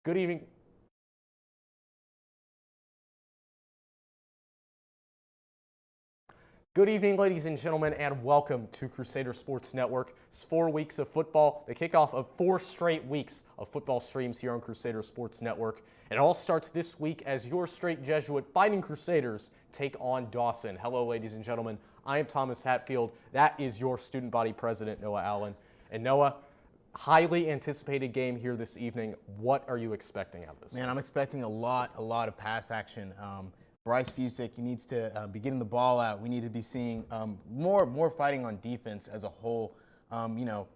Good evening. Good evening, ladies and gentlemen, and welcome to Crusader Sports Network. It's 4 weeks of football, the kickoff of 4 straight weeks of football streams here on Crusader Sports Network. It all starts this week as your straight Jesuit Fighting Crusaders take on Dawson. Hello, ladies and gentlemen. I am Thomas Hatfield. That is your student body president, Noah Allen. And Noah, highly anticipated game here this evening. What are you expecting out of this? Man, I'm expecting a lot of pass action. Bryce Fusick needs to be getting the ball out. We need to be seeing more fighting on defense as a whole.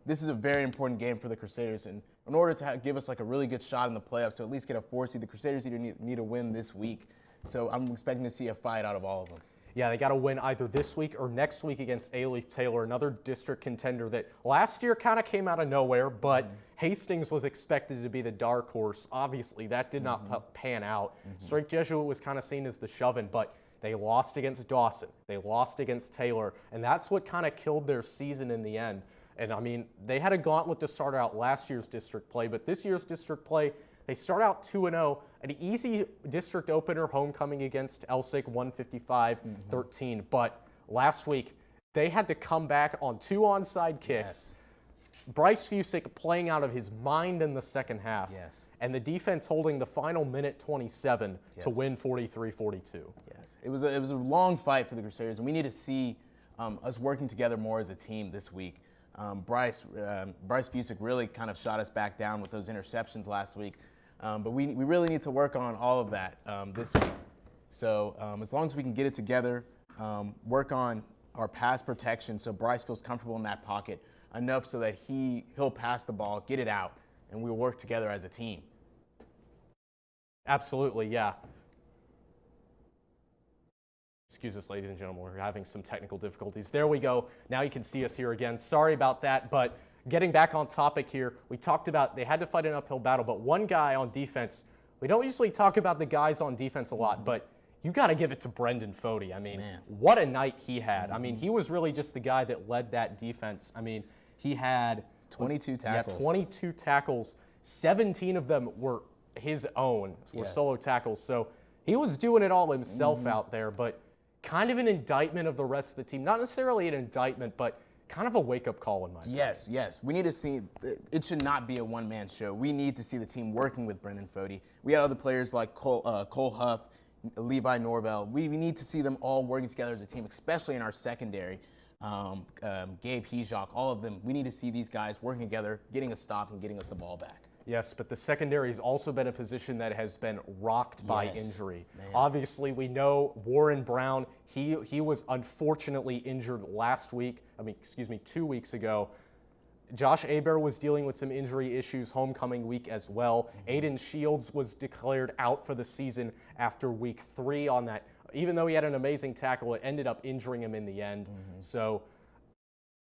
This is a very important game for the Crusaders, and in order to give us like a really good shot in the playoffs to at least get a 4 seed, the Crusaders either need to win this week. So I'm expecting to see a fight out of all of them. Yeah, they got to win either this week or next week against A-Leaf Taylor, another district contender that last year kind of came out of nowhere, but Hastings was expected to be the dark horse. Obviously, that did not pan out. Straight Jesuit was kind of seen as the shove-in, but they lost against Dawson. They lost against Taylor, and that's what kind of killed their season in the end. And, I mean, they had a gauntlet to start out last year's district play, but this year's district play, they start out 2-0, an easy district opener homecoming against Elsick 155-13. But last week, they had to come back on 2 onside kicks. Yes. Bryce Fusick playing out of his mind in the second half. Yes. And the defense holding the final minute 27 to win 43-42. Yes. It was a long fight for the Crusaders, and we need to see us working together more as a team this week. Bryce Fusick really kind of shot us back down with those interceptions last week. But we really need to work on all of that this week. So as long as we can get it together, work on our pass protection so Bryce feels comfortable in that pocket enough so that he'll pass the ball, get it out, and we'll work together as a team. Absolutely, yeah. Excuse us, ladies and gentlemen, we're having some technical difficulties. There we go. Now you can see us here again. Sorry about that, but getting back on topic here, we talked about they had to fight an uphill battle, but one guy on defense, we don't usually talk about the guys on defense a lot, but you got to give it to Brendan Fody. I mean, what a night he had. I mean, he was really just the guy that led that defense. I mean, he had 22 tackles. Yeah, 22 tackles. 17 of them were his own, were solo tackles. So he was doing it all himself out there, but kind of an indictment of the rest of the team. Not necessarily an indictment, but kind of a wake-up call in my opinion. Yes. We need to see, it should not be a one-man show. We need to see the team working with Brendan Fody. We have other players like Cole Huff, Levi Norvell. We need to see them all working together as a team, especially in our secondary. Gabe Hejok, all of them. We need to see these guys working together, getting a stop and getting us the ball back. Yes, but the secondary has also been a position that has been rocked by injury. Obviously, we know Warren Brown, he was unfortunately injured last week, 2 weeks ago. Josh Aber was dealing with some injury issues homecoming week as well. Aiden Shields was declared out for the season after week 3 on that. Even though he had an amazing tackle, it ended up injuring him in the end. So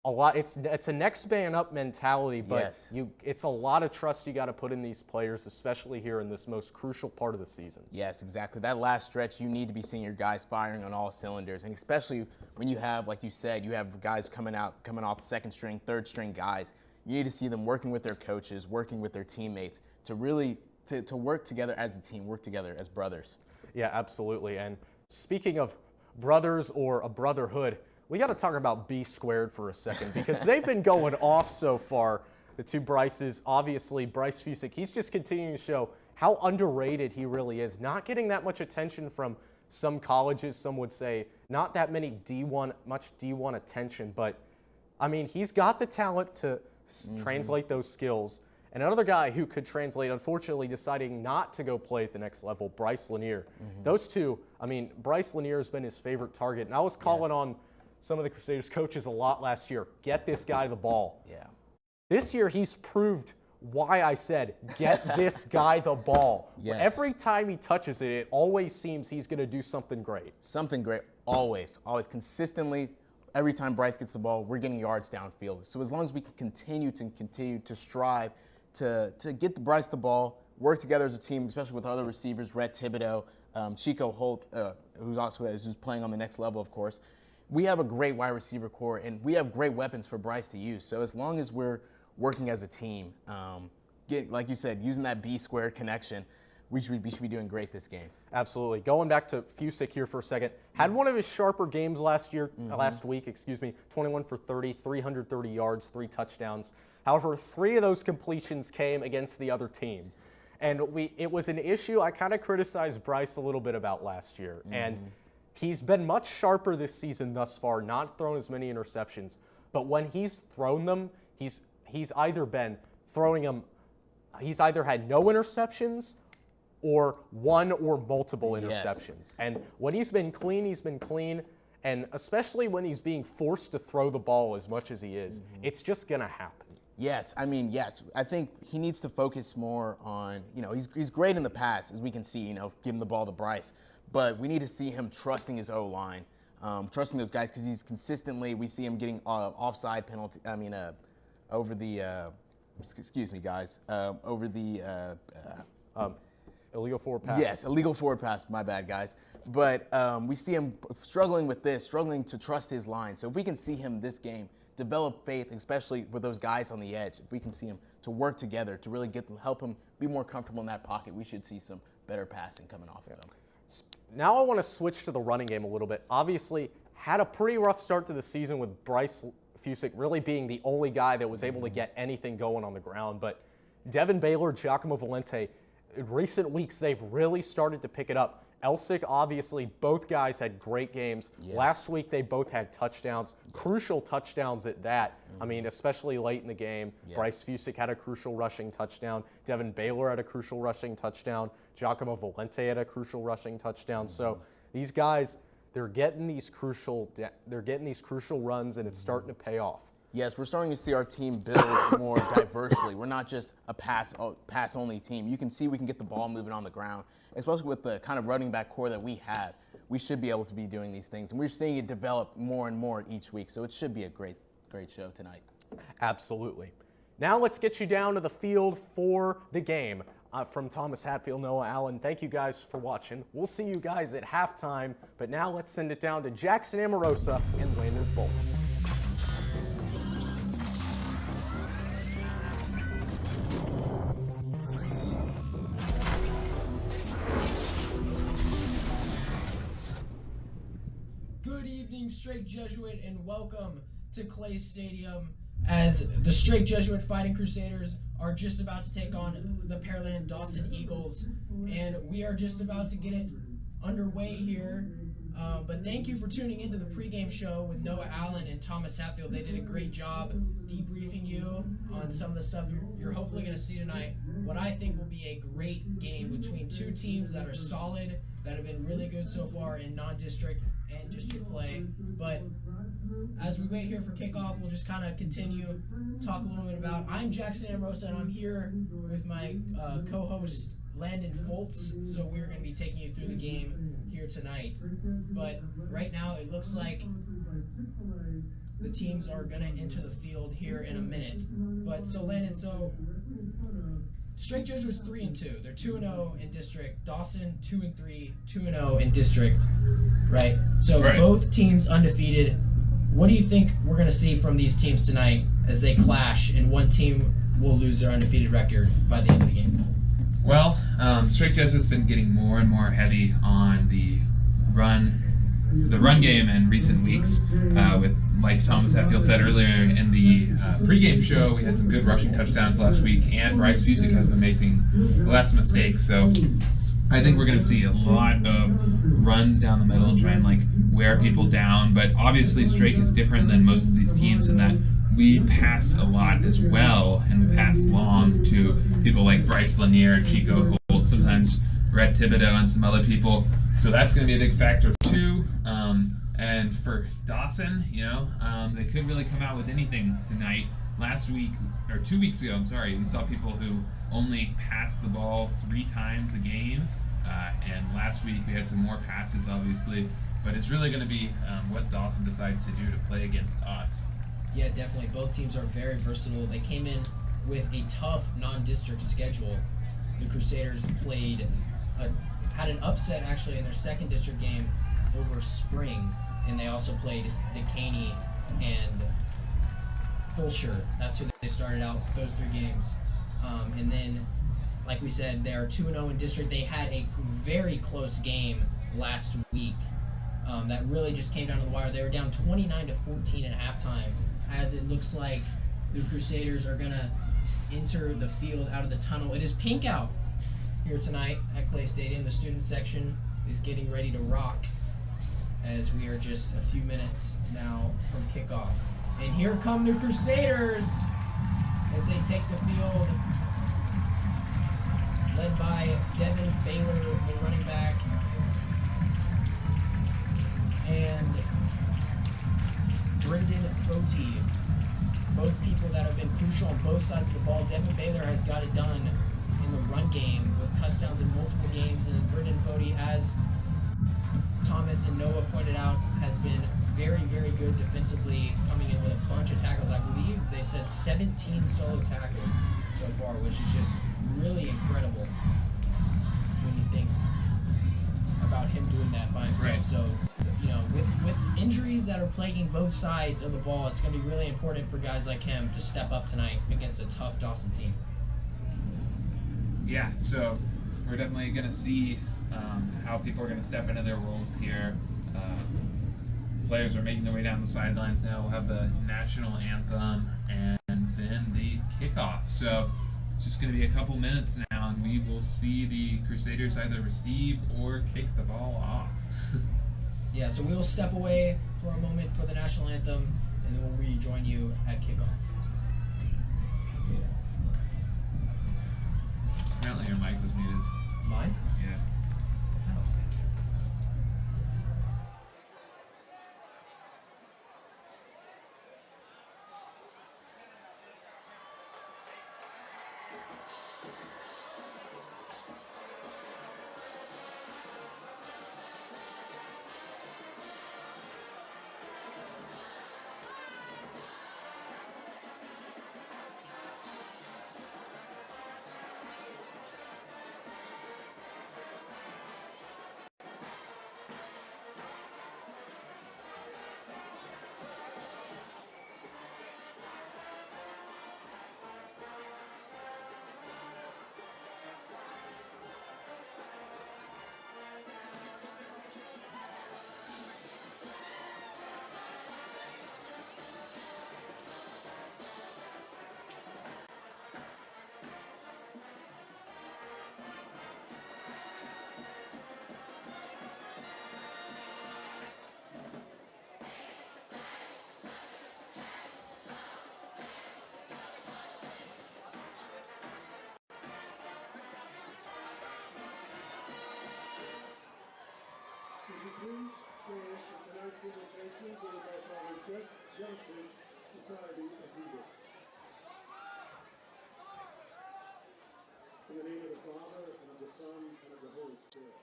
it's a next man up mentality, but it's a lot of trust you got to put in these players, especially here in this most crucial part of the season. Yes, exactly. That last stretch, you need to be seeing your guys firing on all cylinders, and especially when you have, like you said, you have guys coming off second string, third string guys. You need to see them working with their coaches, working with their teammates to really to work together as a team, work together as brothers. Yeah, absolutely. And speaking of brothers or a brotherhood, we got to talk about B squared for a second because they've been going off so far, the two Bryces. Obviously, Bryce Fusick, he's just continuing to show how underrated he really is. Not getting that much attention from some colleges, some would say. Not that many much D1 attention, but, I mean, he's got the talent to translate those skills. And another guy who could translate, unfortunately deciding not to go play at the next level, Bryce Lanier. Those two, I mean, Bryce Lanier has been his favorite target. And I was calling on some of the Crusaders coaches a lot last year. Get this guy the ball. Yeah. This year he's proved why I said get this guy the ball. Every time he touches it, it always seems he's going to do something great. Something great, always consistently. Every time Bryce gets the ball, we're getting yards downfield. So as long as we can continue to strive to get Bryce the ball, work together as a team, especially with other receivers, Rhett Thibodeau, Chico Holt, who's playing on the next level, of course. We have a great wide receiver core, and we have great weapons for Bryce to use. So as long as we're working as a team, like you said, using that B squared connection, we should be doing great this game. Absolutely. Going back to Fusick here for a second, had one of his sharper games last week, 21 for 30, 330 yards, 3 touchdowns. However, 3 of those completions came against the other team. And it was an issue I kind of criticized Bryce a little bit about last year. And he's been much sharper this season thus far, not thrown as many interceptions. But when he's thrown them, he's either been throwing them, he's either had no interceptions or one or multiple interceptions. Yes. And when he's been clean, he's been clean. And especially when he's being forced to throw the ball as much as he is, it's just going to happen. Yes, I mean, yes. I think he needs to focus more on, he's great in the pass, as we can see, giving the ball to Bryce. But we need to see him trusting his O-line, trusting those guys, because he's consistently, we see him getting offside penalty, over the, excuse me, guys, over the, illegal forward pass. Yes, illegal forward pass. My bad, guys. But we see him struggling with this, struggling to trust his line. So if we can see him this game develop faith, especially with those guys on the edge, if we can see him to work together to really help him be more comfortable in that pocket, we should see some better passing coming off of him. Now I want to switch to the running game a little bit. Obviously, had a pretty rough start to the season with Bryce Fusick really being the only guy that was able to get anything going on the ground. But Devin Baylor, Giacomo Valente, in recent weeks, they've really started to pick it up. Elsick, obviously, both guys had great games. Yes. Last week, they both had touchdowns, crucial touchdowns at that. I mean, especially late in the game. Yes. Bryce Fusick had a crucial rushing touchdown. Devin Baylor had a crucial rushing touchdown. Giacomo Valente had a crucial rushing touchdown. So these guys, they're getting these crucial runs, and it's starting to pay off. Yes, we're starting to see our team build more diversely. We're not just a pass-only team. You can see we can get the ball moving on the ground, especially with the kind of running back core that we have. We should be able to be doing these things, and we're seeing it develop more and more each week. So it should be a great show tonight. Absolutely. Now let's get you down to the field for the game. From Thomas Hatfield, Noah Allen, thank you guys for watching. We'll see you guys at halftime, but now let's send it down to Jackson Amorosa and Landon Foltz. Straight Jesuit, and welcome to Clay Stadium as the Straight Jesuit Fighting Crusaders are just about to take on the Pearland Dawson Eagles, and we are just about to get it underway here. But thank you for tuning into the pregame show with Noah Allen and Thomas Hatfield. They did a great job debriefing you on some of the stuff you're hopefully going to see tonight. What I think will be a great game between two teams that are solid, that have been really good so far in non-district and district play. But as we wait here for kickoff, we'll just kind of continue, talk a little bit about. I'm Jackson Amorosa, and I'm here with my co-host Landon Foltz. So we're going to be taking you through the game here tonight. But right now, it looks like the teams are going to enter the field here in a minute. But so Landon, Straight Jesuits 3-2. They're 2-0 in district. Dawson 2-3, 2-0 in district. Right. So both teams undefeated. What do you think we're going to see from these teams tonight as they clash, and one team will lose their undefeated record by the end of the game? Well, Straight Jesuits been getting more and more heavy on the run game in recent weeks. With, like Thomas Hatfield said earlier in the pregame show, we had some good rushing touchdowns last week, and Bryce Fusick has been making less mistakes. So I think we're going to see a lot of runs down the middle and try and wear people down. But obviously, Straight is different than most of these teams in that we pass a lot as well, and we pass long to people like Bryce Lanier, Chico Holt, sometimes Rhett Thibodeau, and some other people. So that's going to be a big factor too. And for Dawson, they could really come out with anything tonight. Last week, or 2 weeks ago, we saw people who only passed the ball 3 times a game. And last week we had some more passes, obviously. But it's really going to be what Dawson decides to do to play against us. Yeah, definitely. Both teams are very versatile. They came in with a tough non-district schedule. The Crusaders had an upset actually in their second district game over Spring, and they also played DeCaney and Fulshire. That's who they started out those 3 games. And then, like we said, they are 2-0 in district. They had a very close game last week that really just came down to the wire. They were down 29-14 at halftime, as it looks like the Crusaders are going to enter the field out of the tunnel. It is pink out here tonight at Clay Stadium. The student section is getting ready to rock as we are just a few minutes now from kickoff. And here come the Crusaders as they take the field, led by Devin Baylor, the running back, and Brendan Foti. Both people that have been crucial on both sides of the ball. Devin Baylor has got it done in the run game with touchdowns in multiple games, and then Brendan Foti, as Thomas and Noah pointed out, has been very, very good defensively, coming in with a bunch of tackles. I believe they said 17 solo tackles so far, which is just really incredible when you think about him doing that by himself. Right. So, you know, with injuries that are plaguing both sides of the ball, it's going to be really important for guys like him to step up tonight against a tough Dawson team. Yeah, so we're definitely going to see how people are going to step into their roles here. Players are making their way down the sidelines now. We'll have the national anthem and then the kickoff. So it's just going to be a couple minutes now, and we will see the Crusaders either receive or kick the ball off. Yeah, so we will step away for a moment for the national anthem, and then we'll rejoin you at kickoff. Apparently your mic was muted. Mine? Yeah. Would you please stand for tonight's invocation given by Father Jeff Johnson, Society of Jesus. In the name of the Father, and of the Son, and of the Holy Spirit.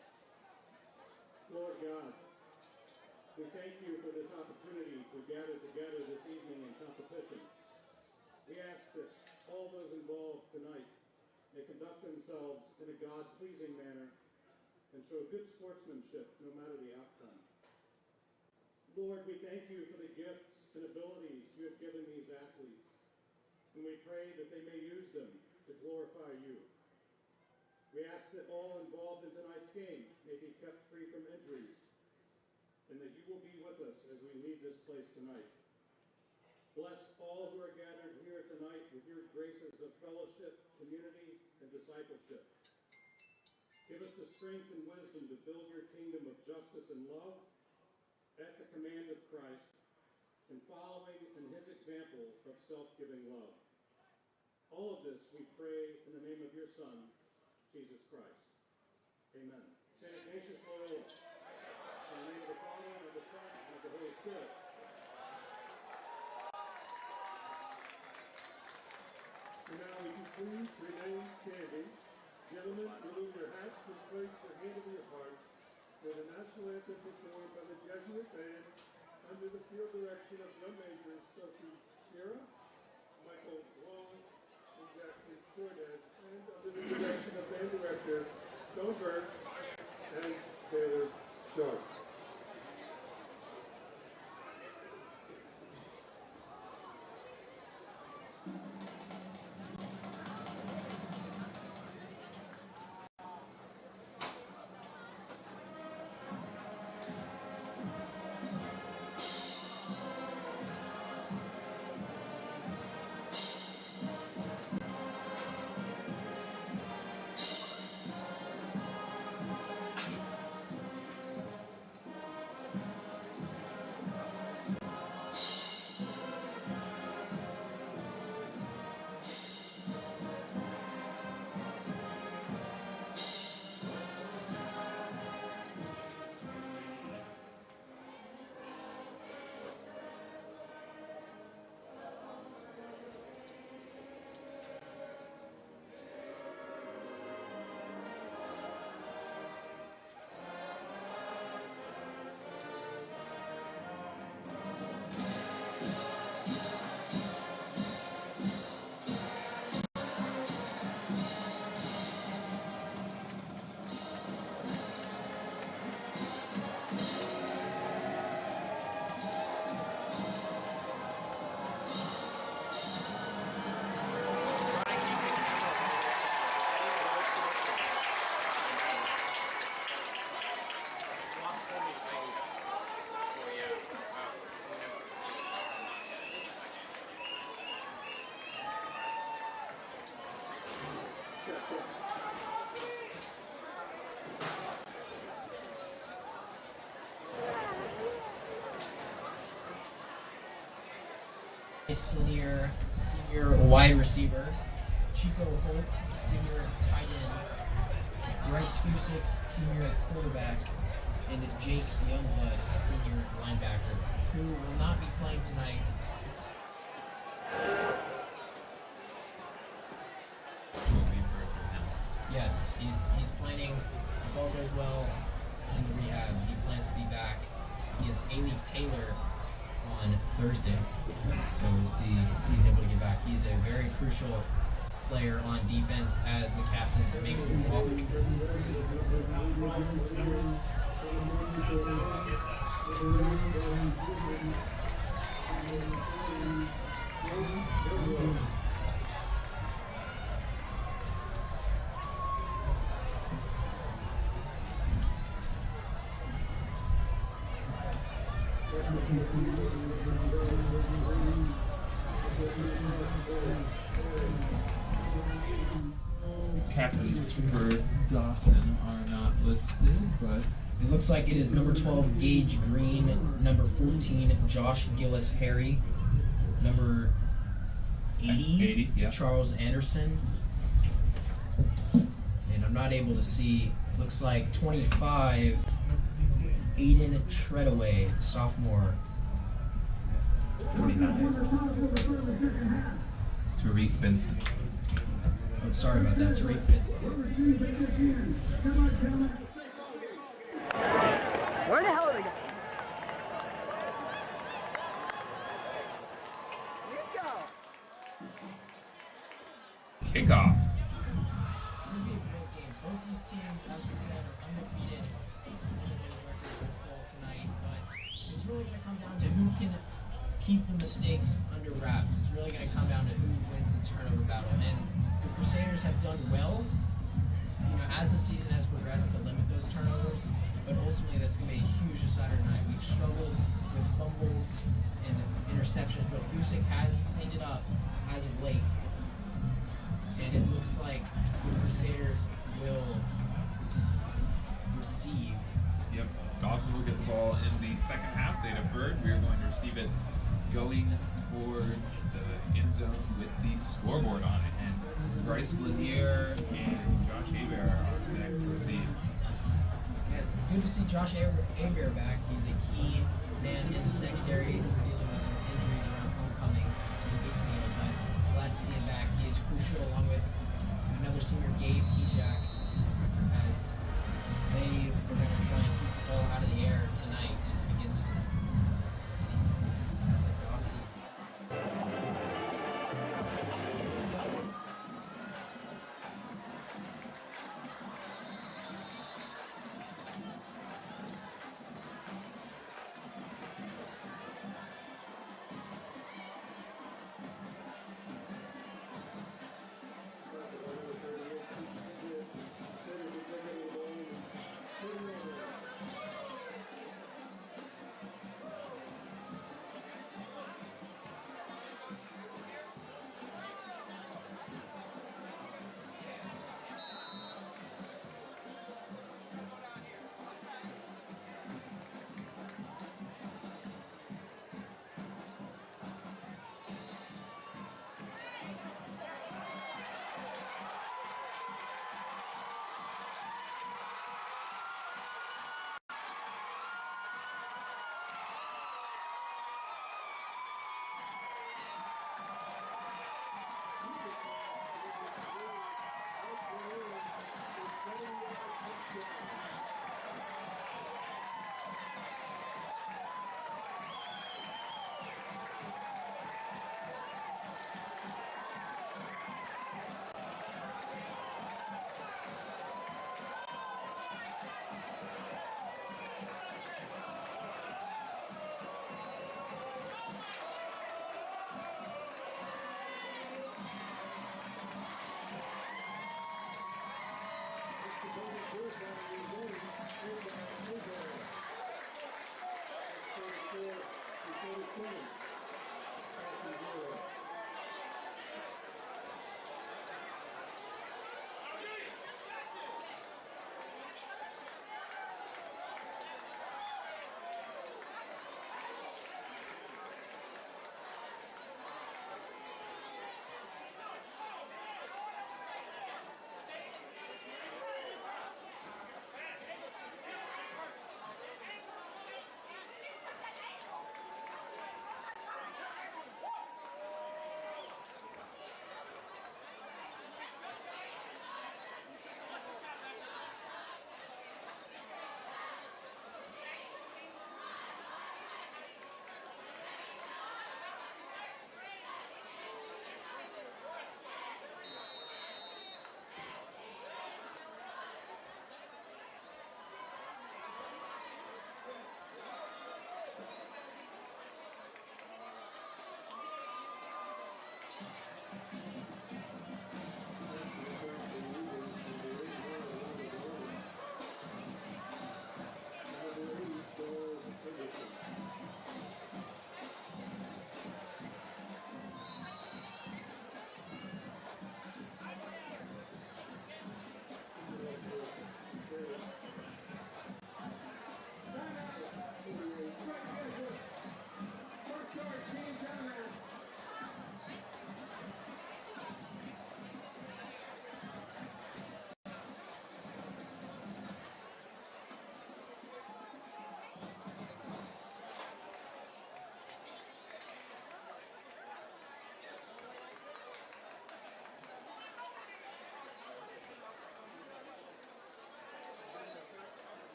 Lord God, we thank you for this opportunity to gather together this evening in competition. We ask that all those involved tonight may conduct themselves in a God-pleasing manner and show good sportsmanship no matter the outcome. Lord, we thank you for the gifts and abilities you have given these athletes, and we pray that they may use them to glorify you. We ask that all involved in tonight's game may be kept free from injuries, and that you will be with us as we leave this place tonight. Bless all who are gathered here tonight with your graces of fellowship, community, and discipleship. Give us the strength and wisdom to build your kingdom of justice and love at the command of Christ and following in his example of self-giving love. All of this we pray in the name of your Son, Jesus Christ. Amen. St. Ignatius Loyola. In the name of the Father, and of the Son, and of the Holy Spirit. And now would you please remain standing. Gentlemen, remove your hats and place your hand on your heart for the national anthem performed by the Jesuit band under the field direction of drum majors Sophie Shira, Michael Long, and Jackson Cordes, and under the direction of band director Stoneberg and Taylor Sharp. Lanier, senior wide receiver. Chico Holt, senior tight end. Bryce Fusick, senior quarterback. And Jake Youngblood, senior linebacker, who will not be playing tonight. Yes, he's planning, if all goes well in the rehab, he plans to be back against Alif Taylor on Thursday. So we'll see if he's able to get back. He's a very crucial player on defense as the captains make the walk. Captains for Dawson are not listed, but It looks like it is number 12, Gage Green, number 14, Josh Gillis Harry, number 80, yeah. Charles Anderson, and I'm not able to see, looks like 25, Aiden Treadaway, sophomore. 29. Tariq Benson. Oh, sorry about that, Tariq Benson. Where the hell are they going? Let's go. Kickoff. Should be a great game. Both these teams, as we said, are undefeated. Those records will fall tonight, but it's really going to come down to who can keep the mistakes under wraps. It's really going to come down to who wins the turnover battle. And the Crusaders have done well, as the season has progressed, to limit those turnovers. But ultimately, that's going to be a huge decider tonight. We've struggled with fumbles and interceptions, but Fusick has cleaned it up as of late. And it looks like the Crusaders will receive. Yep. Dawson will get the ball in the second half. They deferred. We are going to receive it going towards the end zone with the scoreboard on it. And Bryce Lanier and Josh Hebert are back to receive. Yeah, good to see Josh Hebert back. He's a key man in the secondary, dealing with some injuries around homecoming 2 weeks ago, but glad to see him back. He is crucial, along with another senior, Gabe Pijak, as they are going to try and keep the ball out of the air tonight against Dawson.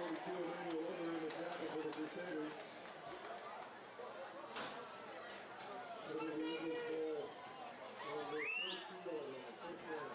Emmanuel over in the tackle for the Crusaders. It'll be the Eagles ball on the 13-yard line, first down.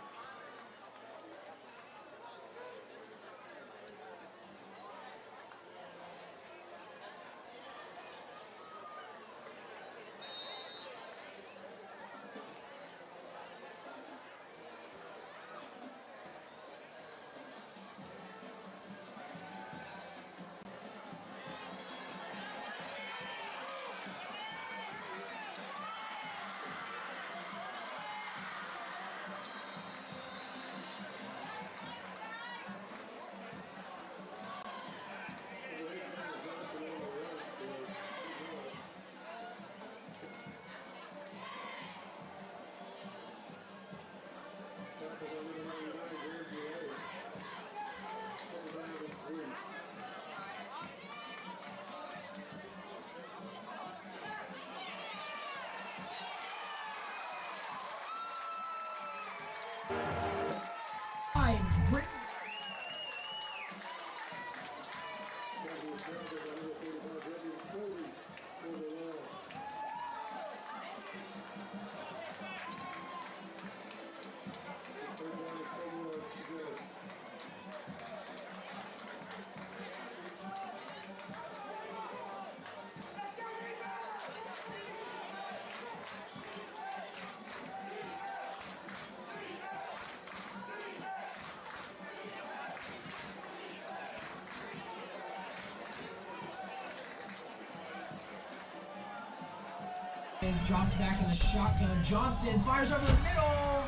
Drops back in the shotgun. Johnson fires over the middle.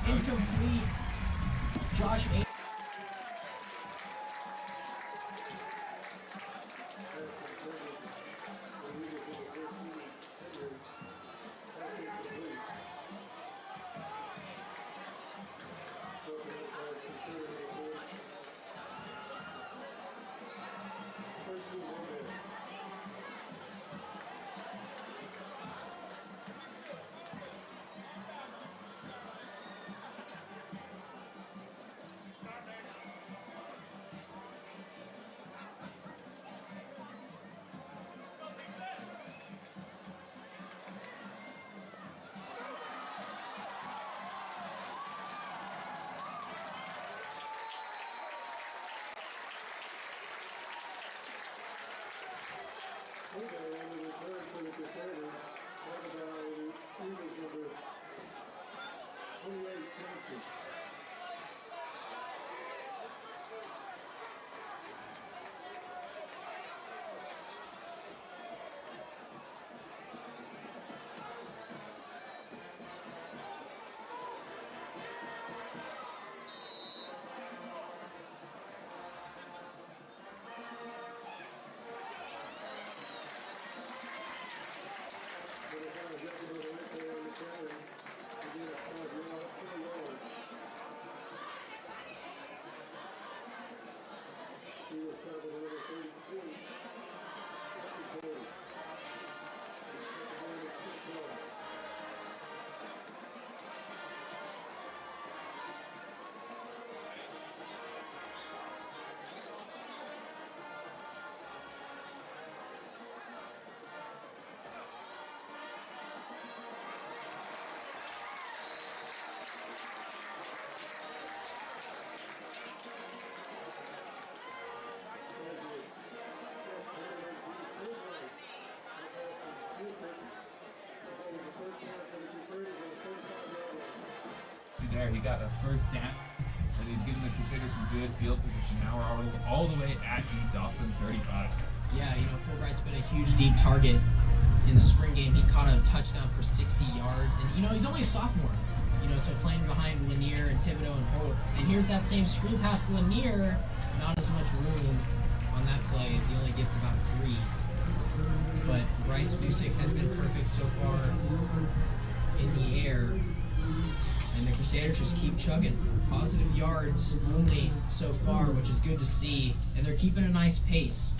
Incomplete. Josh A. Pregame on the return for the Crusaders. Led by Eagles number 28, Johnson. There, he got a first down, and he's giving the Crusaders some good field position. Now we're all the way at the Dawson 35. Yeah, you know, Fulbright's been a huge deep target in the spring game. He caught a touchdown for 60 yards, and you know, he's only a sophomore. You know, so playing behind Lanier and Thibodeau and Holt. And here's that same screen pass to Lanier. Not as much room on that play as he only gets about 3. But Bryce Fusick has been perfect so far in the air. And the Crusaders just keep chugging. Positive yards only so far, which is good to see. And they're keeping a nice pace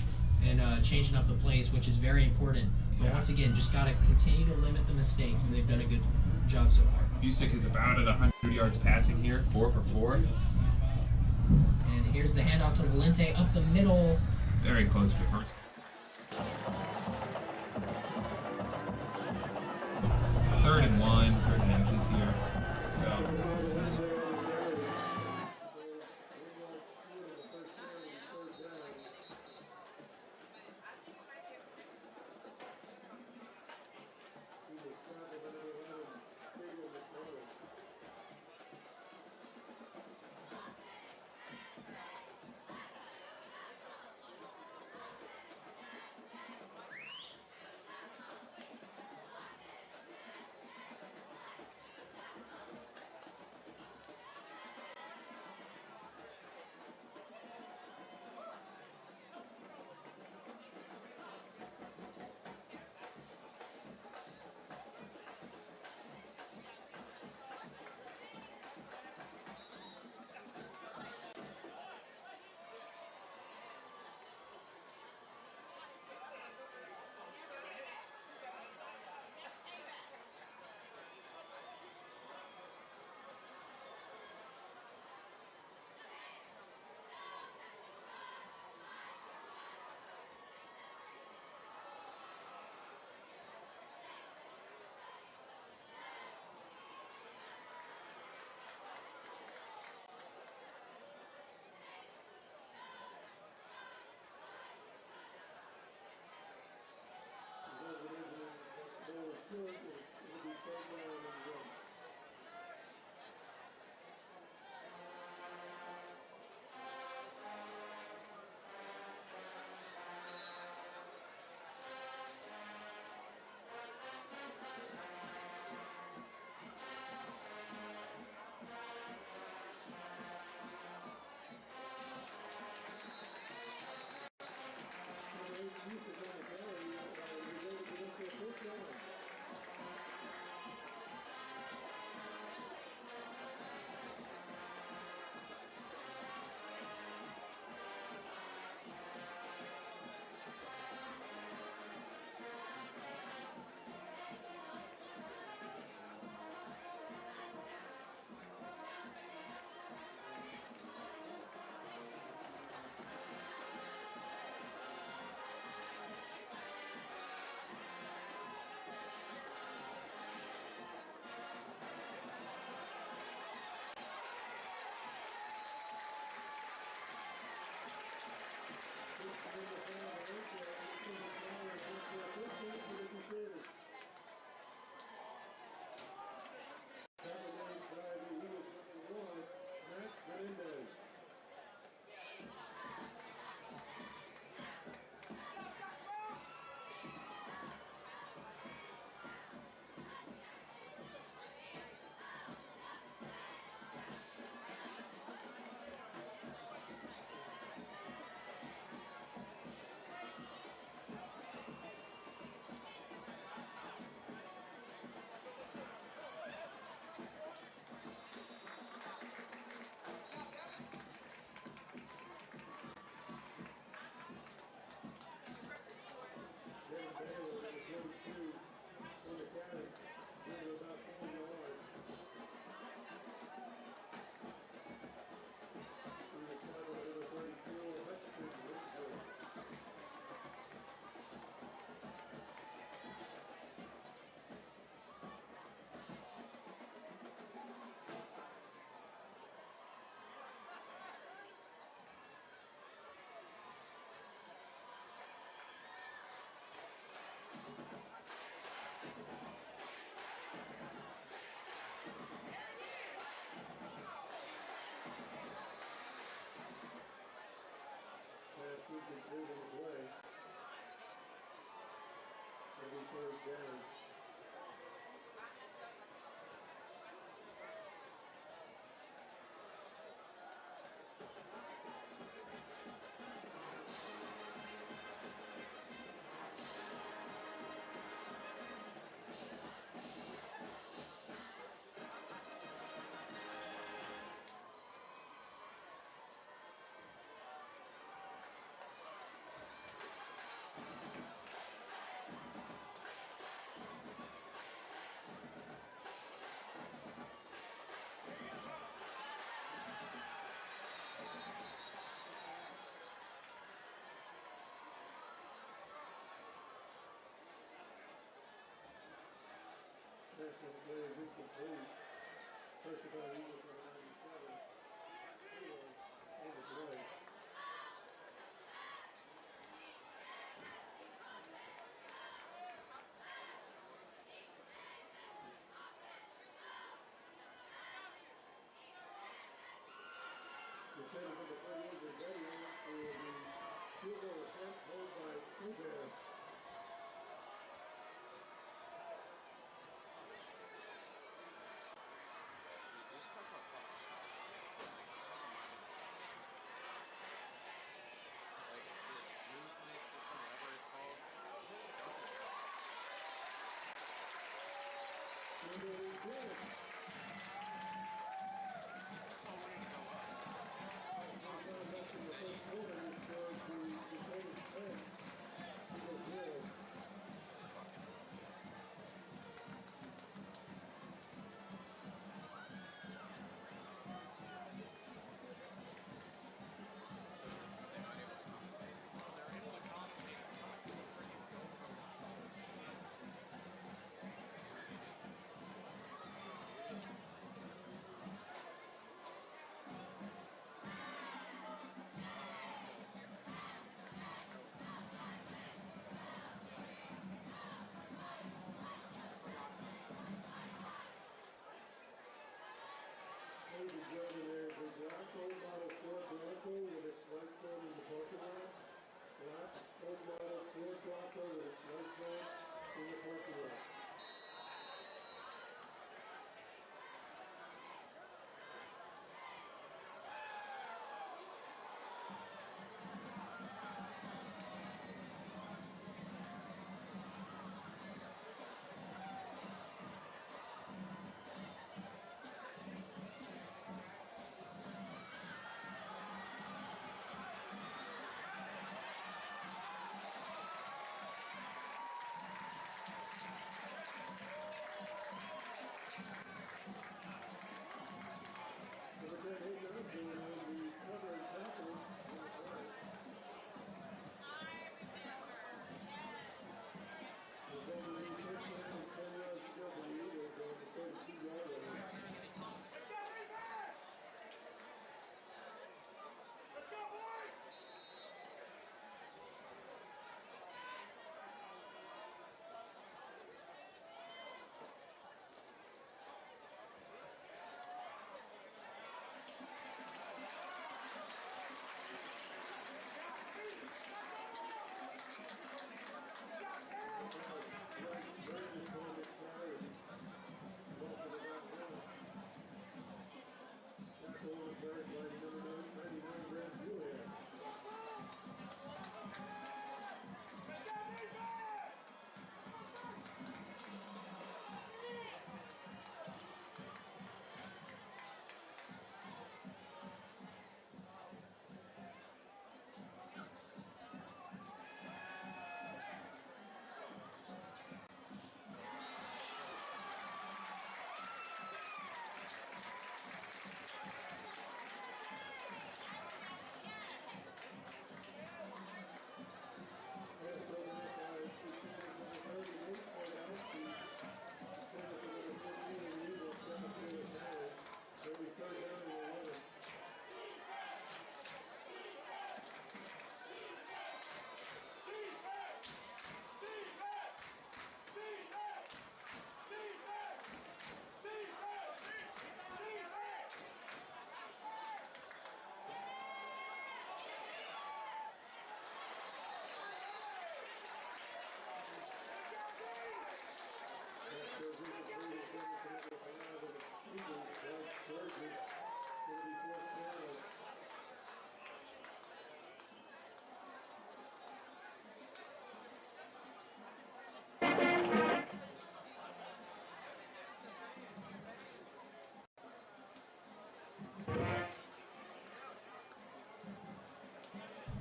and changing up the plays, which is very important. But once again, just got to continue to limit the mistakes, and they've done a good job so far. Fusick is about at 100 yards passing here, 4 for 4. And here's the handoff to Valente up the middle. Very close to first. Third and inches here. So. pass was very incomplete. First of all, Eagles on 97. On the play. Crusader number 38 is ready for the field goal attempt held by Crusader. Ladies and gentlemen, there's a black old model Ford Bronco with its lights on in the parking lot. Black old model Ford Bronco with its lights on in the parking lot.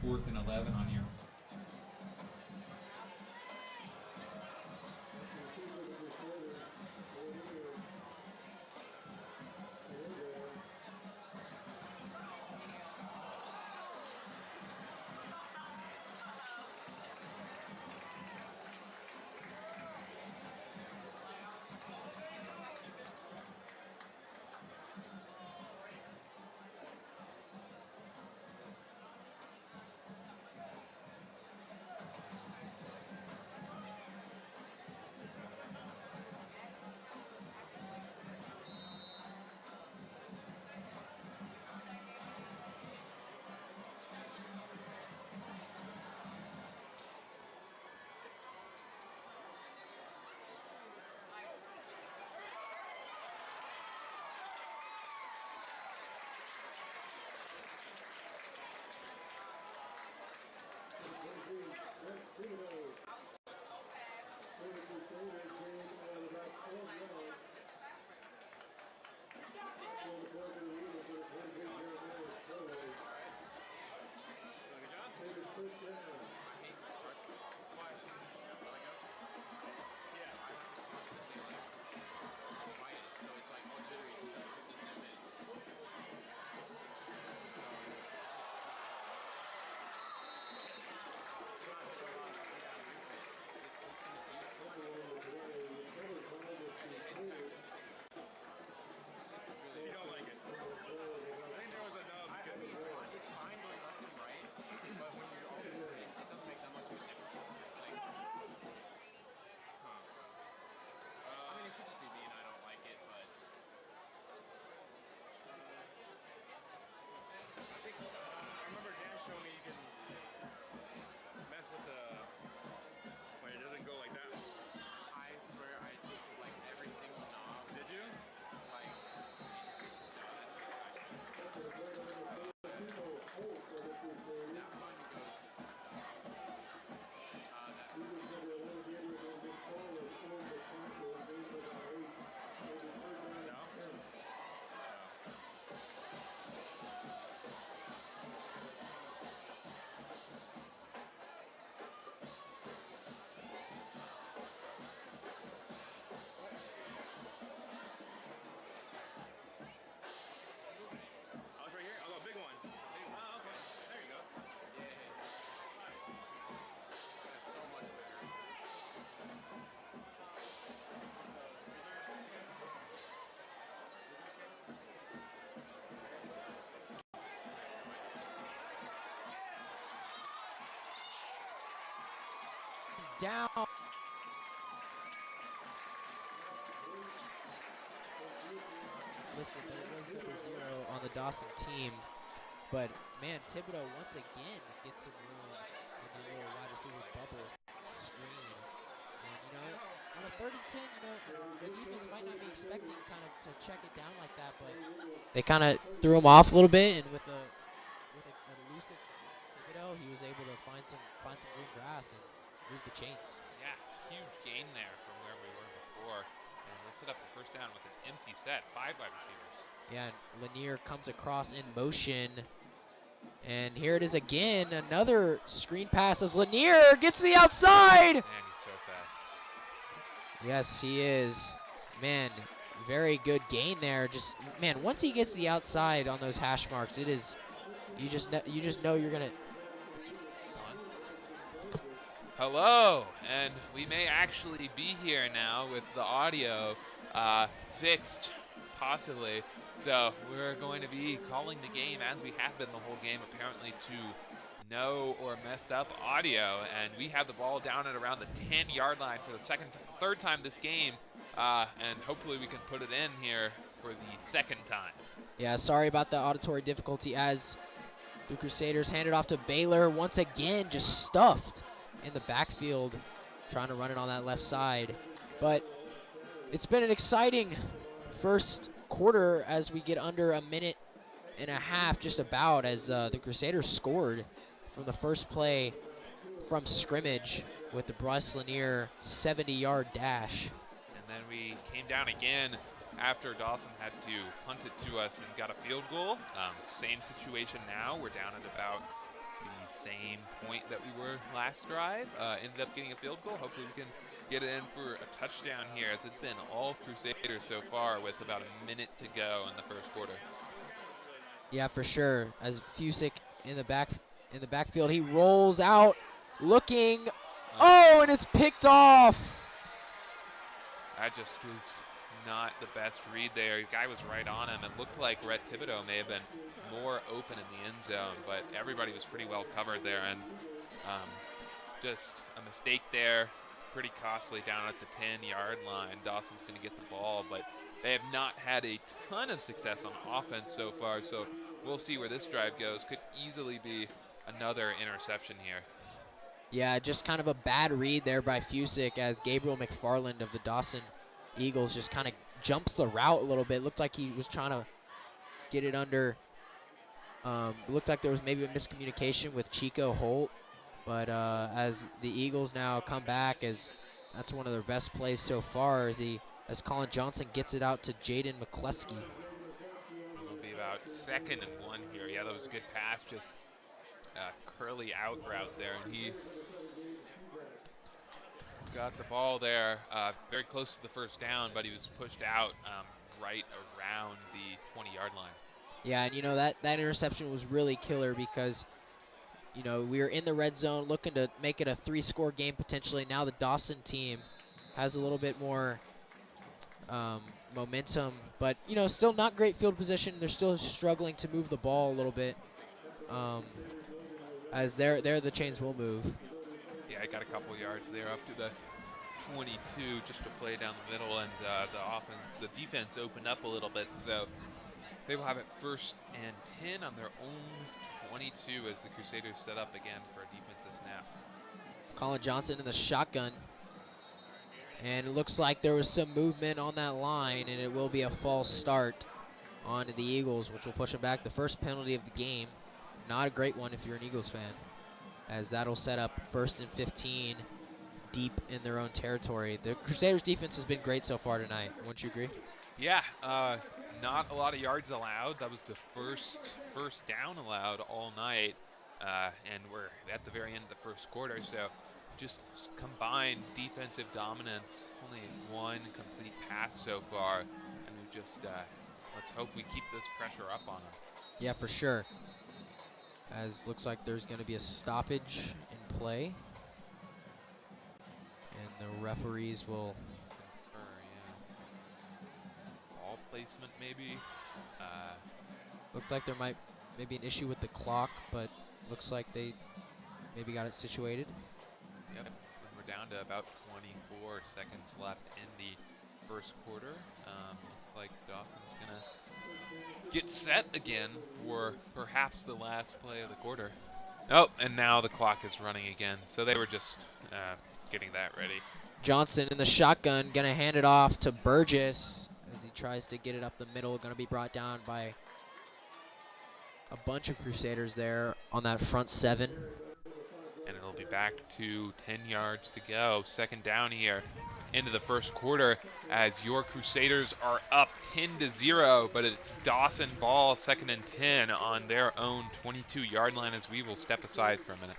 Fourth and 11 on your. down. Listed, but it was number 0 on the Dawson team. But man, Thibodeau once again gets some room in the little wide receiver bubble screen. And you know, on a 3rd and 10, you know, the defense might not be expecting kind of to check it down like that, but they kind of threw him off a little bit, and with a elusive Thibodeau, he was able to find some green grass and move the chains. Yeah, huge gain there from where we were before. And we'll set up the first down with an empty set, 5 wide receivers. Yeah, and Lanier comes across in motion. And here it is again, another screen pass as Lanier gets to the outside. Man, he's so fast. Yes, he is. Man, very good gain there. Just, man, once he gets to the outside on those hash marks, it is, you just know you're going to. Hello, and we may actually be here now with the audio fixed, possibly. So we're going to be calling the game as we have been the whole game, apparently to no or messed up audio. And we have the ball down at around the 10-yard line for the third time this game. And hopefully we can put it in here for the 2nd time. Yeah, sorry about the auditory difficulty as the Crusaders hand it off to Baylor. Once again, just stuffed in the backfield, trying to run it on that left side. But it's been an exciting first quarter as we get under a minute and a half just about, as the Crusaders scored from the first play from scrimmage with the Bryce Lanier 70-yard dash. And then we came down again after Dawson had to punt it to us and got a field goal. Same situation now. We're down at about the same point that we were last drive. Ended up getting a field goal. Hopefully we can get it in for a touchdown here, as it's been all Crusaders so far with about a minute to go in the first quarter. Yeah, for sure. As Fusick in the backfield, he rolls out looking. Oh, and it's picked off. That just was not the best read there. The guy was right on him. It looked like Rhett Thibodeau may have been more open in the end zone, but everybody was pretty well covered there, and just a mistake there. Pretty costly down at the 10-yard line. Dawson's going to get the ball, but they have not had a ton of success on offense so far, so we'll see where this drive goes. Could easily be another interception here. Yeah, just kind of a bad read there by Fusick, as Gabriel McFarland of the Dawson Eagles just kind of jumps the route a little bit. Looked like he was trying to get it under. Looked like there was maybe a miscommunication with Chico Holt. But as the Eagles now come back, as that's one of their best plays so far, as Colin Johnson gets it out to Jaden McCleskey. It'll be about 2nd and 1 here. Yeah, that was a good pass, just curly out route there, and he got the ball there very close to the first down, but he was pushed out right around the 20-yard line. Yeah, and you know, that interception was really killer because, you know, we were in the red zone looking to make it a 3-score game potentially. Now the Dawson team has a little bit more momentum, but, you know, still not great field position. They're still struggling to move the ball a little bit, as there the chains will move. Yeah, I got a couple yards there up to the 22 just to play down the middle, and the defense opened up a little bit, so they will have it 1st and 10 on their own 22 as the Crusaders set up again for a defensive snap. Colin Johnson in the shotgun. And it looks like there was some movement on that line, and it will be a false start on the Eagles, which will push them back. The first penalty of the game. Not a great one if you're an Eagles fan, as that'll set up 1st and 15 deep in their own territory. The Crusaders defense has been great so far tonight. Wouldn't you agree? Yeah, not a lot of yards allowed. That was the first down allowed all night, and we're at the very end of the first quarter, so just combined defensive dominance. Only one complete pass so far, and we just let's hope we keep this pressure up on them. Yeah, for sure. As looks like there's going to be a stoppage in play, and the referees will ball placement maybe. Looked like there might maybe an issue with the clock, but looks like they maybe got it situated. Yep, we're down down to about 24 seconds left in the first quarter. Looks like Dawson's going to get set again for perhaps the last play of the quarter. Oh, and now the clock is running again. So they were just getting that ready. Johnson in the shotgun, going to hand it off to Burgess as he tries to get it up the middle. Going to be brought down by a bunch of Crusaders there on that front 7. And it'll be back to 10 yards to go. Second down here into the first quarter as your Crusaders are up 10-0, but it's Dawson ball, 2nd and 10 on their own 22-yard line as we will step aside for a minute.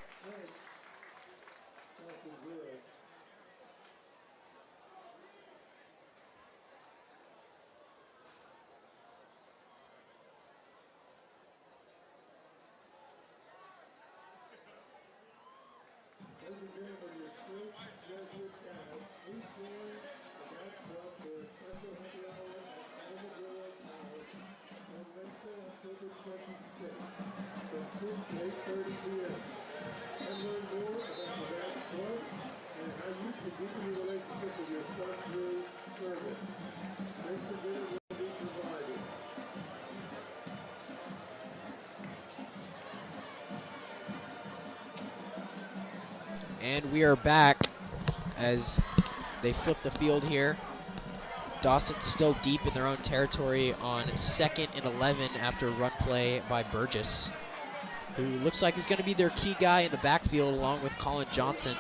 And we are back as they flip the field here. Dawson's still deep in their own territory on 2nd and 11 after a run play by Burgess, who looks like he's going to be their key guy in the backfield along with Colin Johnson,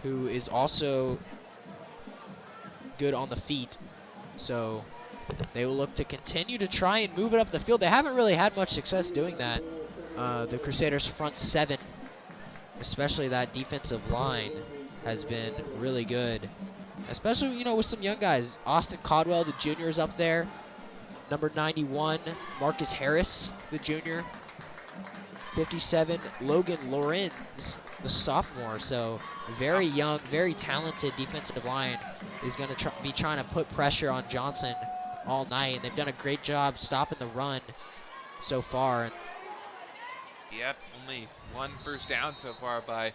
who is also good on the feet. So they will look to continue to try and move it up the field. They haven't really had much success doing that. The Crusaders' front 7, especially that defensive line, has been really good. Especially, with some young guys. Austin Codwell, the junior, is up there. Number 91, Marcus Harris, the junior. 57, Logan Lorenz, the sophomore. So very young, very talented defensive line is going to be trying to put pressure on Johnson all night. And they've done a great job stopping the run so far. Yep, only one first down so far by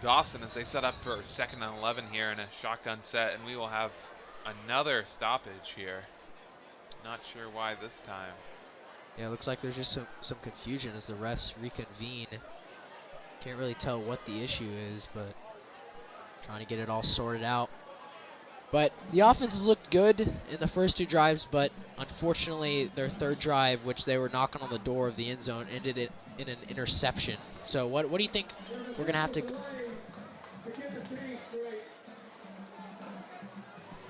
Dawson as they set up for 2nd and 11 here in a shotgun set, and we will have another stoppage here. Not sure why this time. Yeah, it looks like there's just some confusion as the refs reconvene. Can't really tell what the issue is, but trying to get it all sorted out. But the offense has looked good in the first 2 drives, but unfortunately their 3rd drive, which they were knocking on the door of the end zone, ended it in an interception. So what do you think we're going to have to...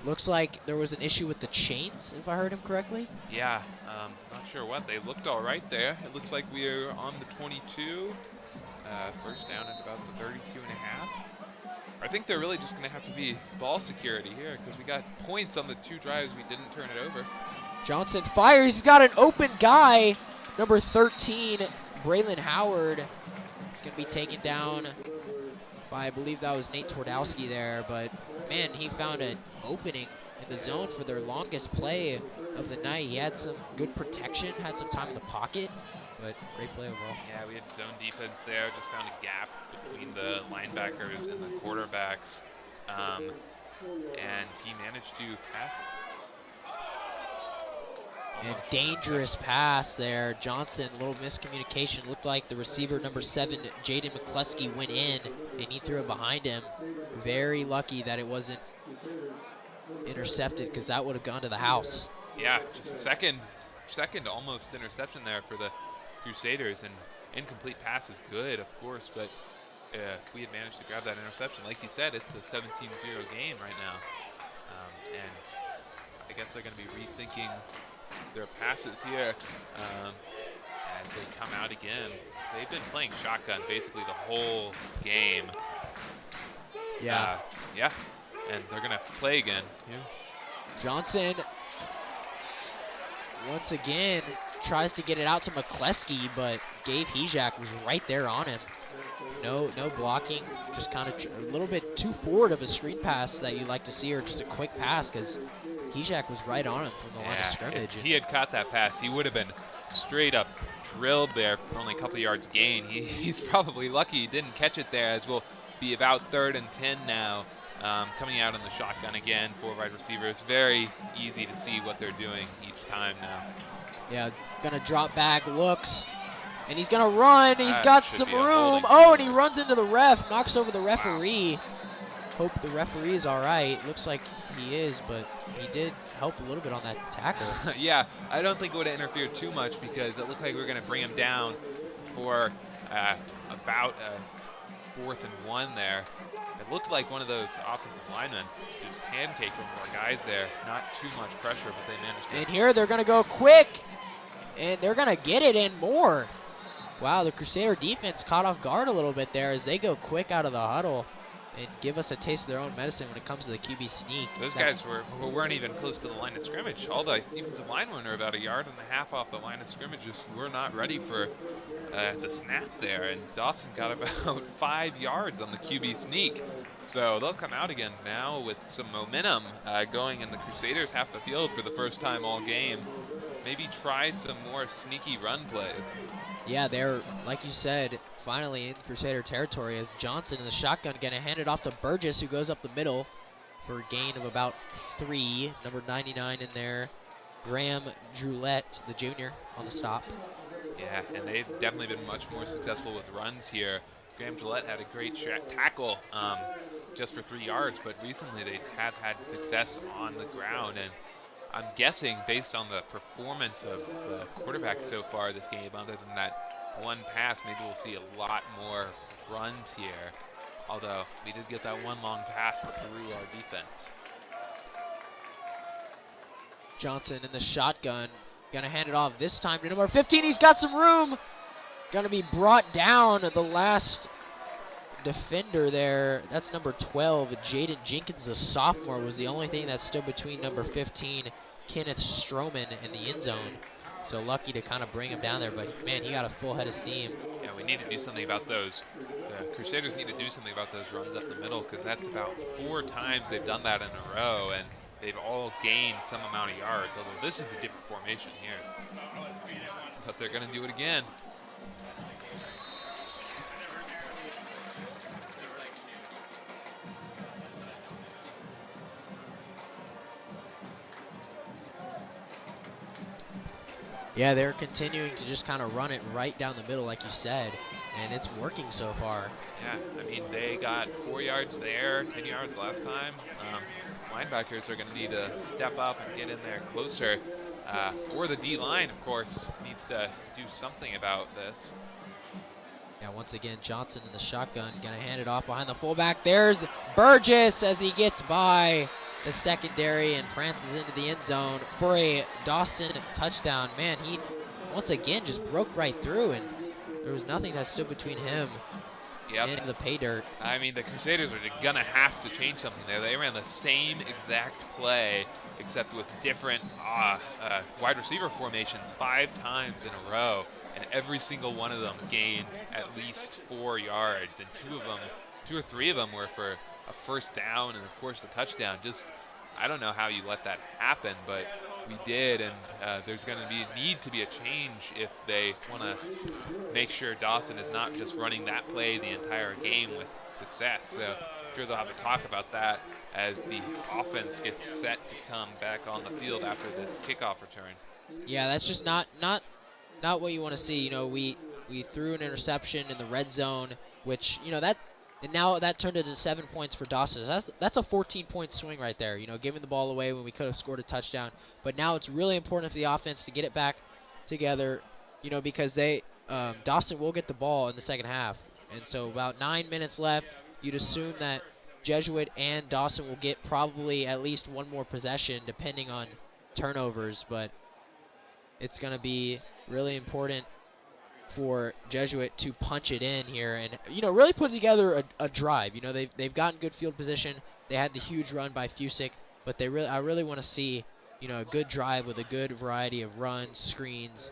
Looks like there was an issue with the chains, if I heard him correctly. Yeah, not sure what. They looked all right there. It looks like we are on the 22. First down at about the 32 and a half. I think they're really just going to have to be ball security here because we got points on the 2 drives we didn't turn it over. Johnson fires. He's got an open guy. Number 13, Braylon Howard. He's going to be taken down by, I believe that was Nate Twardowski there. But, man, he found an opening in the zone for their longest play of the night. He had some good protection, had some time in the pocket, but great play overall. Yeah, we had zone defense there, just found a gap between the linebackers and the quarterbacks, and he managed to pass. And dangerous pass there. Johnson, a little miscommunication. Looked like the receiver, number 7, Jaden McCluskey, went in, and he threw it behind him. Very lucky that it wasn't intercepted because that would have gone to the house. Yeah, just second almost interception there for the Crusaders, and incomplete pass is good, of course, but if we had managed to grab that interception, like you said, it's a 17-0 game right now. And I guess they're going to be rethinking their passes here as they come out again. They've been playing shotgun basically the whole game. Yeah. Yeah, and they're going to play again. Yeah. Johnson, once again, tries to get it out to McCluskey, but Gabe Hejak was right there on him. No blocking, just kind of a little bit too forward of a screen pass that you like to see, or just a quick pass, because Hejak was right on him from the line of scrimmage. If he had caught that pass, he would have been straight up drilled there for only a couple yards gain. He's probably lucky he didn't catch it there, as we'll be about 3rd and 10 now. Coming out in the shotgun again, 4 wide receivers. Very easy to see what they're doing each time now. Yeah, gonna drop back, looks, and he's gonna run. He's That got should some be a room. holding. Oh, and he runs into the ref, knocks over the referee. Hope the referee is all right. Looks like he is, but he did help a little bit on that tackle. Yeah, I don't think it would have interfered too much because it looked like we were going to bring him down for about 4th and 1 there. It looked like one of those offensive linemen just pancaked one of our guys there. Not too much pressure, but they managed to. And here they're gonna go quick, and they're gonna get it in more. Wow, the Crusader defense caught off guard a little bit there as they go quick out of the huddle and give us a taste of their own medicine when it comes to the QB sneak. Those guys weren't even close to the line of scrimmage. All the defensive linemen are about 1.5 yards off the line of scrimmage. Just were not ready for the snap there, and Dawson got about 5 yards on the QB sneak. So they'll come out again now with some momentum going in the Crusaders half the field for the first time all game. Maybe try some more sneaky run plays. Yeah, they're, like you said, finally in Crusader territory as Johnson in the shotgun going to hand it off to Burgess, who goes up the middle for a gain of about 3. Number 99 in there, Graham Droulette, the junior, on the stop. Yeah, and they've definitely been much more successful with runs here. Graham Gillette had a great tackle just for 3 yards, but recently they have had success on the ground, and I'm guessing based on the performance of the quarterback so far this game, other than that one pass, maybe we'll see a lot more runs here. Although we did get that one long pass through our defense. Johnson in the shotgun, gonna hand it off this time to number 15. He's got some room. Gonna be brought down. The last defender there, that's number 12, Jaden Jenkins, the sophomore, was the only thing that stood between number 15, Kenneth Stroman, and the end zone. So lucky to kind of bring him down there, but man, he got a full head of steam. Yeah, we need to do something about those. The Crusaders need to do something about those runs up the middle, because that's about 4 times they've done that in a row, and they've all gained some amount of yards, although this is a different formation here. But they're going to do it again. Yeah, they're continuing to just kind of run it right down the middle, like you said, and it's working so far. Yeah, I mean, they got 4 yards there, 10 yards last time. Linebackers are going to need to step up and get in there closer. Or the D-line, of course, needs to do something about this. Yeah, once again, Johnson in the shotgun, going to hand it off behind the fullback. There's Burgess as he gets by the secondary and prances into the end zone for a Dawson touchdown. Man, he once again just broke right through, and there was nothing that stood between him and the pay dirt. I mean, the Crusaders are going to have to change something there. They ran the same exact play, except with different wide receiver formations 5 times in a row, and every single one of them gained at least 4 yards, and 2 or 3 of them were for a first down, and of course the touchdown. Just, I don't know how you let that happen, but we did, and there's going to need to be a change if they want to make sure Dawson is not just running that play the entire game with success. So I'm sure they'll have to talk about that as the offense gets set to come back on the field after this kickoff return. Yeah, that's just not what you want to see. You know, we threw an interception in the red zone, which, you know, and now that turned into 7 points for Dawson. That's a 14-point swing right there, you know, giving the ball away when we could have scored a touchdown. But now it's really important for the offense to get it back together, you know, because Dawson will get the ball in the second half. And so about 9 minutes left, you'd assume that Jesuit and Dawson will get probably at least one more possession depending on turnovers. But it's going to be really important for Jesuit to punch it in here and, you know, really put together a drive. You know, they've gotten good field position. They had the huge run by Fusick, but I really want to see, you know, a good drive with a good variety of runs, screens,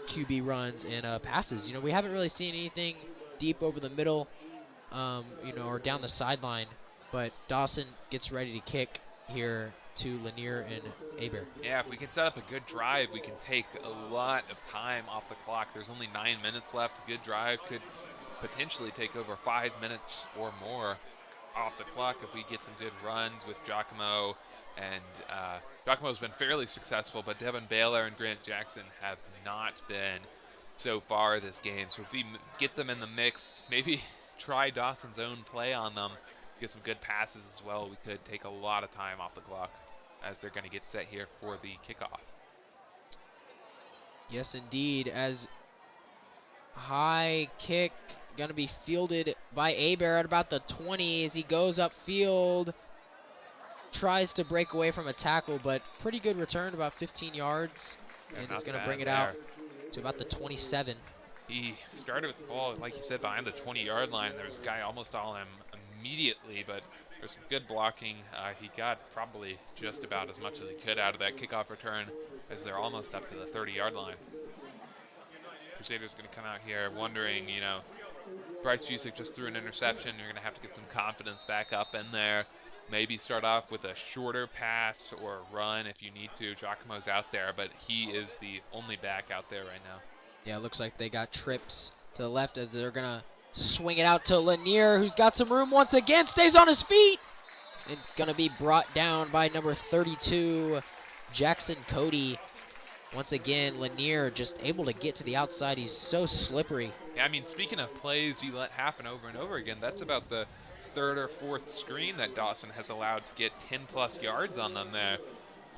QB runs, and passes. You know, we haven't really seen anything deep over the middle, you know, or down the sideline, but Dawson gets ready to kick here to Lanier and Aber. Yeah, if we can set up a good drive, we can take a lot of time off the clock. There's only 9 minutes left. A good drive could potentially take over 5 minutes or more off the clock if we get some good runs with Giacomo. And Giacomo's been fairly successful, but Devin Baylor and Grant Jackson have not been so far this game. So if we get them in the mix, maybe try Dawson's own play on them, get some good passes as well, we could take a lot of time off the clock as they're going to get set here for the kickoff. Yes, indeed, as high kick going to be fielded by Aber at about the 20 as he goes upfield. Tries to break away from a tackle, but pretty good return, about 15 yards. And he's going to bring it out to about the 27. He started with the ball, like you said, behind the 20-yard line. There was a guy almost on him immediately, but there's some good blocking. He got probably just about as much as he could out of that kickoff return as they're almost up to the 30-yard line. Crusader's going to come out here wondering, you know, Bryce Fusick just threw an interception. You're going to have to get some confidence back up in there. Maybe start off with a shorter pass or a run if you need to. Giacomo's out there, but he is the only back out there right now. Yeah, it looks like they got trips to the left as they're going to swing it out to Lanier, who's got some room once again, stays on his feet, and going to be brought down by number 32, Jackson Cody. Once again, Lanier just able to get to the outside. He's so slippery. Yeah, I mean, speaking of plays you let happen over and over again, that's about the third or fourth screen that Dawson has allowed to get 10-plus yards on them there.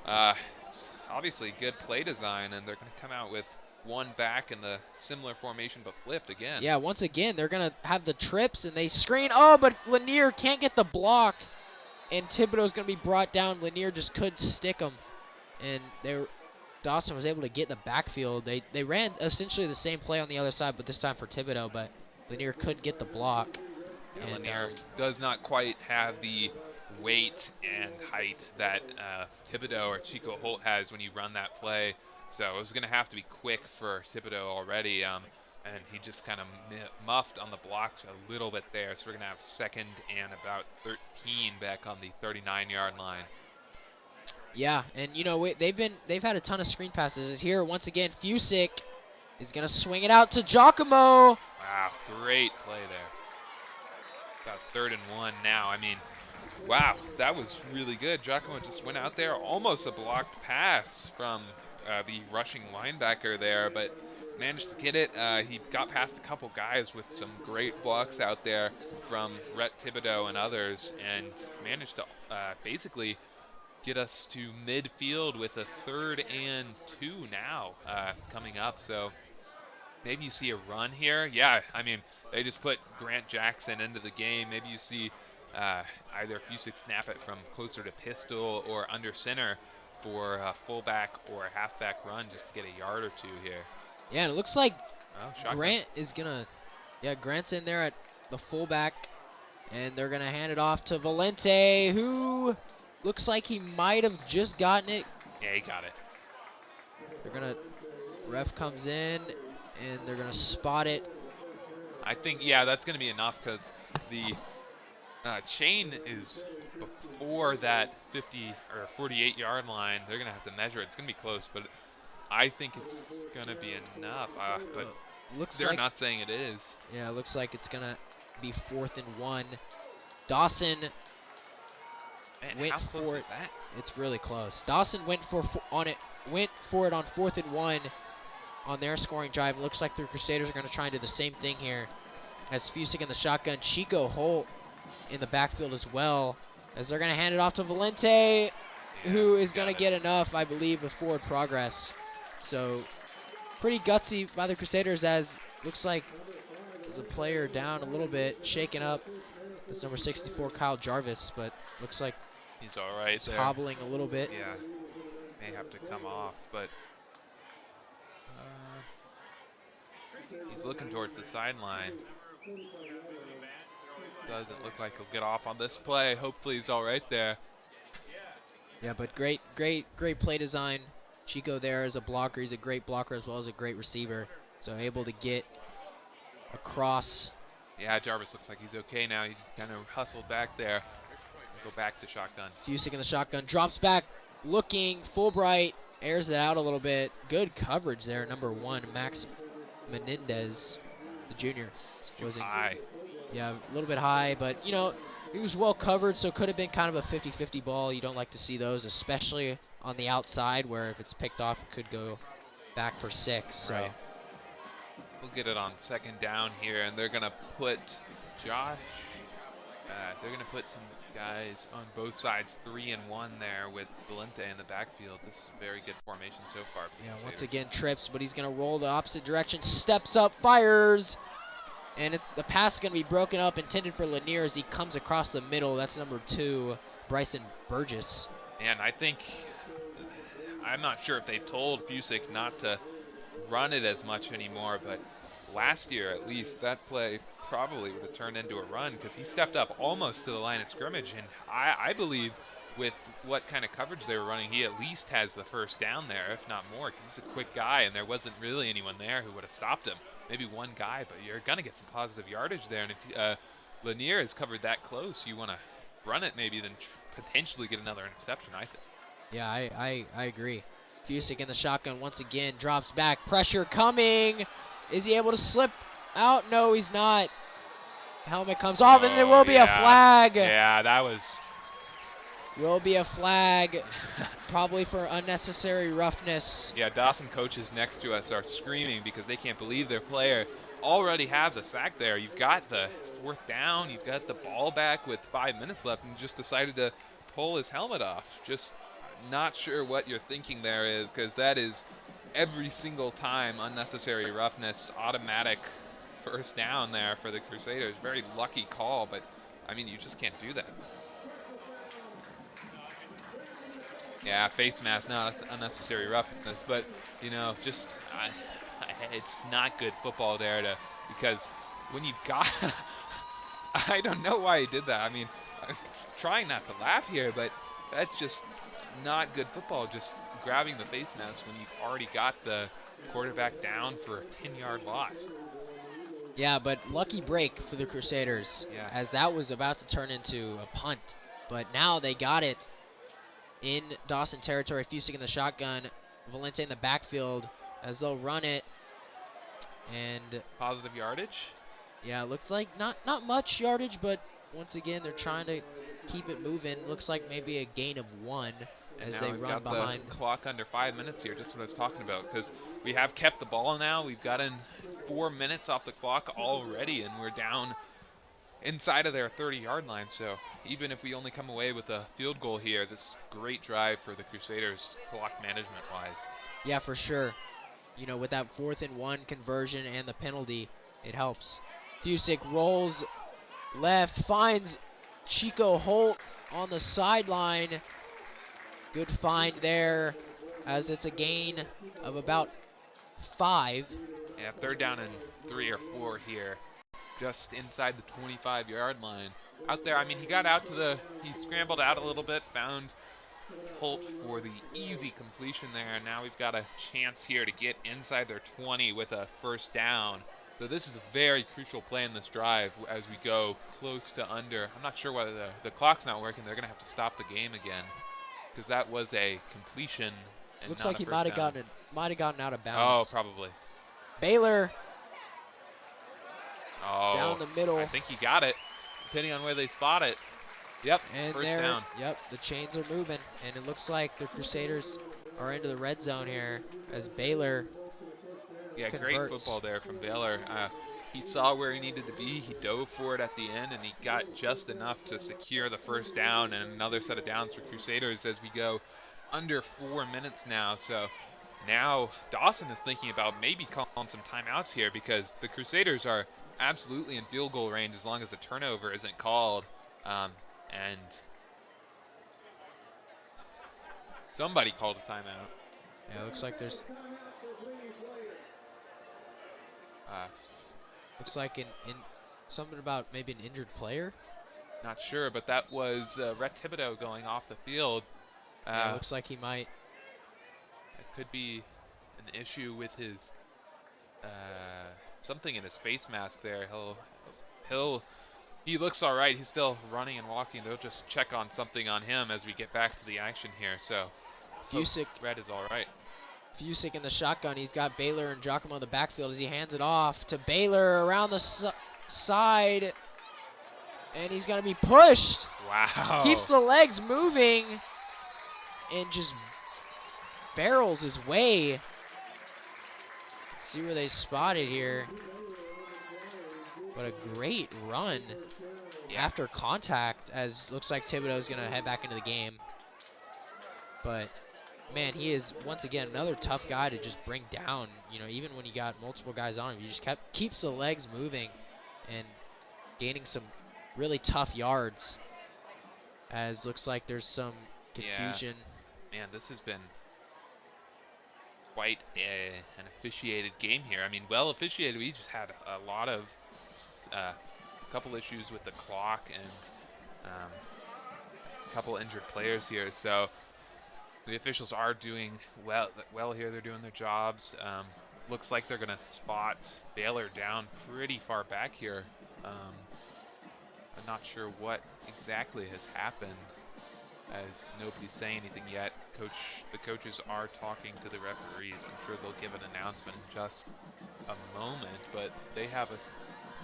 It's obviously good play design, and they're going to come out with one back in the similar formation but flipped again. Yeah, once again, they're going to have the trips, and they screen. Oh, but Lanier can't get the block, and Thibodeau's going to be brought down. Lanier just couldn't stick him, and Dawson was able to get in the backfield. They ran essentially the same play on the other side, but this time for Thibodeau, but Lanier couldn't get the block. Yeah, Lanier does not quite have the weight and height that Thibodeau or Chico Holt has when you run that play. So it was going to have to be quick for Thibodeau already, and he just kind of muffed on the blocks a little bit there. So we're going to have second and about 13 back on the 39-yard line. Yeah, and you know they've had a ton of screen passes. Here once again, Fusick is going to swing it out to Giacomo. Wow, great play there. About 3rd and 1 now. I mean, wow, that was really good. Giacomo just went out there, almost a blocked pass from the rushing linebacker there, but managed to get it. He got past a couple guys with some great blocks out there from Rhett Thibodeau and others, and managed to basically get us to midfield with a 3rd and 2 now coming up. So maybe you see a run here. Yeah, I mean, they just put Grant Jackson into the game. Maybe you see either Fusick snap it from closer to pistol or under center for a fullback or a halfback run just to get a yard or two here. Yeah, and it looks like shotgun. Grant is going to, yeah, Grant's in there at the fullback, and they're going to hand it off to Valente, who looks like he might have just gotten it. Yeah, he got it. They're going to, ref comes in, and they're going to spot it. I think, yeah, that's going to be enough because the chain is before that 50 or 48-yard line. They're going to have to measure it. It's going to be close, but I think it's going to be enough. But they're not saying it is. Yeah, it looks like it's going to be 4th and 1. Dawson went for it. It's really close. Dawson went for it on 4th and 1 on their scoring drive. It looks like the Crusaders are going to try and do the same thing here as Fusick in the shotgun. Chico Holt in the backfield as well, as they're going to hand it off to Valente, who is going to get enough, I believe, with forward progress. So pretty gutsy by the Crusaders, as looks like the player down a little bit, shaken up. That's number 64, Kyle Jarvis, but looks like he's all right. He's hobbling a little bit. Yeah, may have to come off, but he's looking towards the sideline. Doesn't look like he'll get off on this play. Hopefully he's all right there. Yeah, but great play design. Chico there as a blocker. He's a great blocker as well as a great receiver. So able to get across. Yeah, Jarvis looks like he's okay now. He kind of hustled back there. Go back to shotgun. Fusick in the shotgun. Drops back, looking. Fulbright airs it out a little bit. Good coverage there, number 1, Max Menendez, the junior. was high. Yeah, a little bit high, but, you know, he was well covered, so it could have been kind of a 50-50 ball. You don't like to see those, especially on the outside, where if it's picked off, it could go back for 6. So. Right. We'll get it on 2nd down here, and they're going to put Josh. They're going to put some guys on both sides, 3 and 1 there with Valente in the backfield. This is a very good formation so far. Yeah, once again trips, but he's going to roll the opposite direction, steps up, fires, and the pass is going to be broken up, intended for Lanier as he comes across the middle. That's number 2, Bryson Burgess. And I think, I'm not sure if they told Fusick not to run it as much anymore, but last year at least that play probably would have turned into a run because he stepped up almost to the line of scrimmage, and I believe with what kind of coverage they were running, he at least has the first down there, if not more, 'cause he's a quick guy and there wasn't really anyone there who would have stopped him. Maybe one guy, but you're going to get some positive yardage there, and if Lanier is covered that close, you want to run it maybe, then potentially get another interception, I think. Yeah, I agree. Fusick in the shotgun once again, drops back, pressure coming. Is he able to slip out? No, he's not. Helmet comes off, and there will be a flag. Yeah, that was... Will be a flag, probably for unnecessary roughness. Yeah, Dawson coaches next to us are screaming because they can't believe their player already has a sack there. You've got the 4th down, you've got the ball back with 5 minutes left, and just decided to pull his helmet off. Just not sure what you're thinking there is, because that is every single time unnecessary roughness, automatic first down there for the Crusaders. Very lucky call, but I mean, you just can't do that. Yeah, face mask, not unnecessary roughness, but you know, just it's not good football there because when you've got, I don't know why he did that. I mean, I'm trying not to laugh here, but that's just not good football. Just grabbing the face mask when you've already got the quarterback down for a 10-yard loss. Yeah, but lucky break for the Crusaders, Yeah. as that was about to turn into a punt. But now they got it in Dawson territory. Fusick in the shotgun, Valente in the backfield as they'll run it. And Positive yardage. yeah, it looked like not much yardage, but once again they're trying to keep it moving. Looks like maybe a gain of 1 And as now they we've run got behind. the clock under 5 minutes here, just what I was talking about, because we have kept the ball now. We've gotten 4 minutes off the clock already, and we're down inside of their 30-yard line. So even if we only come away with a field goal here, this is a great drive for the Crusaders clock management-wise. Yeah, for sure. You know, with that 4th and 1 conversion and the penalty, it helps. Fusick rolls left, finds Chico Holt on the sideline. Good find there, as it's a gain of about 5. Yeah, 3rd down and 3 or 4 here, just inside the 25-yard line. Out there, I mean, he got out to he scrambled out a little bit, found Holt for the easy completion there, and now we've got a chance here to get inside their 20 with a first down. So this is a very crucial play in this drive as we go close to under. I'm not sure whether the clock's not working. They're going to have to stop the game again because that was a completion. And Looks not like a he first might have gotten out of down. bounds. Oh, probably. Baylor Oh, down the middle. I think he got it, depending on where they spot it. Yep, And first there, down. yep, the chains are moving, and it looks like the Crusaders are into the red zone here as Baylor Yeah, great converts. football there from Baylor. He saw where he needed to be. He dove for it at the end, and he got just enough to secure the first down and another set of downs for Crusaders as we go under 4 minutes now. So now Dawson is thinking about maybe calling some timeouts here because the Crusaders are absolutely in field goal range as long as the turnover isn't called. And somebody called a timeout. Yeah, it looks like there's looks like something about maybe an injured player. Not sure, but that was Rhett Thibodeau going off the field. Yeah, looks like he might. It could be an issue with his something in his face mask there. He looks all right. He's still running and walking. They'll just check on something on him as we get back to the action here. So Fusick Red is all right. in the shotgun. He's got Baylor and Giacomo in the backfield as he hands it off to Baylor around the side, and he's going to be pushed. Wow. Keeps the legs moving and just barrels his way. Let's see where they spotted here. But a great run after contact, as looks like Thibodeau's going to head back into the game. But, man, he is, once again, another tough guy to just bring down. You know, even when you got multiple guys on him, you just keeps the legs moving and gaining some really tough yards. As looks like there's some confusion. Yeah. Man, this has been quite an officiated game here. I mean, well officiated. We just had a lot of a couple issues with the clock and a couple injured players here. So the officials are doing well here. They're doing their jobs. Looks like they're going to spot Baylor down pretty far back here. I'm not sure what exactly has happened, as nobody's saying anything yet. The coaches are talking to the referees. I'm sure they'll give an announcement in just a moment, but they have us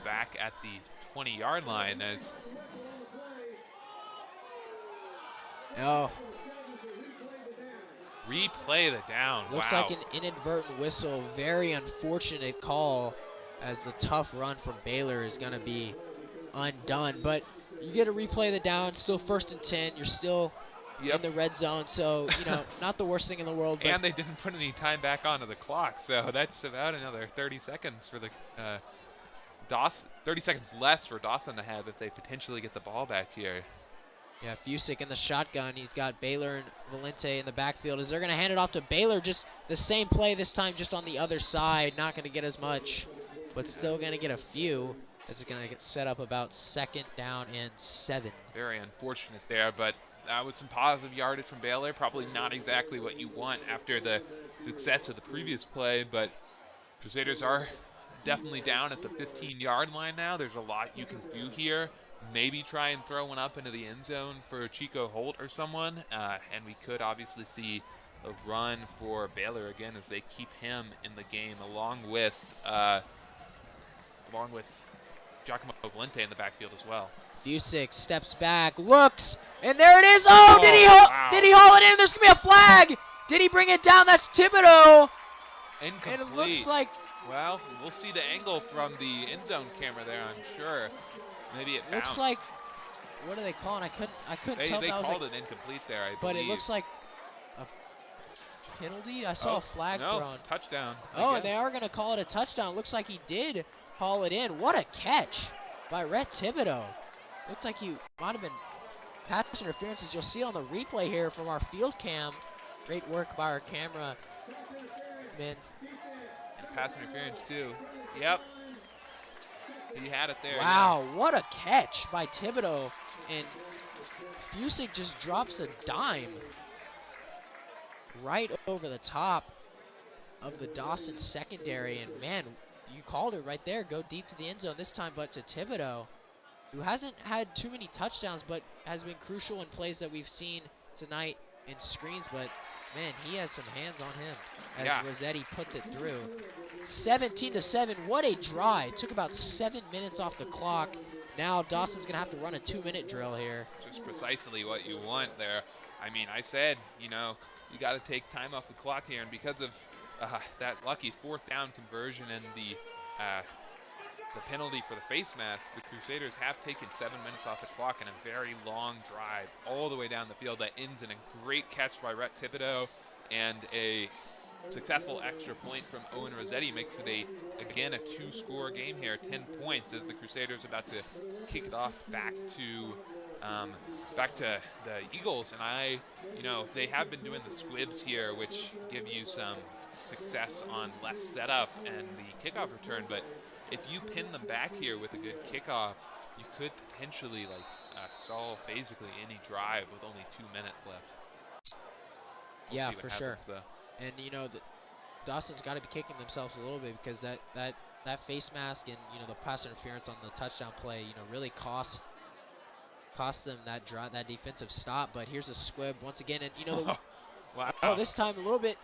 back at the 20-yard line as replay the down. Looks like an inadvertent whistle. Very unfortunate call, as the tough run from Baylor is going to be undone. But you get to replay the down. Still 1st and 10. You're still in the red zone, so you know, not the worst thing in the world. But and they didn't put any time back onto the clock, so that's about another 30 seconds for the Dawson. 30 seconds less for Dawson to have if they potentially get the ball back here. Yeah, Fusick in the shotgun. He's got Baylor and Valente in the backfield. As they're going to hand it off to Baylor, just the same play this time, just on the other side. Not going to get as much, but still going to get a few. It's going to get set up about 2nd down and 7. Very unfortunate there, but that was some positive yardage from Baylor. Probably not exactly what you want after the success of the previous play, but Crusaders are definitely down at the 15-yard line now. There's a lot you can do here. Maybe try and throw one up into the end zone for Chico Holt or someone, and we could obviously see a run for Baylor again as they keep him in the game, along with Giacomo Valente in the backfield as well. Fusick steps back, looks, and there it is. Oh, did he haul it in? There's going to be a flag. Did he bring it down? That's Thibodeau. Incomplete. And it looks like... Well, we'll see the angle from the end zone camera there, I'm sure. Maybe it bounced. Looks like... What are they calling? I couldn't tell. They that called was it incomplete there, I believe. But it looks like a penalty. I saw a flag thrown. Touchdown. Oh, and they are going to call it a touchdown. Looks like he did haul it in. What a catch by Rhett Thibodeau. Looked like he might have been pass interference, as you'll see on the replay here from our field cam. Great work by our camera man. And pass interference too. Yep. He had it there. Wow, what a catch by Thibodeau. And Fusick just drops a dime right over the top of the Dawson secondary. And man, you called it right there. Go deep to the end zone this time, but to Thibodeau, who hasn't had too many touchdowns, but has been crucial in plays that we've seen tonight in screens. But man, he has some hands on him as Rossetti puts it through. 17-7, what a drive. Took about 7 minutes off the clock. Now Dawson's gonna have to run a 2-minute drill here. Just precisely what you want there. I mean, I said, you know, you gotta take time off the clock here, and because of that lucky 4th down conversion and the penalty for the face mask, the Crusaders have taken 7 minutes off the clock in a very long drive all the way down the field that ends in a great catch by Rhett Thibodeau, and a successful extra point from Owen Rossetti makes it again a 2-score game here, 10 points, as the Crusaders about to kick it off back to the Eagles. And they have been doing the squibs here, which give you some success on less setup and the kickoff return, but if you pin them back here with a good kickoff, you could potentially stall basically any drive with only 2 minutes left. Yeah, for sure. And you know, Dawson's got to be kicking themselves a little bit, because that face mask and the pass interference on the touchdown play, really cost them that defensive stop. But here's a squib once again, and wow. This time a little bit,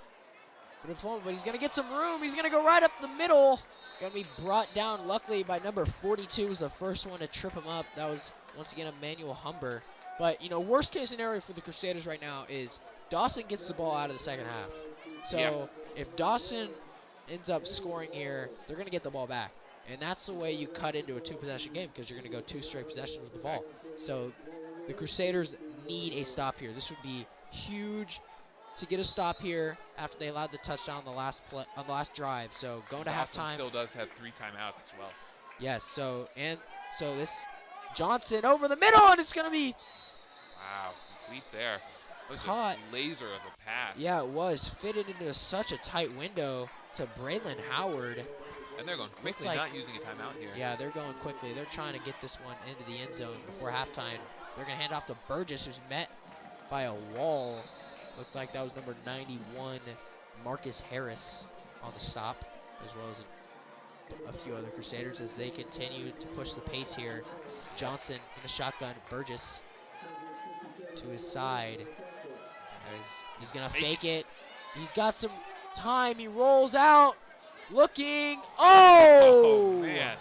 but he's gonna get some room. He's gonna go right up the middle. Going to be brought down, luckily, by number 42 was the first one to trip him up. That was, once again, Emmanuel Humber. But, you know, worst case scenario for the Crusaders right now is Dawson gets the ball out of the second half. So if Dawson ends up scoring here, they're going to get the ball back. And that's the way you cut into a 2-possession game, because you're going to go 2 straight possessions with the ball. So the Crusaders need a stop here. This would be huge to get a stop here after they allowed the touchdown on the last drive. So going to Dawson halftime. still does have 3 timeouts as well. Yes. So this Johnson over the middle, and it's going to be Wow, complete there. That was caught. a laser of a pass. Yeah, it was fitted into such a tight window to Braylon Howard. And they're going quickly, like- not using a timeout here. Yeah, they're going quickly. They're trying to get this one into the end zone before halftime. They're going to hand off to Burgess, who's met by a wall. Looked like that was number 91, Marcus Harris, on the stop, as well as a few other Crusaders as they continue to push the pace here. Johnson in the shotgun, Burgess to his side. He's going to fake it. He's got some time. He rolls out, looking. Oh, man.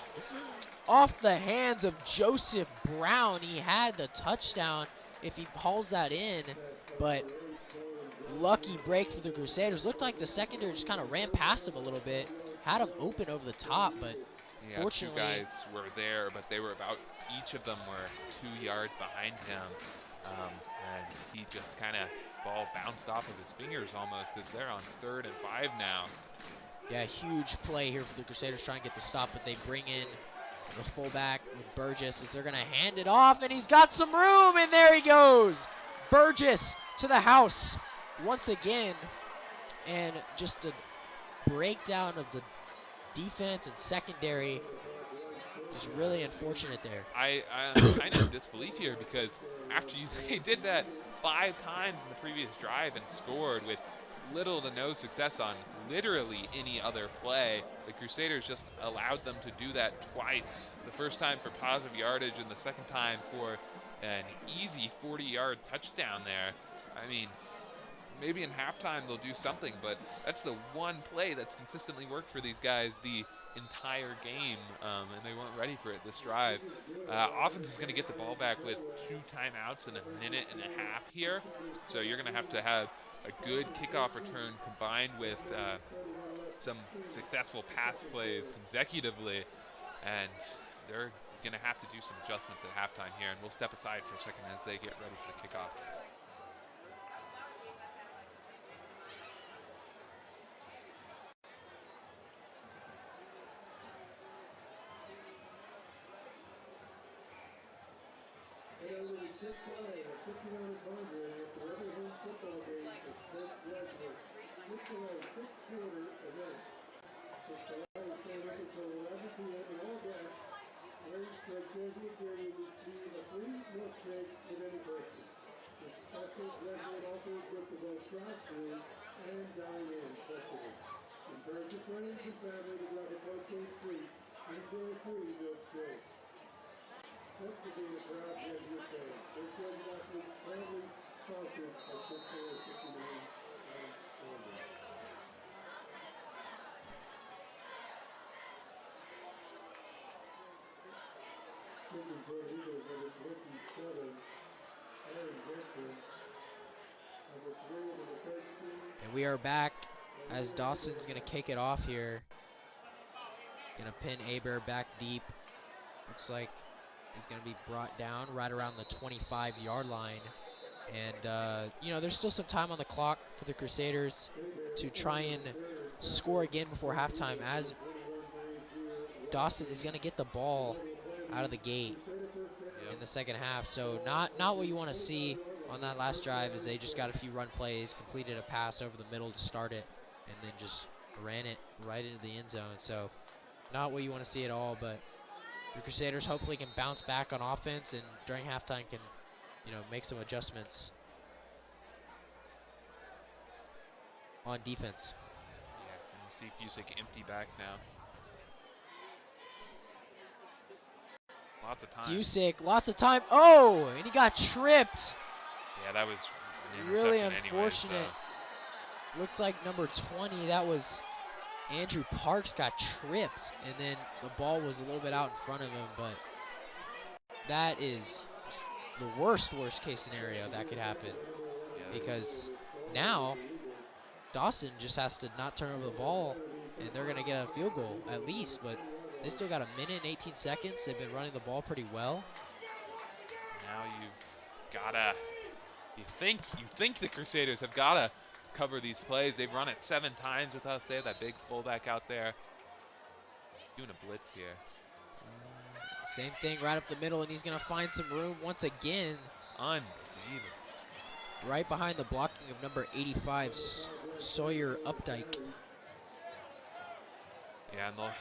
Off the hands of Joseph Brown. He had the touchdown if he hauls that in, but lucky break for the Crusaders. Looked like the secondary just kind of ran past him a little bit. Had him open over the top, but Yeah, fortunately, 2 guys were there, but they were about, each of them were 2 yards behind him. And he just kind of, ball bounced off of his fingers almost, because they're on 3rd and 5 now. yeah, huge play here for the Crusaders trying to get the stop, but they bring in the fullback with Burgess as they're going to hand it off, and he's got some room, and there he goes. Burgess to the house once again, and just a breakdown of the defense and secondary. Just really unfortunate there. I'm kind of in disbelief here, because after they did that 5 times in the previous drive and scored with little to no success on literally any other play, the Crusaders just allowed them to do that twice. The first time for positive yardage and the second time for an easy 40-yard touchdown there. I mean, maybe in halftime they'll do something, but that's the one play that's consistently worked for these guys the entire game, and they weren't ready for it this drive. Offense is going to get the ball back with 2 timeouts in a minute and a half here, so you're going to have a good kickoff return combined with some successful pass plays consecutively, and they're going to have to do some adjustments at halftime here, and we'll step aside for a second as they get ready for the kickoff. And we are back as Dawson's going to kick it off here. Going to pin Aber back deep. Looks like he's going to be brought down right around the 25-yard line. And, you know, there's still some time on the clock for the Crusaders to try and score again before halftime, as Dawson is going to get the ball out of the gate in the second half. So not what you want to see on that last drive, as they just got a few run plays, completed a pass over the middle to start it, and then just ran it right into the end zone. So not what you want to see at all, but the Crusaders hopefully can bounce back on offense, and during halftime can, you know, make some adjustments on defense. Yeah, and you see Fusick empty back now. Lots of time. Fusick, lots of time. Oh, and he got tripped. Yeah, that was an Really interception unfortunate. Anyway, Looked like number 20. That was Andrew Parks got tripped, and then the ball was a little bit out in front of him, but that is the worst case scenario that could happen, because now Dawson just has to not turn over the ball, and they're going to get a field goal at least, but they still got a minute and 18 seconds. They've been running the ball pretty well. Now you've gotta, you think the Crusaders have gotta cover these plays. They've run it 7 times with us. They have that big fullback out there doing a blitz here. Same thing right up the middle, and he's going to find some room once again. Unbelievable. Right behind the blocking of number 85, Sawyer Updike. Yeah, and they'll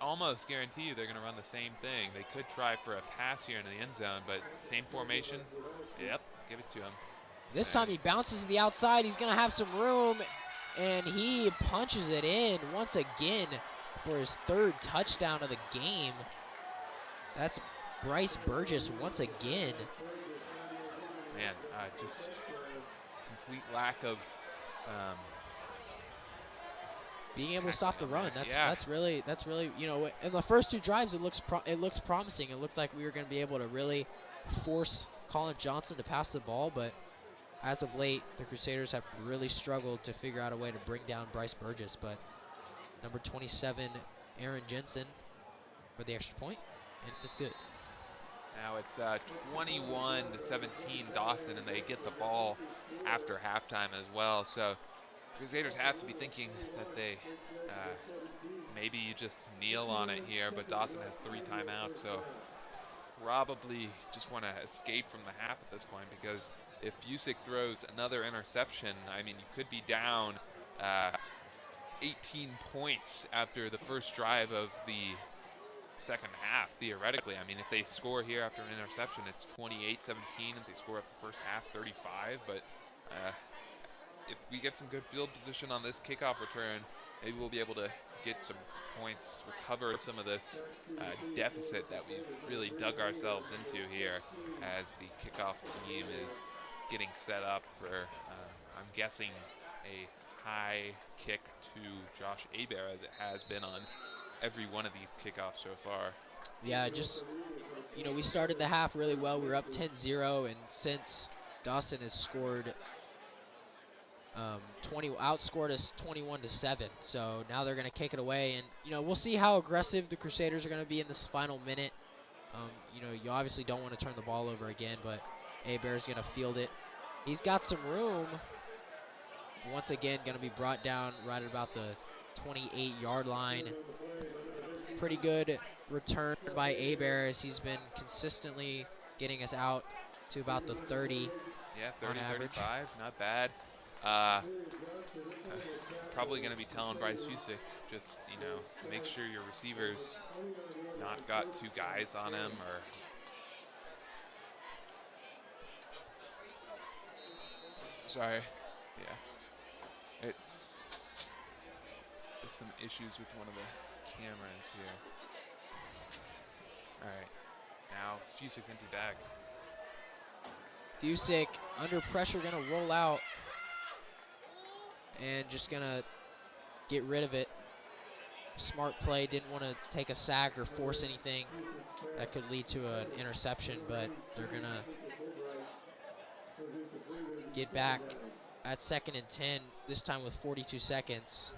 almost guarantee you they're going to run the same thing. They could try for a pass here in the end zone, but same formation. Yep, give it to him. This time he bounces to the outside. He's going to have some room, and he punches it in once again for his 3rd touchdown of the game. That's Bryce Burgess once again. Man, just complete lack of being able to stop the run. That's really, you know, in the first 2 drives it looked promising. It looked like we were going to be able to really force Colin Johnson to pass the ball, but as of late, the Crusaders have really struggled to figure out a way to bring down Bryce Burgess. But number 27, Aaron Jensen, for the extra point, and it's good. Now it's 21-17 Dawson, and they get the ball after halftime as well. So Crusaders have to be thinking that they maybe you just kneel on it here, but Dawson has 3 timeouts, so probably just want to escape from the half at this point, because if Busick throws another interception, I mean, you could be down 18 points after the first drive of the second half, theoretically. I mean, if they score here after an interception, it's 28-17. If they score up the first half, 35. But if we get some good field position on this kickoff return, maybe we'll be able to get some points, recover some of this deficit that we've really dug ourselves into here as the kickoff team is getting set up for, I'm guessing, a high kick to Josh Aber, as it has been on every one of these kickoffs so far. Yeah, just, you know, we started the half really well. We were up 10-0, and since Dawson has scored, outscored us 21-7. So now they're going to kick it away, and, you know, we'll see how aggressive the Crusaders are going to be in this final minute. You know, you obviously don't want to turn the ball over again, but Abear's going to field it. He's got some room. Once again, going to be brought down right at about the 28-yard line. Pretty good return by Aber, as he's been consistently getting us out to about the 30. Yeah, 30, on average. 35, not bad. Probably going to be telling Bryce Busick, just, you know, make sure your receivers not got 2 guys on him, or sorry, yeah. There's some issues with one of the cameras here. All right, now Busick's empty bag. Busick under pressure, gonna roll out and just gonna get rid of it. Smart play, didn't want to take a sack or force anything that could lead to an interception, but they're gonna get back at 2nd and 10, this time with 42 seconds.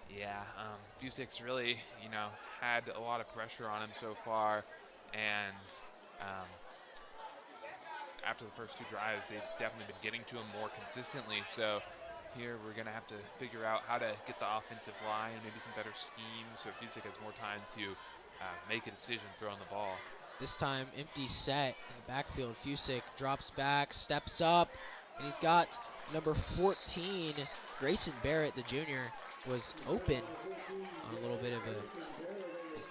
Yeah, Busick's really, you know, had a lot of pressure on him so far, and after the first 2 drives, they've definitely been getting to him more consistently. So here we're going to have to figure out how to get the offensive line, maybe some better schemes, so Busick has more time to make a decision throwing the ball. This time, empty set in the backfield. Busick drops back, steps up, and he's got number 14, Grayson Barrett, the junior, was open on a little bit of a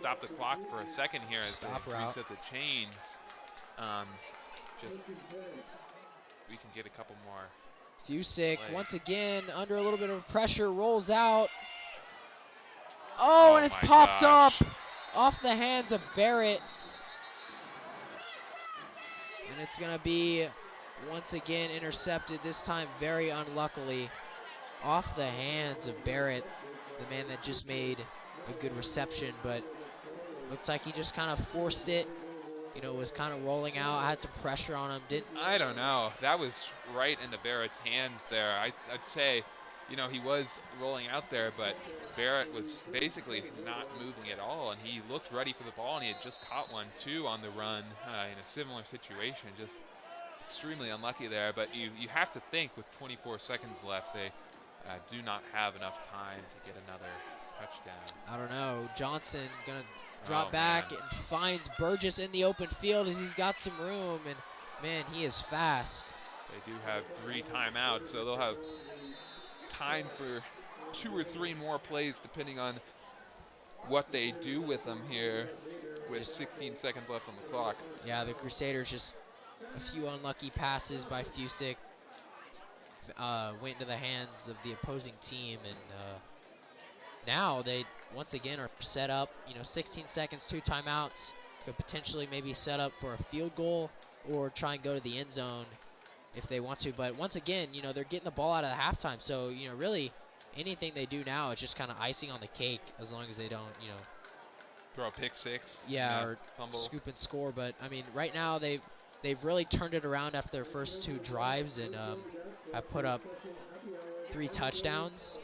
stop the clock for a second here as stop they route. reset the chains. Just we can get a couple more. Busick plays. once again under a little bit of pressure, rolls out. Oh, and it's my popped gosh. up off the hands of Barrett. And it's going to be once again intercepted, this time very unluckily. off the hands of Barrett, the man that just made a good reception, but looked like he just kind of forced it. You know, was kind of rolling out, had some pressure on him. I don't know. That was right into Barrett's hands there. I'd say, you know, he was rolling out there, but Barrett was basically not moving at all, and he looked ready for the ball, and he had just caught one, too, on the run in a similar situation. Just extremely unlucky there, but you have to think with 24 seconds left, they do not have enough time to get another touchdown. I don't know. Johnson going to drop Oh, back man. and finds Burgess in the open field as he's got some room, and man, he is fast. They do have 3 timeouts, so they'll have time for 2 or 3 more plays depending on what they do with them here with 16 seconds left on the clock. Yeah, the Crusaders just a few unlucky passes by Fusick went into the hands of the opposing team, and now they once again are set up. You know, 16 seconds, 2 timeouts. Could potentially maybe set up for a field goal or try and go to the end zone if they want to. But once again, you know, they're getting the ball out of the halftime, so you know, really anything they do now is just kind of icing on the cake, as long as they don't, you know, Throw a pick 6. yeah, or fumble. scoop and score. But I mean, right now they've really turned it around after their first 2 drives, and have put up 3 touchdowns.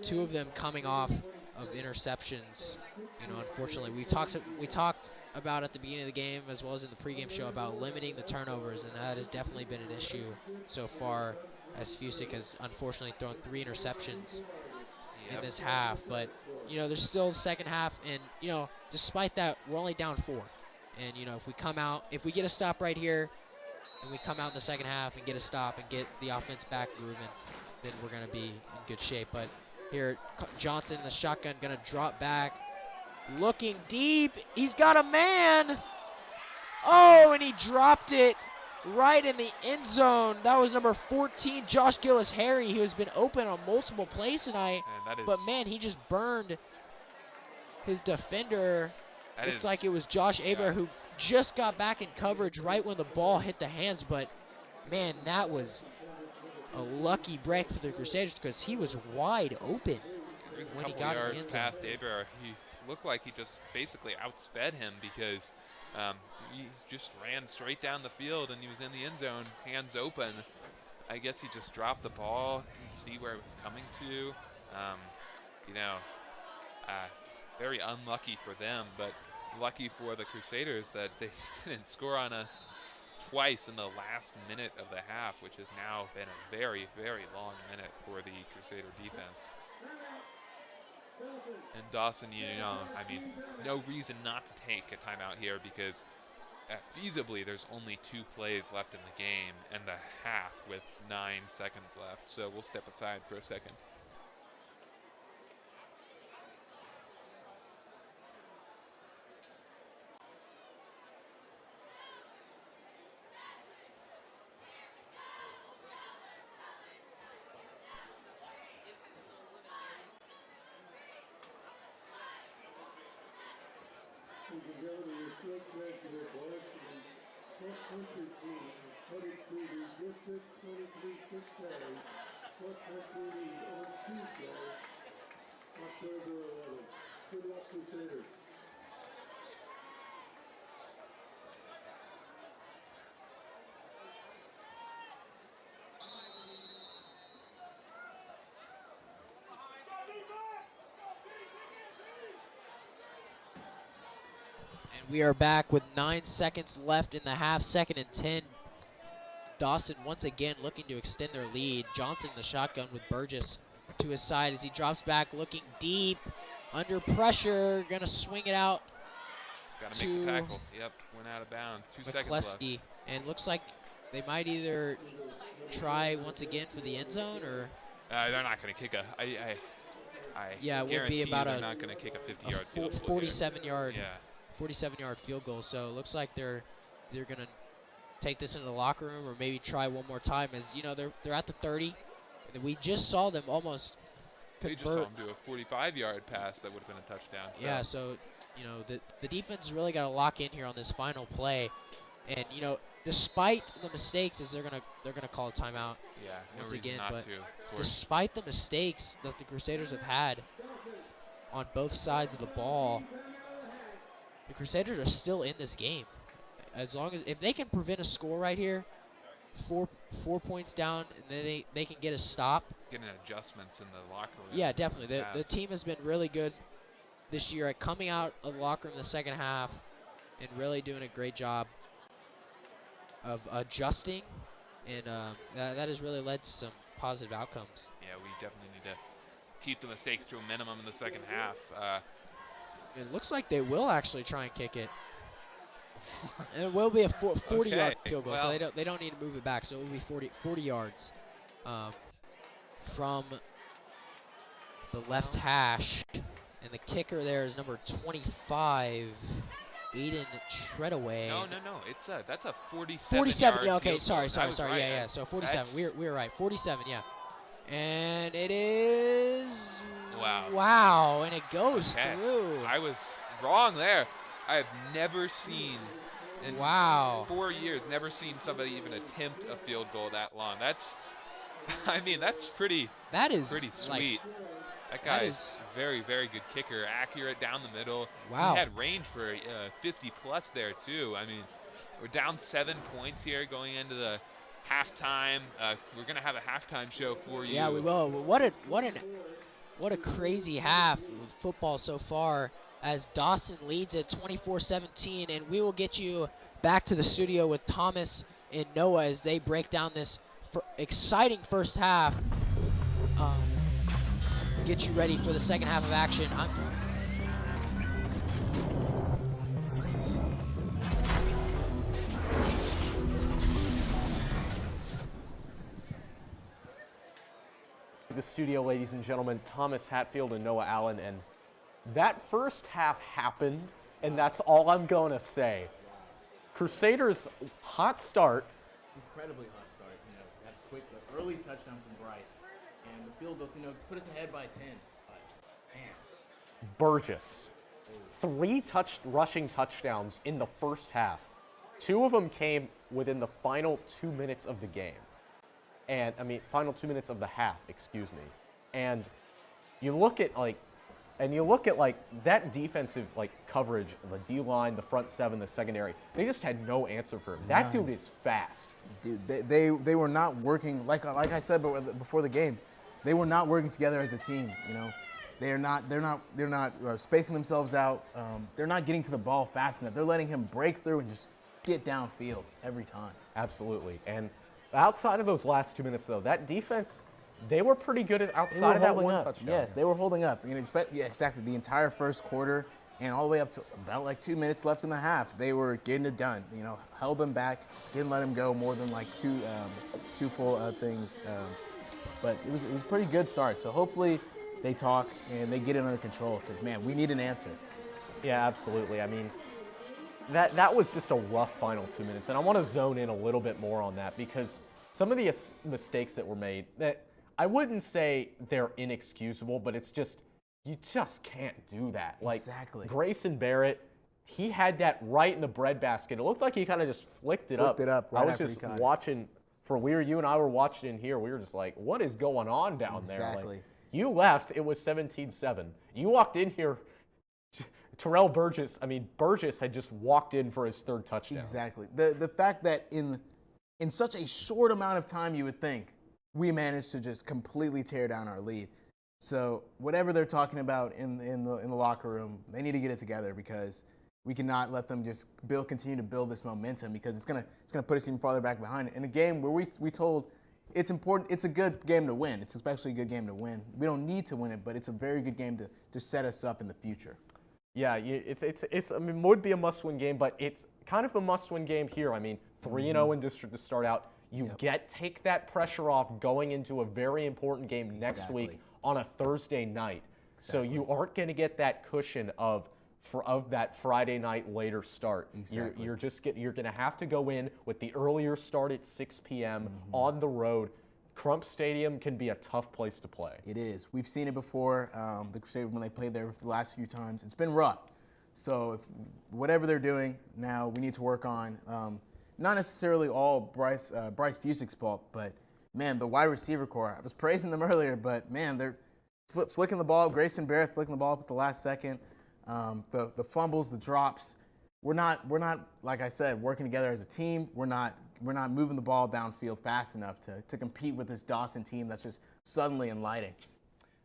2 of them coming off of interceptions. You know, unfortunately, we talked about at the beginning of the game as well as in the pregame show about limiting the turnovers, and that has definitely been an issue so far, as Fusick has unfortunately thrown 3 interceptions in this half. But you know, there's still second half, and you know, despite that, we're only down 4. And you know, if we get a stop right here, and we come out in the second half and get a stop and get the offense back moving, then we're going to be in good shape. But here, Johnson in the shotgun, going to drop back, looking deep. He's got a man. Oh, and he dropped it right in the end zone. That was number 14, Josh Gillis-Harry, who has been open on multiple plays tonight. But, man, he just burned his defender. Looks like it was Josh Aber, who just got back in coverage right when the ball hit the hands. But, man, that was a lucky break for the Crusaders because he was wide open when he got in the end zone. Past Aber, he looked like he just basically outsped him because he just ran straight down the field and he was in the end zone, hands open. I guess he just dropped the ball, didn't see where it was coming to. You know, very unlucky for them, but lucky for the Crusaders that they didn't score on us twice in the last minute of the half, which has now been a very, very long minute for the Crusader defense. And Dawson, you know, I mean, no reason not to take a timeout here because feasibly there's only 2 plays left in the game and the half with 9 seconds left. So we'll step aside for a second. Cross-country team headed to the District 23 6A cross-country meet on Tuesday, October 11th. Good luck, Crusaders. We are back with 9 seconds left in the half, 2nd and 10. Dawson once again looking to extend their lead. Johnson in the shotgun with Burgess to his side as he drops back, looking deep, under pressure, gonna swing it out. Got to make the tackle. Yep, went out of bounds. 2 seconds left. And looks like they might either try once again for the end zone or. They're not going to kick a. Yeah, it would be about they're not going to kick a 50-yard field goal. 47-yard. Yeah. 47-yard field goal. So it looks like they're gonna take this into the locker room or maybe try one more time. As you know, they're at the 30. And we just saw them almost convert. We just saw them do a 45-yard pass that would have been a touchdown. So. Yeah. So you know the defense has really got to lock in here on this final play. And despite the mistakes, they're gonna call a timeout Yeah, no once reason again. not But to, of course. despite the mistakes that the Crusaders have had on both sides of the ball, the Crusaders are still in this game. As long as if they can prevent a score right here, four points down, and then they can get a stop. Getting adjustments in the locker room. Yeah, definitely. The team has been really good this year at coming out of the locker room in the second half and really doing a great job of adjusting, and that has really led to some positive outcomes. Yeah, we definitely need to keep the mistakes to a minimum in the second half. It looks like they will actually try and kick it. And it will be a 40-yard field goal, so they don't need to move it back. So it will be 40 yards from the left hash, and the kicker there is number 25, Aiden Treadaway. No. It's that's a 47. 47. Yeah. Okay. Field Sorry. goal. Right. Yeah. So 47. We're right. 47. Yeah. And it is. Wow. And it goes through. I was wrong there. I have never seen in 4 years, never seen somebody even attempt a field goal that long. That's pretty. That is pretty sweet. Like, that guy is very, very good kicker, accurate down the middle. Wow. He had range for 50 plus there too. I mean, we're down 7 points here going into the halftime. We're gonna have a halftime show for you. Yeah, we will. What a crazy half of football so far, as Dawson leads at 24-17, and we will get you back to the studio with Thomas and Noah as they break down this exciting first half. Get you ready for the second half of action. The studio, ladies and gentlemen, Thomas Hatfield and Noah Allen, and that first half happened, and that's all I'm going to say. Crusaders' hot start. Incredibly hot start. That quick, the early touchdown from Bryce, and the field goal, put us ahead by 10. But man, Burgess, 3 rushing touchdowns in the first half. 2 of them came within the final 2 minutes of the game. And final 2 minutes of the half, excuse me. And you look at that defensive coverage, the D-line, the front 7, the secondary. They just had no answer for him. That dude is fast. Dude, they were not working like I said before the game. They were not working together as a team. They're not spacing themselves out. They're not getting to the ball fast enough. They're letting him break through and just get downfield every time. Absolutely. And outside of those last 2 minutes, though, that defense, they were pretty good outside of that one touchdown. Yes, they were holding up. Exactly. The entire first quarter and all the way up to about 2 minutes left in the half, they were getting it done. Held them back, didn't let them go more than two full things. But it was a pretty good start. So hopefully they talk and they get it under control, because man, we need an answer. Yeah, absolutely. That was just a rough final 2 minutes, and I want to zone in a little bit more on that, because some of the mistakes that were made, that I wouldn't say they're inexcusable, but it's just, you just can't do that. Exactly. Grayson Barrett, he had that right in the breadbasket. It looked like he kind of just flicked it up. Right, I was just watching, you and I were watching in here, we were just like, what is going on down there? Exactly. You left, it was 17-7. You walked in here, Burgess had just walked in for his 3rd touchdown. Exactly. The fact that in such a short amount of time, you would think we managed to just completely tear down our lead. So whatever they're talking about in the locker room, they need to get it together, because we cannot let them just continue to build this momentum, because it's gonna put us even farther back behind. In a game where we told it's important, it's a good game to win. It's especially a good game to win. We don't need to win it, but it's a very good game to set us up in the future. Yeah, it would be a must-win game, but it's kind of a must-win game here. 3-0 in district to start out. You take that pressure off going into a very important game next week on a Thursday night. So you aren't going to get that cushion of that Friday night later start. Exactly. You're going to have to go in with the earlier start at 6 p.m. on the road. Crump Stadium can be a tough place to play. It is. We've seen it before. The Crusaders, when they played there for the last few times, it's been rough. So whatever they're doing now, we need to work on not necessarily all Bryce Fusik's fault, but man, the wide receiver core. I was praising them earlier, but man, they're flicking the ball. Grayson Barrett flicking the ball up at the last second. The fumbles, the drops. We're not like I said, working together as a team. We're not moving the ball downfield fast enough to compete with this Dawson team that's just suddenly enlightening.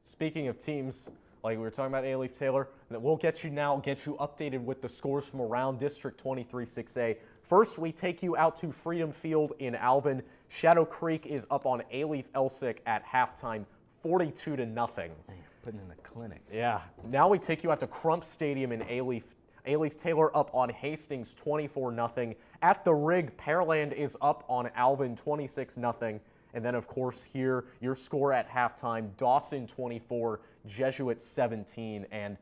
Speaking of teams, like we were talking about A-Leaf Taylor, that we'll get you updated with the scores from around District 23 6A. First, we take you out to Freedom Field in Alvin. Shadow Creek is up on A-Leaf Elsick at halftime, 42-0. Man, putting in a clinic. Yeah. Now we take you out to Crump Stadium in A-Leaf. A-Leaf Taylor up on Hastings, 24-0. At the Rig, Pearland is up on Alvin, 26-0. And then, of course, here, your score at halftime, Dawson 24, Jesuit 17. And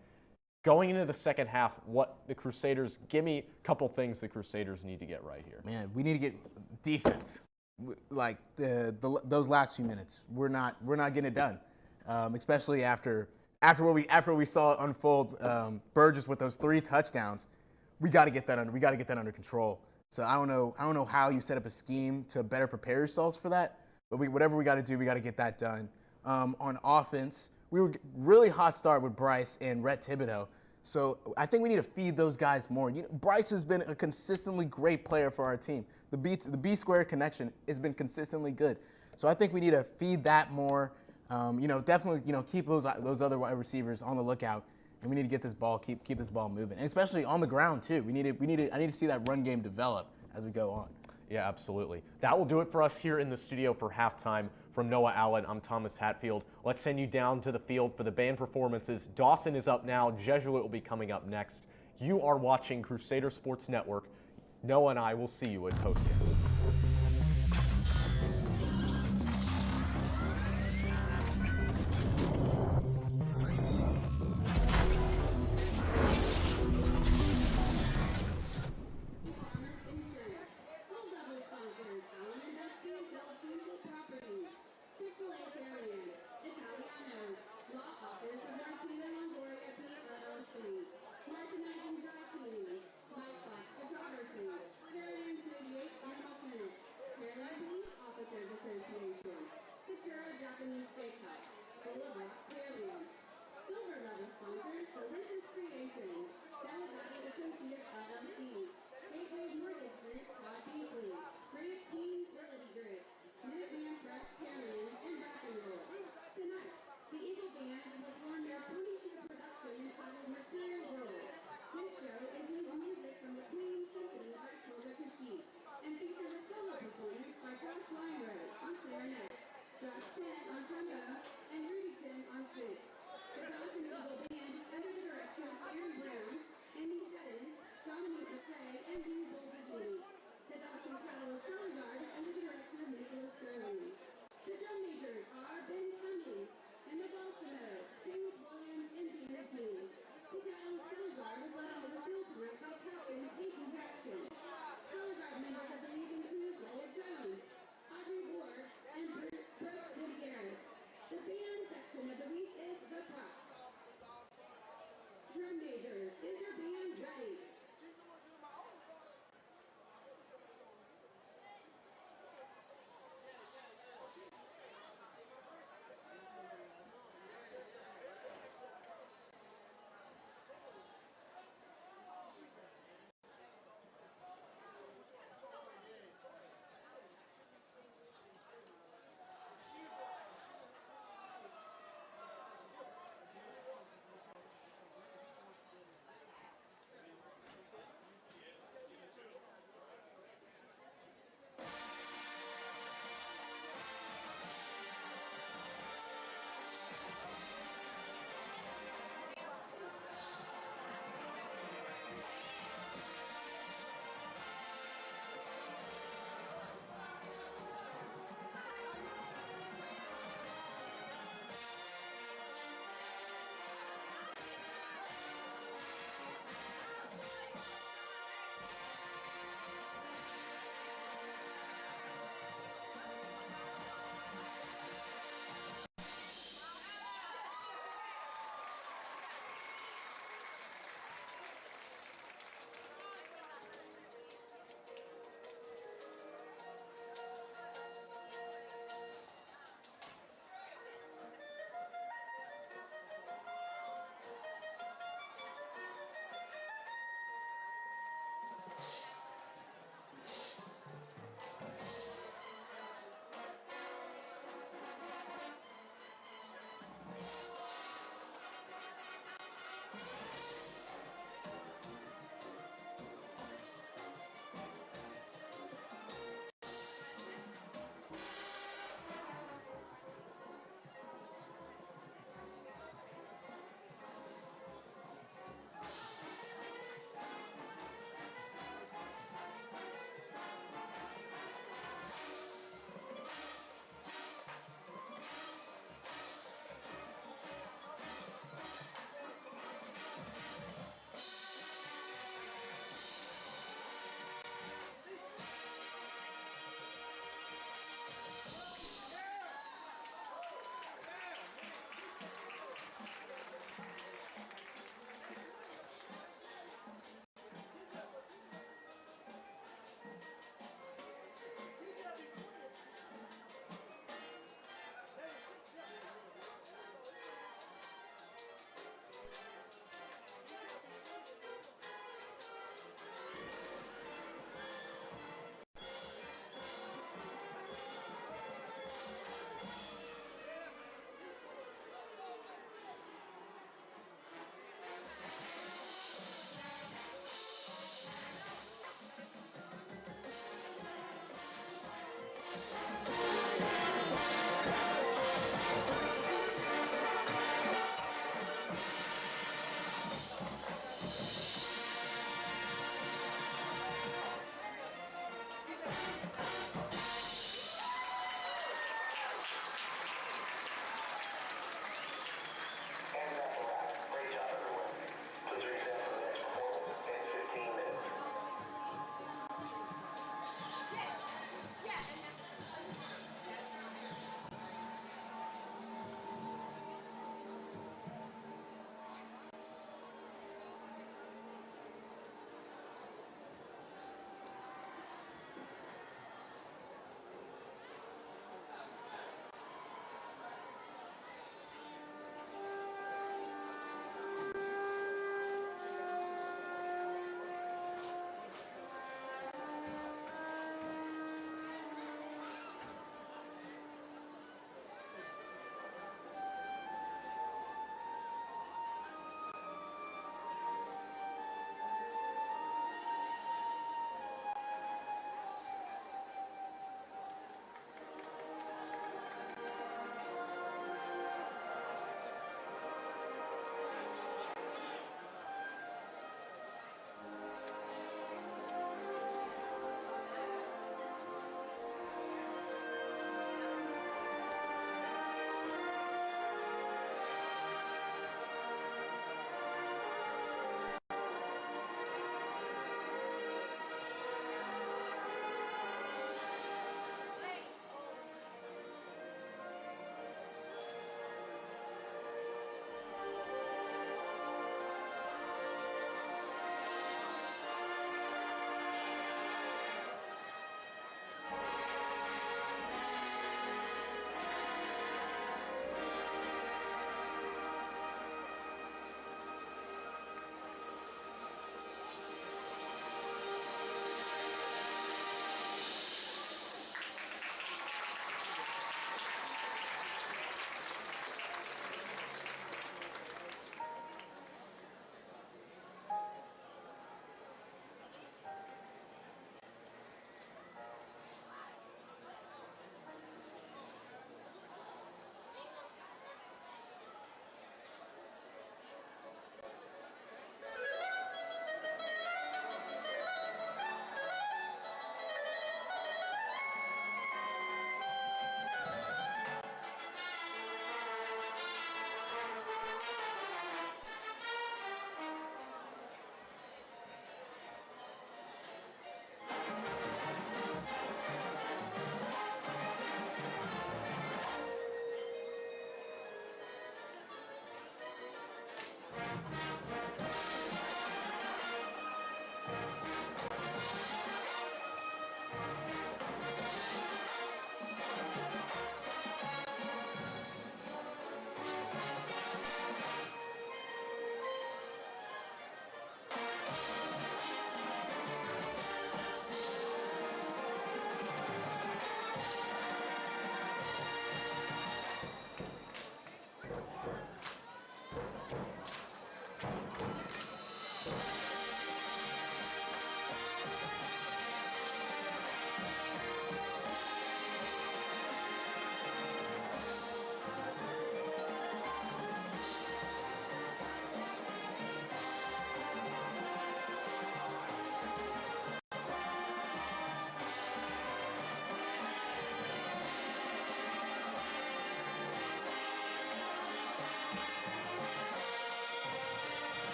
going into the second half, what the Crusaders, give me a couple things the Crusaders need to get right here. Man, we need to get defense. Like those last few minutes, we're not getting it done, especially after what we saw unfold. Burgess with those 3 touchdowns, we got to get that under control. So I don't know how you set up a scheme to better prepare yourselves for that. But whatever we got to do, we got to get that done. On offense, we were really hot start with Bryce and Rhett Thibodeau. So I think we need to feed those guys more. Bryce has been a consistently great player for our team. The B square connection has been consistently good. So I think we need to feed that more. Definitely, keep those other wide receivers on the lookout, and we need to get this ball, keep this ball moving, and especially on the ground too. I need to see that run game develop as we go on. Yeah, absolutely. That will do it for us here in the studio for halftime. From Noah Allen, I'm Thomas Hatfield. Let's send you down to the field for the band performances. Dawson is up now. Jesuit will be coming up next. You are watching Crusader Sports Network. Noah and I will see you at Postgame.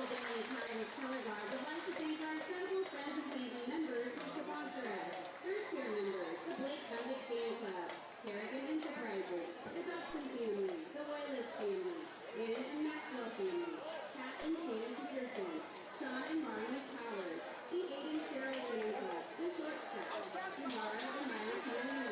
Daily Time of Color Guard would like to thank our incredible friends and family members who sponsor us. First tier members, the Blake Funded Fan Club, Kerrigan Enterprises, the Dawson family, the Loyalist family, Ann and Maxwell family, Pat and Shannon Peterson, Sean and Marnie Powers, the Aiden Cheryl Winning Club, the Short Staff, Tamara and Myra Taylor,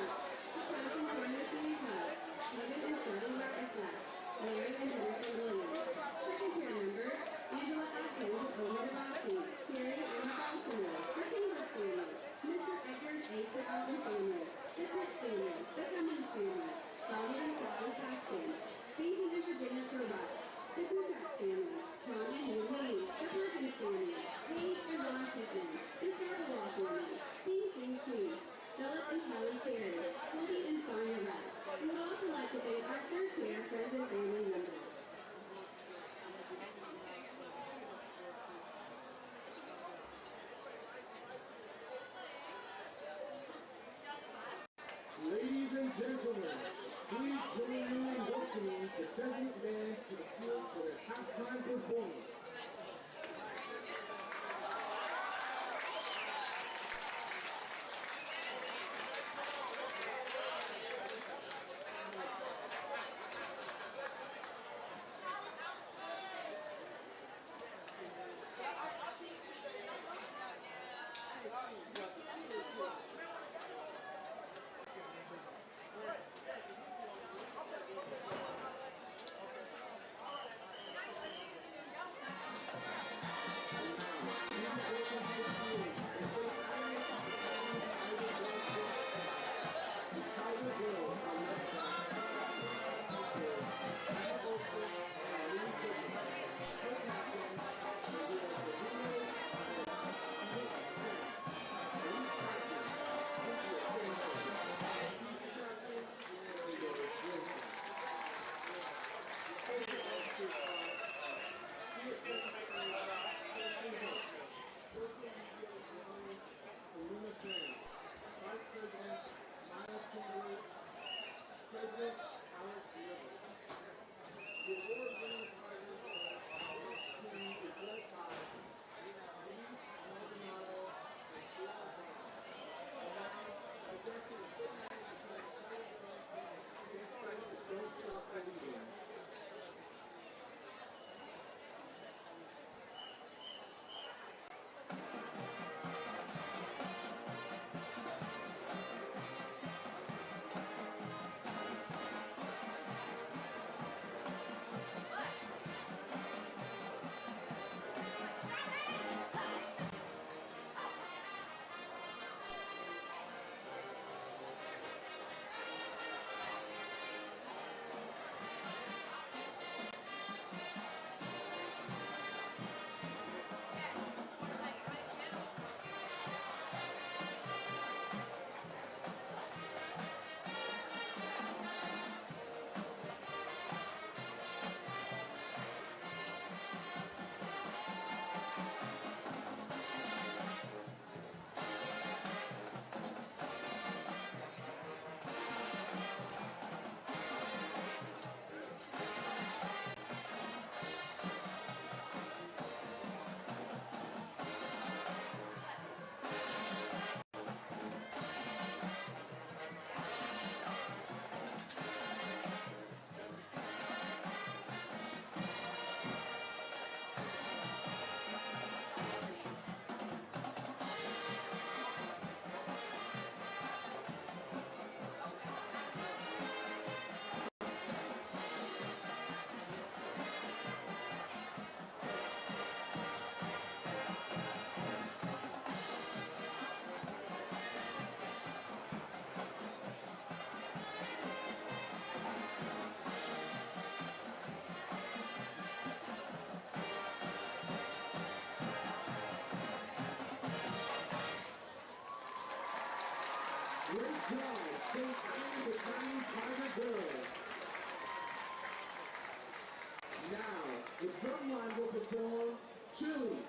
the Thompson Corner Fan Club, Stephen and Shirley Rattlesnap, Larry and Jennifer Williams. Second tier members, Angela Atkins of Omega Boxing, Sherry and Dawson, the Taylor family, Mr. Edgar A. Alvin family, the Pitt family, the Cummings family, Bobby and Sally Paxton, Stephen and Virginia Turbach, the Tupac family, Tom and Hugh Lee, the Perkins family, Paige and Ron Pittman, the Sardawa family, Steve Sing Chi, Philip and Kelly Terry, Cody and Sonia Russ. We would also like to thank our third tier friends and family members. Ladies and gentlemen, please join me in welcoming the Desert Band to the field for their halftime performance. Great job, St. Anne's Academy Tiger Girls. Now, the drumline will perform Chili.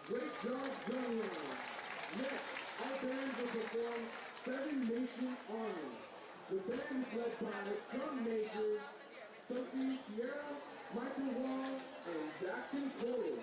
Great job, John Young. Next, our band will perform Seven Nation Army. The band is led by drum majors Sophie Sierra, Michael Wall, and Jackson Close.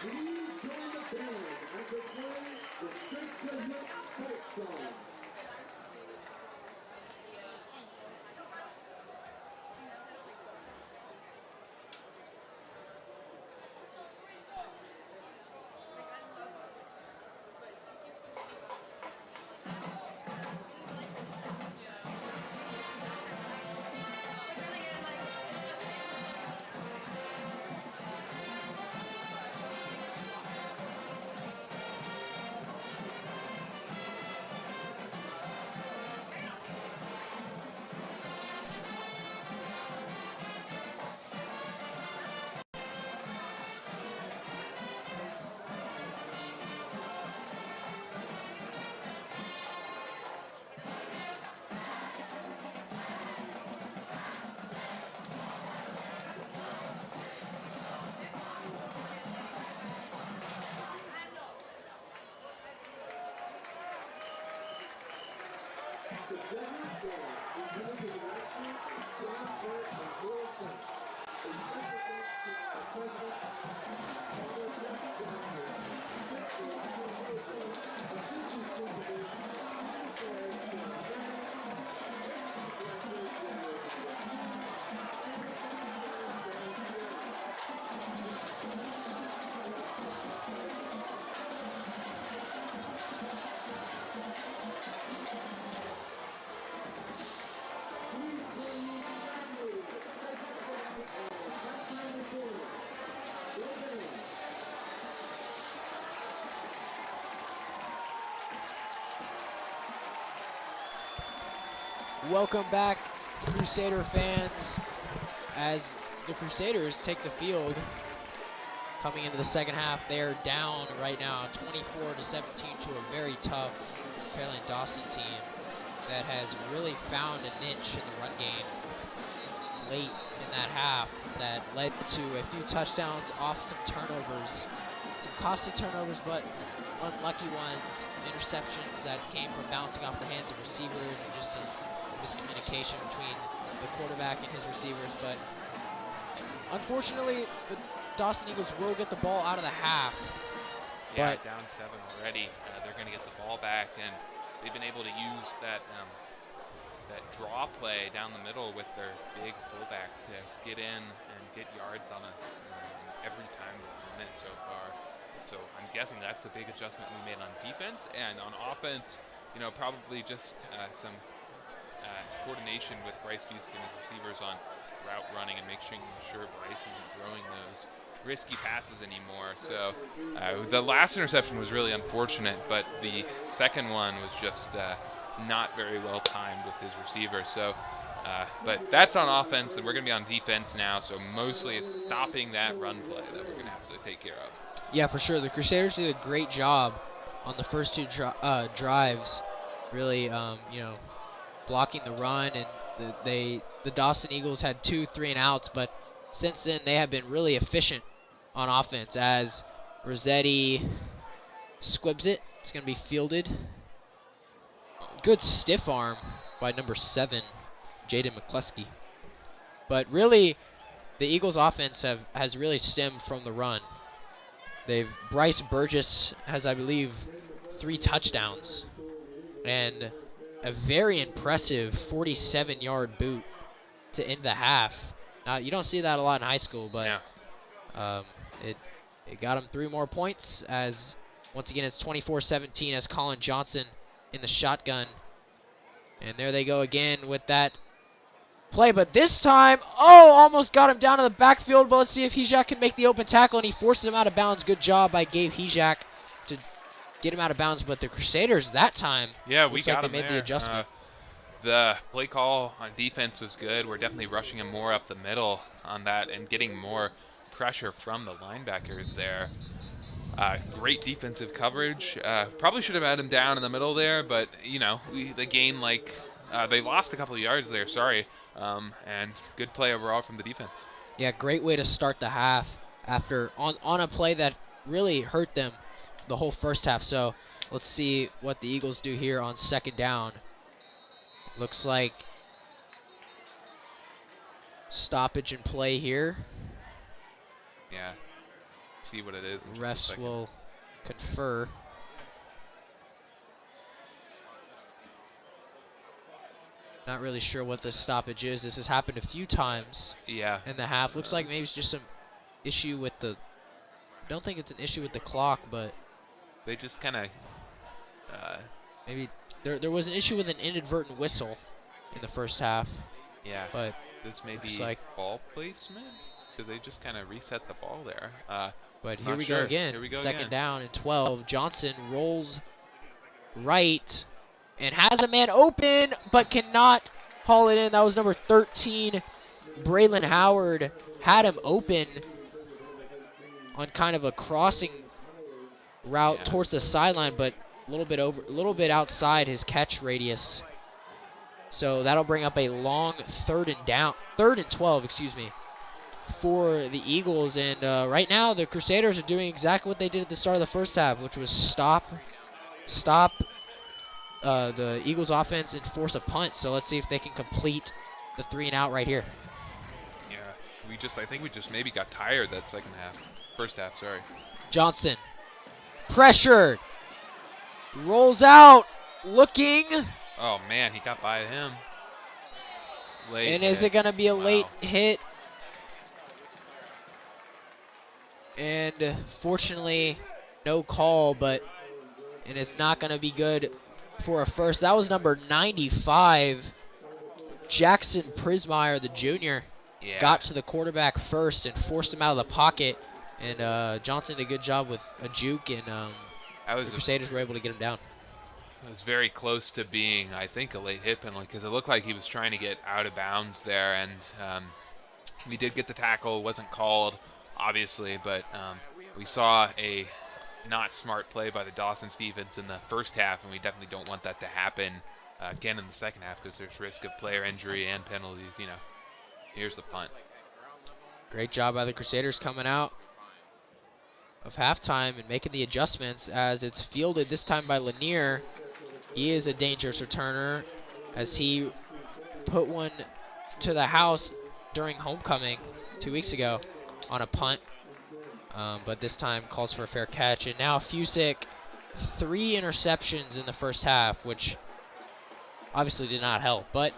Please join the band as they play the Straight Judgment fight song. Welcome back, Crusader fans, as the Crusaders take the field. Coming into the second half, they're down right now 24-17 to a very tough Pearland Dawson team that has really found a niche in the run game late in that half that led to a few touchdowns off some turnovers, some costly turnovers, but unlucky ones, interceptions that came from bouncing off the hands of receivers and just some miscommunication between the quarterback and his receivers. But unfortunately, the Dawson Eagles will get the ball out of the half. Yeah, down 7 already. They're going to get the ball back, and they've been able to use that that drop play down the middle with their big fullback to get in and get yards on us every time we've run it so far. So I'm guessing that's the big adjustment we made on defense. And on offense, probably just some coordination with Bryce Fusick and his receivers on route running and making sure Bryce isn't throwing those risky passes anymore. So the last interception was really unfortunate, but the second one was just not very well timed with his receiver. So, but that's on offense, and we're going to be on defense now. So mostly it's stopping that run play that we're going to have to take care of. Yeah, for sure. The Crusaders did a great job on the first two drives, really, blocking the run, and the Dawson Eagles had 2 3-and-outs, but since then they have been really efficient on offense as Rossetti squibs it. It's going to be fielded. Good stiff arm by number 7, Jaden McCluskey. But really, the Eagles' offense has really stemmed from the run. Bryce Burgess has, I believe, 3 touchdowns and a very impressive 47-yard boot to end the half. Now, you don't see that a lot in high school, but it got him 3 more points as, once again, it's 24-17 as Colin Johnson in the shotgun. And there they go again with that play, but this time, almost got him down to the backfield, but let's see if Hijak can make the open tackle, and he forces him out of bounds. Good job by Gabe Hijak to get him out of bounds, but the Crusaders that time, we got him made the adjustment. The play call on defense was good. We're definitely rushing him more up the middle on that and getting more pressure from the linebackers there. Great defensive coverage. Probably should have had him down in the middle there, but, they gained they lost a couple of yards there, and good play overall from the defense. Yeah, great way to start the half after on a play that really hurt them the whole first half. So let's see what the Eagles do here on second down. Looks like stoppage in play here. Yeah. See what it is. Refs will confer. Not really sure what the stoppage is. This has happened a few times in the half. Looks like maybe it's just some issue with the... I don't think it's an issue with the clock, but... They just kind of... maybe there was an issue with an inadvertent whistle in the first half. Yeah, but this may be like ball placement? Because they just kind of reset the ball there. But here we go again. Second down and 12. Johnson rolls right and has a man open, but cannot haul it in. That was number 13, Braylon Howard. Had him open on kind of a crossing route towards the sideline, but a little bit outside his catch radius. So that'll bring up a long third and 12, for the Eagles. And right now the Crusaders are doing exactly what they did at the start of the first half, which was stop the Eagles offense and force a punt. So let's see if they can complete the 3-and-out right here. Yeah, I think we just maybe got tired that first half, sorry. Johnson, pressured, rolls out, looking. Oh man, he got by him. Late and hit. Is it going to be a late hit? And fortunately, no call, and it's not going to be good for a first. That was number 95, Jackson Prismeyer, the junior, got to the quarterback first and forced him out of the pocket. And Johnson did a good job with a juke, and the Crusaders were able to get him down. It was very close to being, I think, a late hit penalty because it looked like he was trying to get out of bounds there, and we did get the tackle. It wasn't called, obviously, but we saw a not smart play by the Dawson defense in the first half, and we definitely don't want that to happen again in the second half because there's risk of player injury and penalties. Here's the punt. Great job by the Crusaders coming out of halftime and making the adjustments as it's fielded this time by Lanier. He is a dangerous returner as he put one to the house during homecoming 2 weeks ago on a punt. But this time calls for a fair catch. And now Fusick, 3 interceptions in the first half, which obviously did not help. But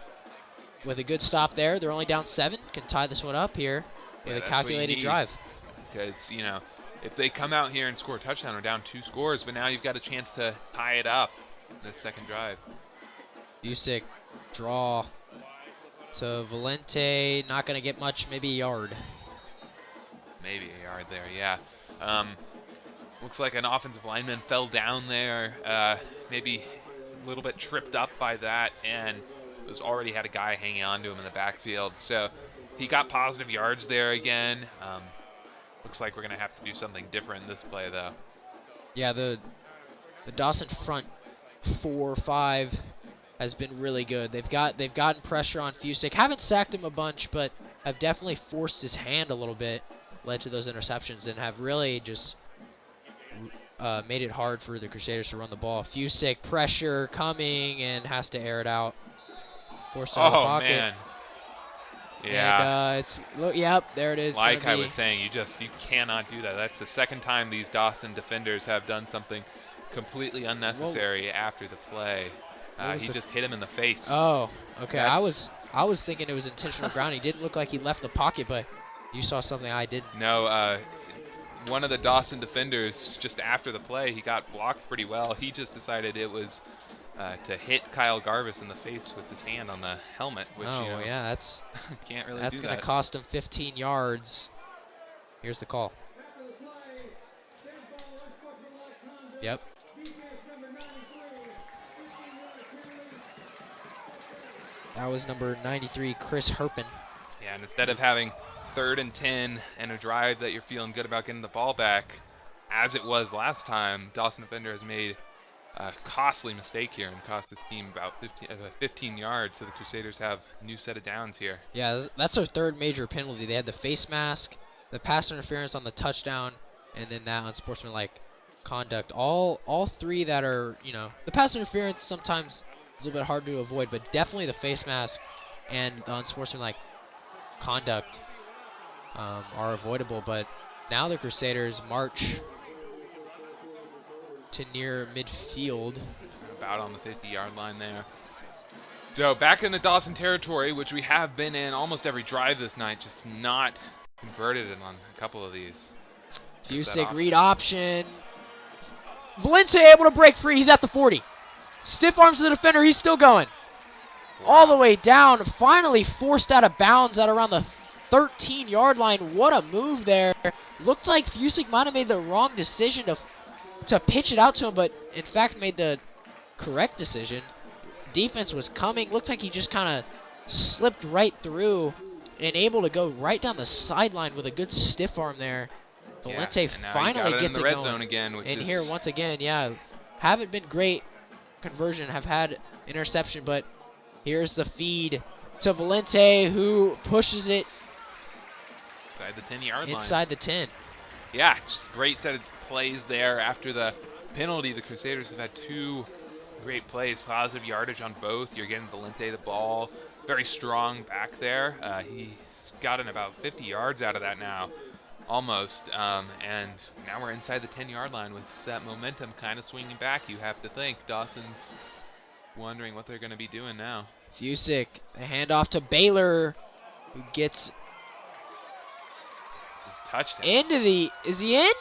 with a good stop there. They're only down 7. Can tie this one up here with a that's what you calculated need. drive. Because, you know, if they come out here and score a touchdown, we're down 2 scores, but now you've got a chance to tie it up in the second drive. Busick draw to Valente. Not going to get much, maybe a yard. Maybe a yard there, yeah. Looks like an offensive lineman fell down there, maybe a little bit tripped up by that, and was already had a guy hanging on to him in the backfield. So he got positive yards there again. Looks like we're going to have to do something different in this play, though. Yeah, the Dawson front 4-5 has been really good. They've gotten pressure on Fusick. Haven't sacked him a bunch, but have definitely forced his hand a little bit, led to those interceptions, and have really just made it hard for the Crusaders to run the ball. Fusick pressure coming and has to air it out. Forced out of the pocket. Man. Yeah. And yep, there it is. Like I was saying, you cannot do that. That's the second time these Dawson defenders have done something completely unnecessary after the play. He just hit him in the face. Oh, okay. I was thinking it was intentional grounding. He didn't look like he left the pocket, but you saw something I didn't. No, one of the Dawson defenders, just after the play, he got blocked pretty well. He just decided it was to hit Kyle Garvis in the face with his hand on the helmet, which yeah, that's can't really. That's going to cost him 15 yards. Here's the call. Yep. That was number 93, Chris Herpin. Yeah, and instead of having 3rd and 10 and a drive that you're feeling good about getting the ball back, as it was last time, Dawson defender has made a costly mistake here and cost this team about 15 yards, so the Crusaders have a new set of downs here. Yeah, that's their 3rd major penalty. They had the face mask, the pass interference on the touchdown, and then that unsportsmanlike conduct. All 3 that are, the pass interference sometimes is a little bit hard to avoid, but definitely the face mask and the unsportsmanlike conduct are avoidable. But now the Crusaders march to near midfield. About on the 50-yard line there. So back in the Dawson territory, which we have been in almost every drive this night, just not converted on a couple of these. Fusick read option. Valente able to break free. He's at the 40. Stiff arms the defender. He's still going. Wow. All the way down. Finally forced out of bounds at around the 13-yard line. What a move there. Looked like Fusick might have made the wrong decision to pitch it out to him, but in fact made the correct decision. Defense was coming. Looked like he just kind of slipped right through and able to go right down the sideline with a good stiff arm there. Valente finally gets it red going. Zone again, and here once again, haven't been great conversion, have had interception, but here's the feed to Valente, who pushes it inside the 10-yard line. Inside the 10. Yeah, great set of plays there after the penalty. The Crusaders have had 2 great plays, positive yardage on both. You're getting Valente the ball, very strong back there. He's gotten about 50 yards out of that now, almost, and now we're inside the 10-yard line with that momentum kind of swinging back. You have to think Dawson's wondering what they're going to be doing now. Fusick, a handoff to Baylor, who gets touchdown. Is he in?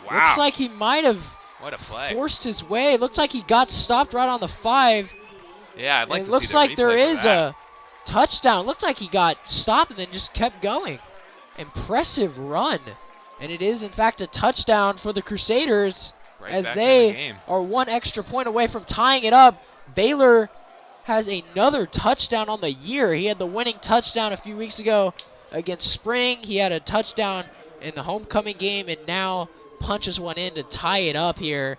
Wow. Looks like he might have what a play. Forced his way. Looks like he got stopped right on the 5. Yeah, I'd like to looks see the like there replay is for that. a touchdown. Looks like he got stopped and then just kept going. Impressive run. And it is, in fact, a touchdown for the Crusaders Right as back they in the game. are 1 extra point away from tying it up. Baylor has another touchdown on the year. He had the winning touchdown a few weeks ago against Spring. He had a touchdown in the homecoming game and now punches one in to tie it up here.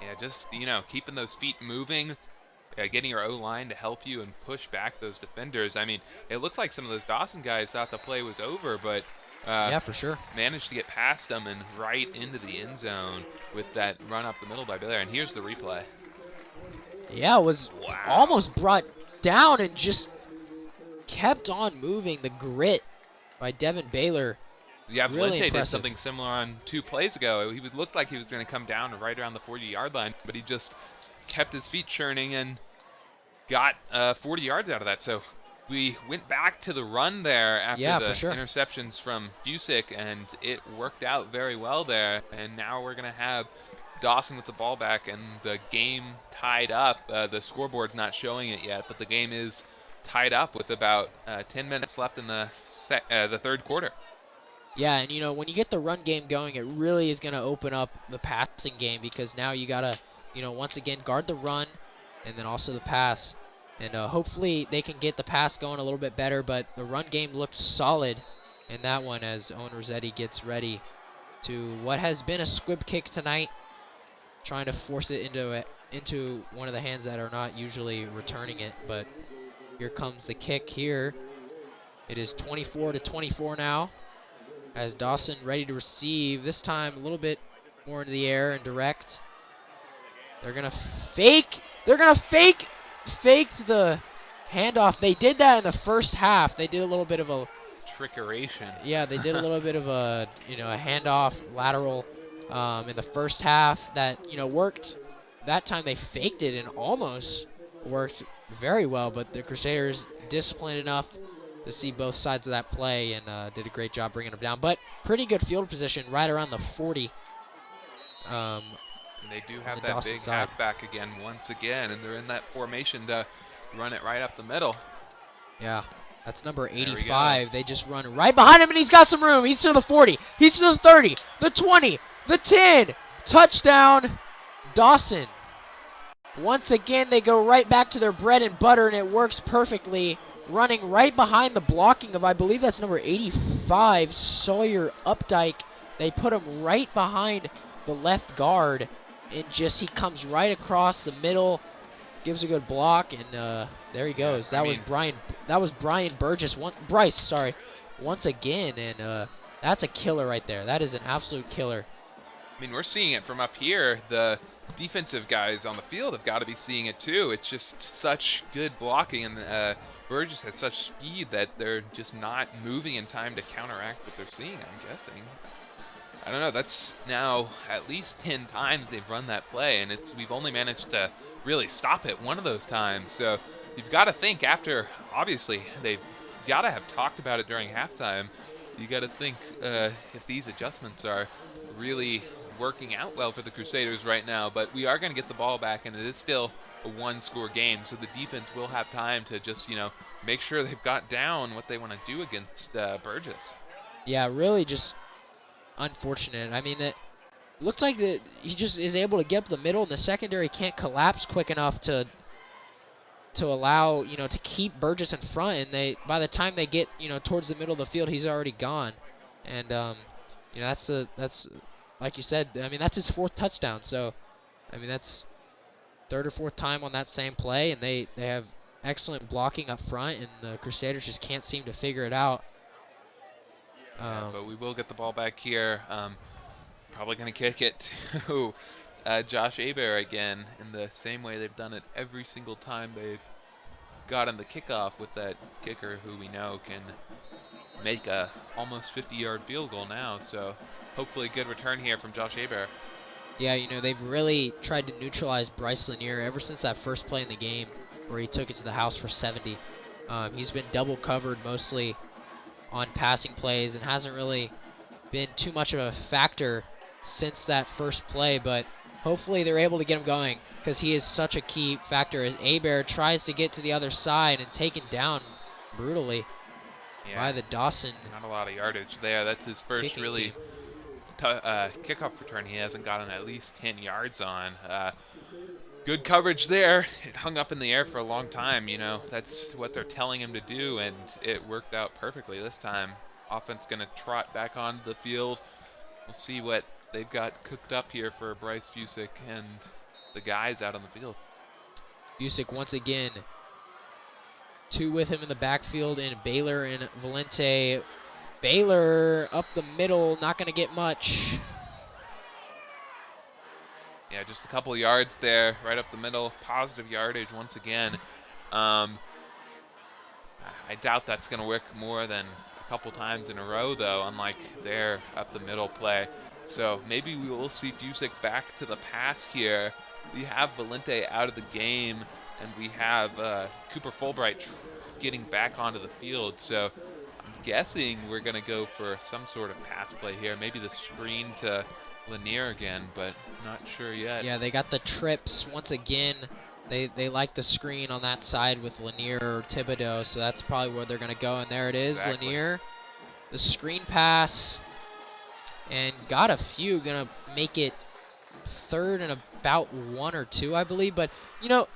Yeah, just, keeping those feet moving, getting your O-line to help you and push back those defenders. I mean, it looked like some of those Dawson guys thought the play was over, but yeah, for sure. Managed to get past them and right into the end zone with that run up the middle by Baylor. And here's the replay. Yeah, it was almost brought down and just kept on moving. The grit by Devin Baylor. Yeah, really Valente impressive. did something similar on 2 plays ago. He looked like he was going to come down right around the 40-yard line, but he just kept his feet churning and got 40 yards out of that. So we went back to the run there after Yeah, the for sure. interceptions from Busick, and it worked out very well there. And now we're going to have Dawson with the ball back and the game tied up. The scoreboard's not showing it yet, but the game is tied up with about 10 minutes left in the third quarter. Yeah, and when you get the run game going, it really is going to open up the passing game, because now you got to, once again, guard the run and then also the pass. And hopefully they can get the pass going a little bit better, but the run game looked solid in that one as Owen Rossetti gets ready to what has been a squib kick tonight, trying to force it into one of the hands that are not usually returning it. But here comes the kick here. It is 24-24 now, as Dawson ready to receive. This time a little bit more into the air and direct. They're going to fake. They're going to fake the handoff. They did that in the first half. They did a little bit of a trickeration. Yeah, they did a little bit of a a handoff lateral in the first half that worked. That time they faked it and almost worked very well, but the Crusaders disciplined enough to see both sides of that play and did a great job bringing them down. But pretty good field position right around the 40. And they do have that Dawson big side. halfback again once again, and they're in that formation to run it right up the middle. Yeah, that's number There we 85. They just run right behind him, and he's got some room. He's to the 40. He's to the 30, the 20, the 10. Touchdown, Dawson. Once again, they go right back to their bread and butter, and it works perfectly. Running right behind the blocking of, I believe that's number 85, Sawyer Updike. They put him right behind the left guard, and just he comes right across the middle, gives a good block, and there he goes. That was Brian Burgess. Bryce, sorry, once again, and that's a killer right there. That is an absolute killer. I mean, we're seeing it from up here. The defensive guys on the field have got to be seeing it too. It's just such good blocking, and Burgess has such speed that they're just not moving in time to counteract what they're seeing, I'm guessing. I don't know, that's now at least 10 times they've run that play, and we've only managed to really stop it one of those times. So you've got to think after, obviously, they've got to have talked about it during halftime. You got to think if these adjustments are really working out well for the Crusaders right now, but we are going to get the ball back, and it is still a one-score game, so the defense will have time to just, make sure they've got down what they want to do against Burgess. Yeah, really just unfortunate. I mean, it looks like that he just is able to get up the middle, and the secondary can't collapse quick enough to allow, to keep Burgess in front, and by the time they get, towards the middle of the field, he's already gone. And, that's like you said, I mean, that's his 4th touchdown, so, I mean, that's 3rd or 4th time on that same play, and they have excellent blocking up front, and the Crusaders just can't seem to figure it out. But we will get the ball back here. Probably going to kick it to Josh Hebert again in the same way they've done it every single time they've gotten the kickoff with that kicker who we know can make a almost 50-yard field goal now. So hopefully a good return here from Josh Hebert. Yeah, they've really tried to neutralize Bryce Lanier ever since that first play in the game where he took it to the house for 70. He's been double covered mostly on passing plays and hasn't really been too much of a factor since that first play, but hopefully they're able to get him going because he is such a key factor as Hebert tries to get to the other side and taken down brutally by the Dawson. Not a lot of yardage there. That's his first really kickoff return he hasn't gotten at least 10 yards on. Good coverage there. It hung up in the air for a long time, That's what they're telling him to do, and it worked out perfectly this time. Offense going to trot back onto the field. We'll see what they've got cooked up here for Bryce Busick and the guys out on the field. Busick once again. 2 with him in the backfield, and Baylor and Valente. Baylor up the middle, not going to get much. Yeah, just a couple yards there, right up the middle. Positive yardage once again. I doubt that's going to work more than a couple times in a row, though, unlike their up the middle play. So maybe we will see Busick back to the pass here. We have Valente out of the game, and we have Cooper Fulbright getting back onto the field. So I'm guessing we're going to go for some sort of pass play here. Maybe the screen to Lanier again, but not sure yet. Yeah, they got the trips once again. They like the screen on that side with Lanier or Thibodeau, so that's probably where they're going to go. And there it is, Exactly. Lanier. The screen pass, and got a few. Going to make it third and about 1 or 2, I believe. But, you know,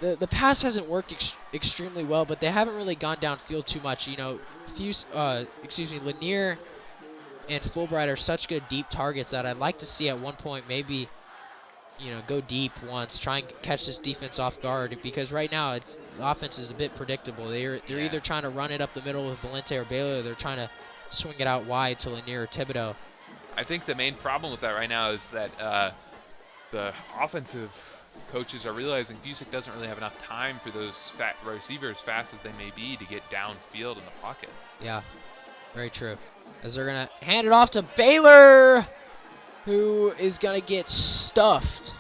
the pass hasn't worked extremely well, but they haven't really gone downfield too much. You know, Lanier and Fulbright are such good deep targets that I'd like to see at one point maybe, you know, go deep once, try and catch this defense off guard, because right now the offense is a bit predictable. They're either trying to run it up the middle with Valente or Baylor, or they're trying to swing it out wide to Lanier or Thibodeau. I think the main problem with that right now is that the offensive coaches are realizing Fusick doesn't really have enough time for those fat receivers, fast as they may be, to get downfield in the pocket. Yeah, very true. As they're going to hand it off to Baylor, who is going to get stuffed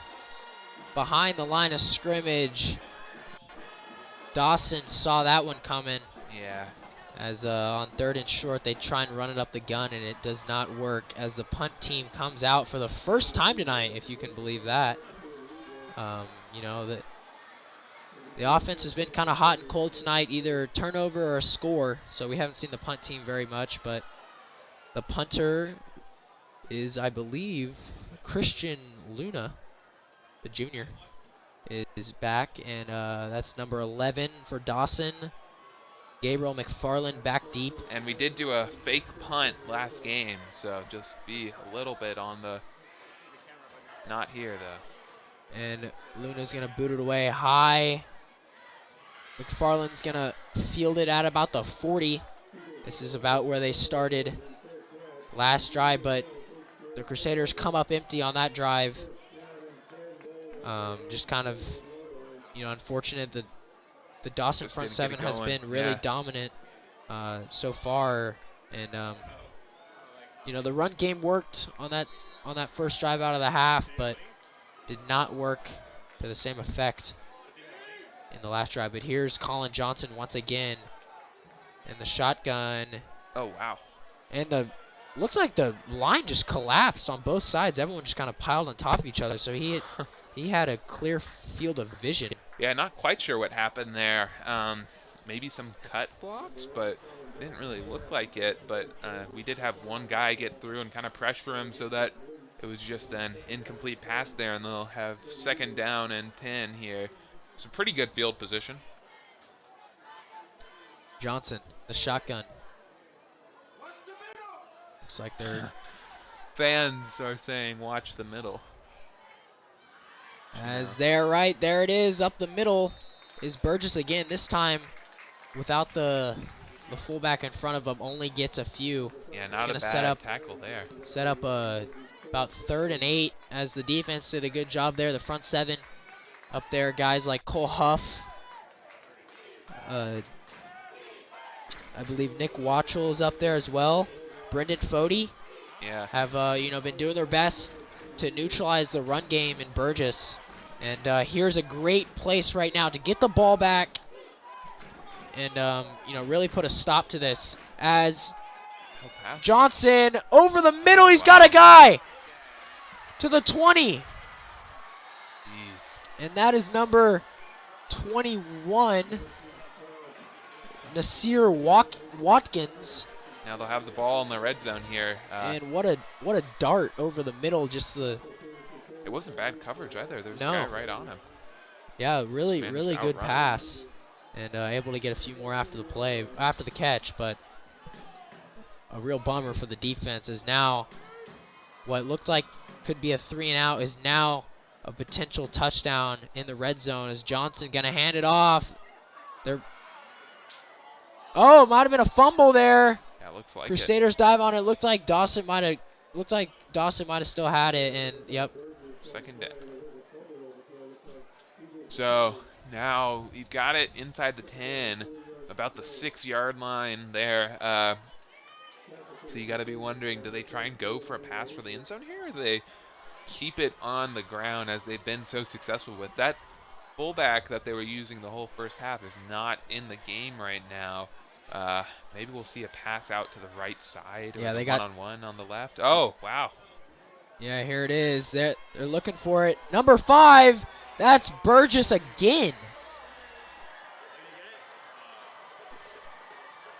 behind the line of scrimmage. Dawson saw that one coming. Yeah. As on 3rd and short, they try and run it up the gun, and it does not work as the punt team comes out for the first time tonight, if you can believe that. You know, the offense has been kind of hot and cold tonight, either turnover or a score, so we haven't seen the punt team very much, but the punter is, I believe, Christian Luna, the junior, is back, and that's number 11 for Dawson. Gabriel McFarland back deep. And we did do a fake punt last game, so just be a little bit on the not here, though. And Luna's going to boot it away high. McFarland's going to field it at about the 40. This is about where they started last drive, but the Crusaders come up empty on that drive. Just kind of, you know, unfortunate that the Dawson Just front didn't seven get it has going. been really Yeah. dominant so far, and you know, the run game worked on that first drive out of the half, but did not work to the same effect in the last drive. But here's Colin Johnson once again, and the shotgun. Oh, wow. And looks like the line just collapsed on both sides. Everyone just kind of piled on top of each other. So he had a clear field of vision. Yeah, not quite sure what happened there. Maybe some cut blocks, but it didn't really look like it. But we did have one guy get through and kind of pressure him, so that it was just an incomplete pass there, and they'll have 2nd down and 10 here. It's a pretty good field position. Johnson, the shotgun. Looks like they're Fans are saying watch the middle. as they're right. There it is, up the middle is Burgess again. This time without the fullback in front of him, only gets a few. Yeah, It's not gonna a bad set up tackle there. Set up about 3rd and 8 as the defense did a good job there. The front seven up there, guys like Cole Huff. I believe Nick Watchell is up there as well. Brendan Fody Yeah. have been doing their best to neutralize the run game in Burgess. And here's a great place right now to get the ball back and really put a stop to this as Oh, pass. Johnson over the middle. He's got a guy to the 20. Jeez. And that is number 21, Nasir Watkins. Now they'll have the ball in the red zone here. And what a dart over the middle. Just it wasn't bad coverage either. There was No. a guy right on him. really Managed to good outrun him. pass, and able to get a few more after the catch. But a real bummer for the defense is now what looked like could be a 3-and-out is now a potential touchdown in the red zone. Is Johnson gonna hand it off? Might have been a fumble there. Yeah, looks like Crusaders dive on it. Looked like Dawson might have still had it, and yep. 2nd down. So now you've got it inside the 10, about the 6-yard line there. So you got to be wondering, do they try and go for a pass for the end zone here, or do they keep it on the ground as they've been so successful with that? fullback that they were using the whole first half is not in the game right now. Maybe we'll see a pass out to the right side. Or Yeah, they the got one-on-one on the left. Oh, wow. Yeah, here it is. They're looking for it. Number 5. That's Burgess again.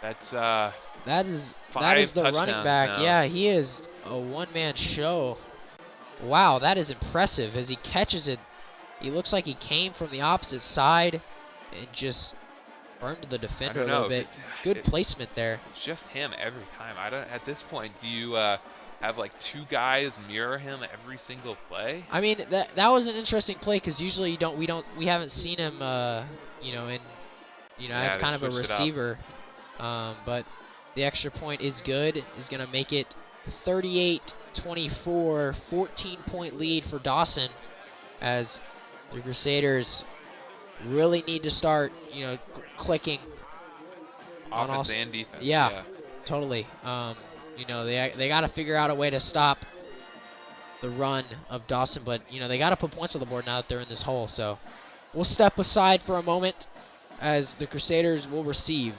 That's That is Five the running touchdowns back. now. Yeah, he is a one-man show. Wow, that is impressive. As he catches it, he looks like he came from the opposite side and just burned the defender a little bit. Good placement there. It's just him every time. I don't. At this point, do you have like 2 guys mirror him every single play? I mean, that was an interesting play because usually we haven't seen him, as kind of a receiver. But the extra point is good. Is going to make it 38-24, 14-point lead for Dawson, as the Crusaders really need to start, clicking on Offense and defense. Yeah, totally. They got to figure out a way to stop the run of Dawson, but they got to put points on the board now that they're in this hole. So we'll step aside for a moment as the Crusaders will receive.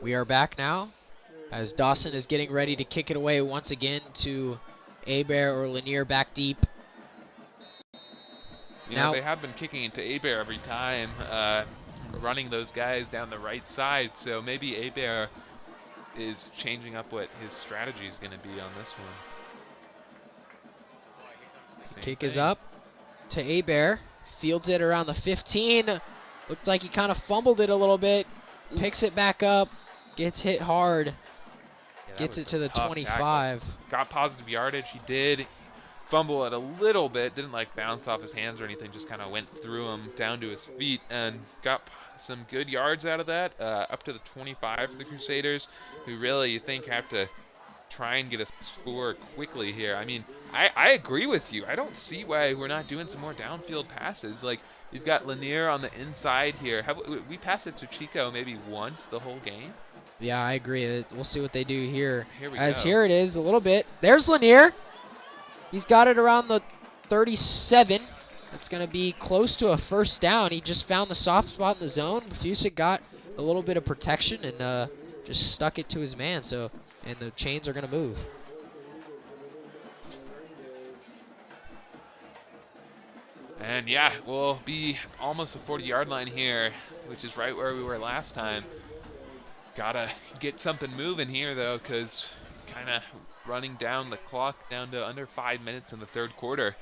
We are back now as Dawson is getting ready to kick it away once again to Abear or Lanier back deep. They have been kicking into Abear every time, running those guys down the right side. So maybe Abear is changing up what his strategy is going to be on this one. Kick is up to Abear. Fields it around the 15. Looked like he kind of fumbled it a little bit. Picks it back up. Gets hit hard. Gets it to the 25. Tackle. Got positive yardage. He did fumble it a little bit. Didn't bounce off his hands or anything. Just kind of went through him down to his feet and got some good yards out of that. Up to the 25 for the Crusaders, who really you think have to try and get a score quickly here. I mean, I agree with you. I don't see why we're not doing some more downfield passes. You've got Lanier on the inside here. Have we passed it to Chico maybe once the whole game? Yeah, I agree. We'll see what they do here. Here we go. Here it is a little bit. There's Lanier. He's got it around the 37. That's going to be close to a first down. He just found the soft spot in the zone. Fusick got a little bit of protection and just stuck it to his man. And the chains are going to move. And yeah, we'll be almost a 40-yard line here, which is right where we were last time. Gotta get something moving here, though, because kind of running down the clock down to under 5 minutes in the third quarter.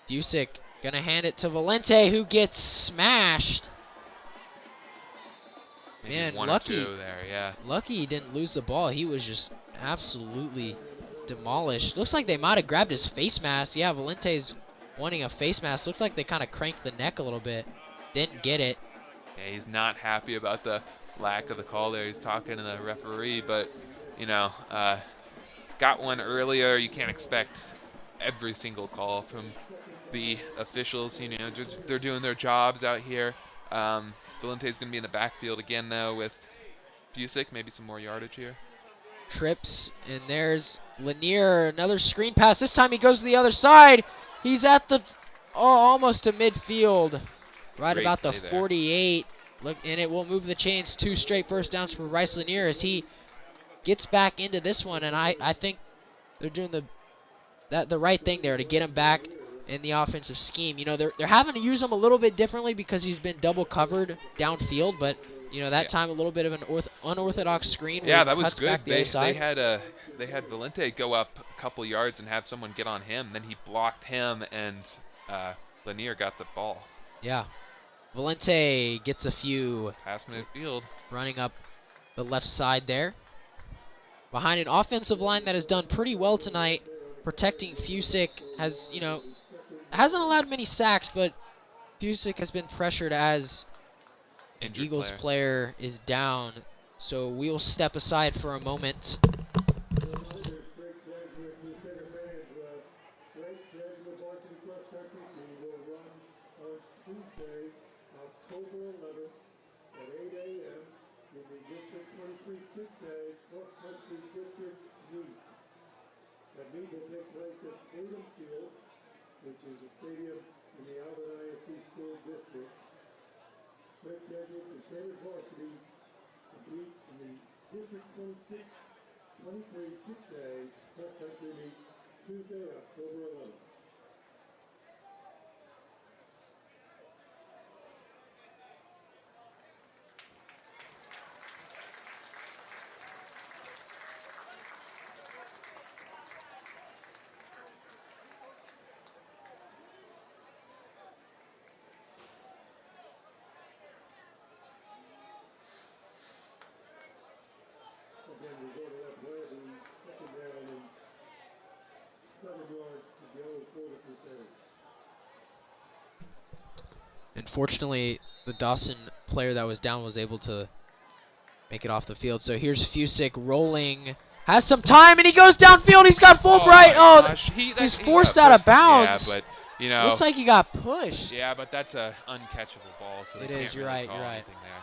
Fusick going to hand it to Valente, who gets smashed. Maybe Man, one lucky. or two there, yeah. Lucky he didn't lose the ball. He was just absolutely demolished. Looks like they might have grabbed his face mask. Yeah, Valente's wanting a face mask. Looks like they kind of cranked the neck a little bit. Didn't get it. Yeah, he's not happy about the lack of the call there. He's talking to the referee, but, got one earlier. You can't expect every single call from the officials. They're doing their jobs out here. Valente's going to be in the backfield again now with Fusick. Maybe some more yardage here. Trips, and there's Lanier. Another screen pass. This time he goes to the other side. He's at the almost to midfield, right Great about the play there. 48. Look, and it will move the chains. 2 straight first downs for Bryce Lanier as he gets back into this one. And I think they're doing the right thing there to get him back in the offensive scheme. They're having to use him a little bit differently because he's been double covered downfield, but time a little bit of an unorthodox screen. Yeah, where that he was cuts good. back the other side. They had Valente go up a couple yards and have someone get on him. Then he blocked him, and Lanier got the ball. Yeah. Valente gets a few Pass midfield. running up the left side there. Behind an offensive line that has done pretty well tonight. protecting Fusick has, hasn't allowed many sacks, but Fusick has been pressured as an Injured Eagles player is down. So we will step aside for a moment. October 11th at 8 a.m. in the District 23-6A cross-country district meet. That meet will take place at Freedom Field, which is a stadium in the Alvin ISD School District. Straight Jesuit Crusaders varsity compete in the District 23-6A cross-country meet Tuesday, October 11th. Again, we go to that play, the second down and 7 yards to go for the Crusaders. Unfortunately, the Dawson player that was down was able to make it off the field. So here's Fusick rolling, has some time, and he goes downfield. He's got Fulbright. He's forced out of bounds. Yeah, but looks like he got pushed. Yeah, but that's a uncatchable ball. So It they is. can't You're really right. call You're right. anything there.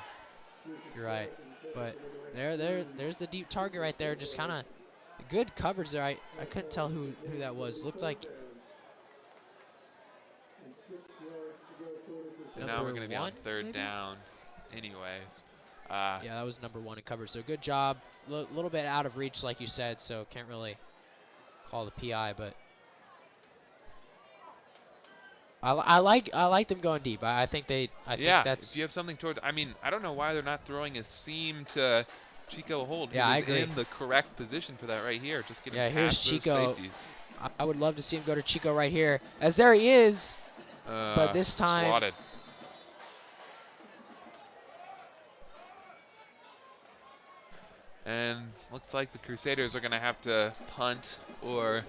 You're right. But there's the deep target right there. Just kind of good coverage there. I couldn't tell who that was. Looked like So now we're going to be on 1, third maybe? down anyway. Yeah, that was number 1 in coverage. So good job. Little bit out of reach, like you said. So can't really call the PI, but I like them going deep. I think think that's. If you have something towards, I mean, I don't know why they're not throwing a seam to Chico Holt. Yeah, I He was agree. in the correct position for that right here. Just getting Here's past those Chico. safeties. I would love to see him go to Chico right here. As there he is. But this time, swatted. And looks like the Crusaders are going to have to punt, or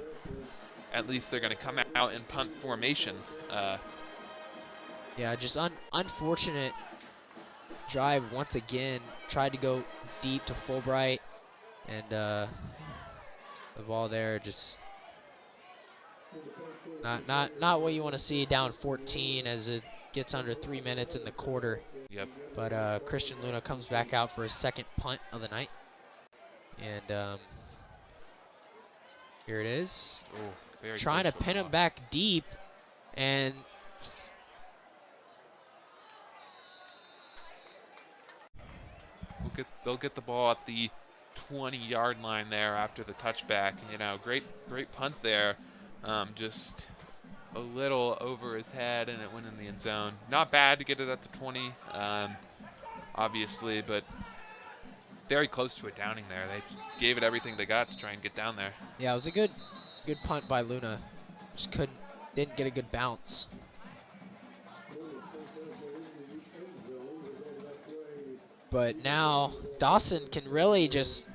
at least they're going to come out in punt formation. yeah, just unfortunate drive once again. Tried to go deep to Fulbright, and the ball there just not what you want to see down 14 as it gets under 3 minutes in the quarter. Yep. But Christian Luna comes back out for his second punt of the night. And here it is. Oh, very trying to close pin him ball. back deep, and They'll get the ball at the 20-yard line there after the touchback. Great punt there. Just a little over his head, and it went in the end zone. Not bad to get it at the 20, obviously, but very close to a downing there. They gave it everything they got to try and get down there. yeah, it was a good punt by Luna. Just didn't get a good bounce. But now Dawson can really just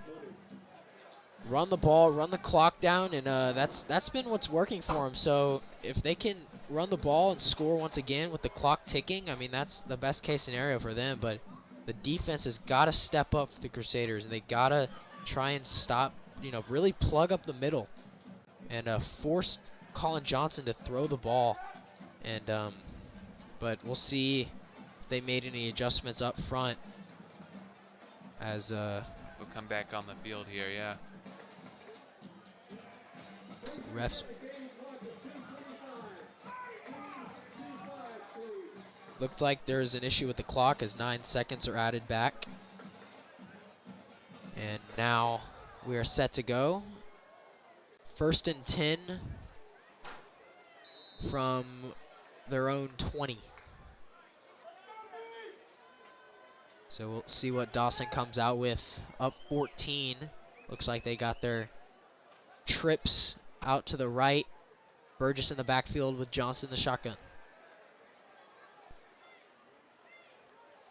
run the ball, run the clock down, and that's been what's working for him. So if they can run the ball and score once again with the clock ticking, I mean, that's the best case scenario for them. But the defense has got to step up for the Crusaders, and they got to try and stop, really plug up the middle and force Colin Johnson to throw the ball. And but we'll see if they made any adjustments up front as They'll come back on the field here, yeah. refs. Looked like there's an issue with the clock as 9 seconds are added back. And now we are set to go. 1st and 10 from their own 20. So we'll see what Dawson comes out with. Up 14. Looks like they got their trips out to the right. Burgess in the backfield with Johnson in the shotgun.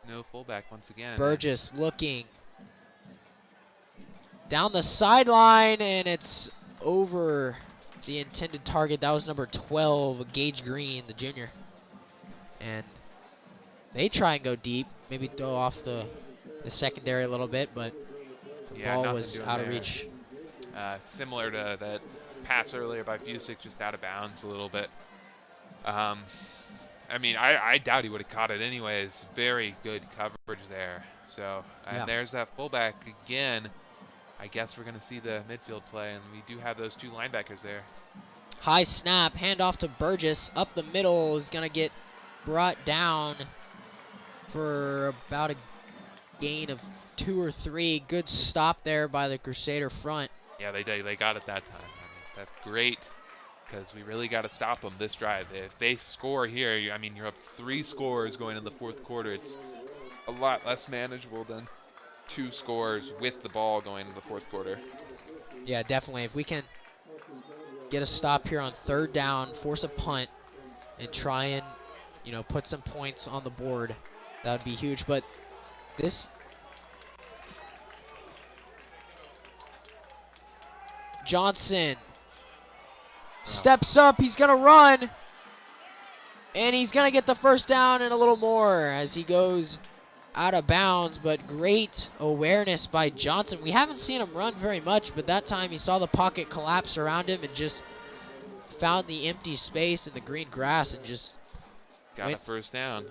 No fullback once again. Burgess looking down the sideline, and it's over the intended target. That was number 12, Gage Green, the junior. And they try and go deep, maybe throw off the secondary a little bit, but the ball nothing was doing out of there. reach. Similar to that pass earlier by Fusick, just out of bounds a little bit. I mean, I doubt he would have caught it anyways. Very good coverage there. So, and there's that fullback again. I guess we're going to see the midfield play, and we do have those two linebackers there. High snap, handoff to Burgess. Up the middle is going to get brought down for about a gain of 2 or 3. Good stop there by the Crusader front. Yeah, they got it that time. I mean, that's great because we really got to stop them this drive. If they score here, I mean, you're up 3 scores going in the fourth quarter. It's a lot less manageable than 2 scores with the ball going into the fourth quarter. Yeah, definitely. If we can get a stop here on 3rd down, force a punt, and try and, you know, put some points on the board, that would be huge. But this Johnson steps up. He's going to run. And he's going to get the first down and a little more as he goes out of bounds. But great awareness by Johnson. We haven't seen him run very much, but that time he saw the pocket collapse around him and just found the empty space in the green grass and just got a first down.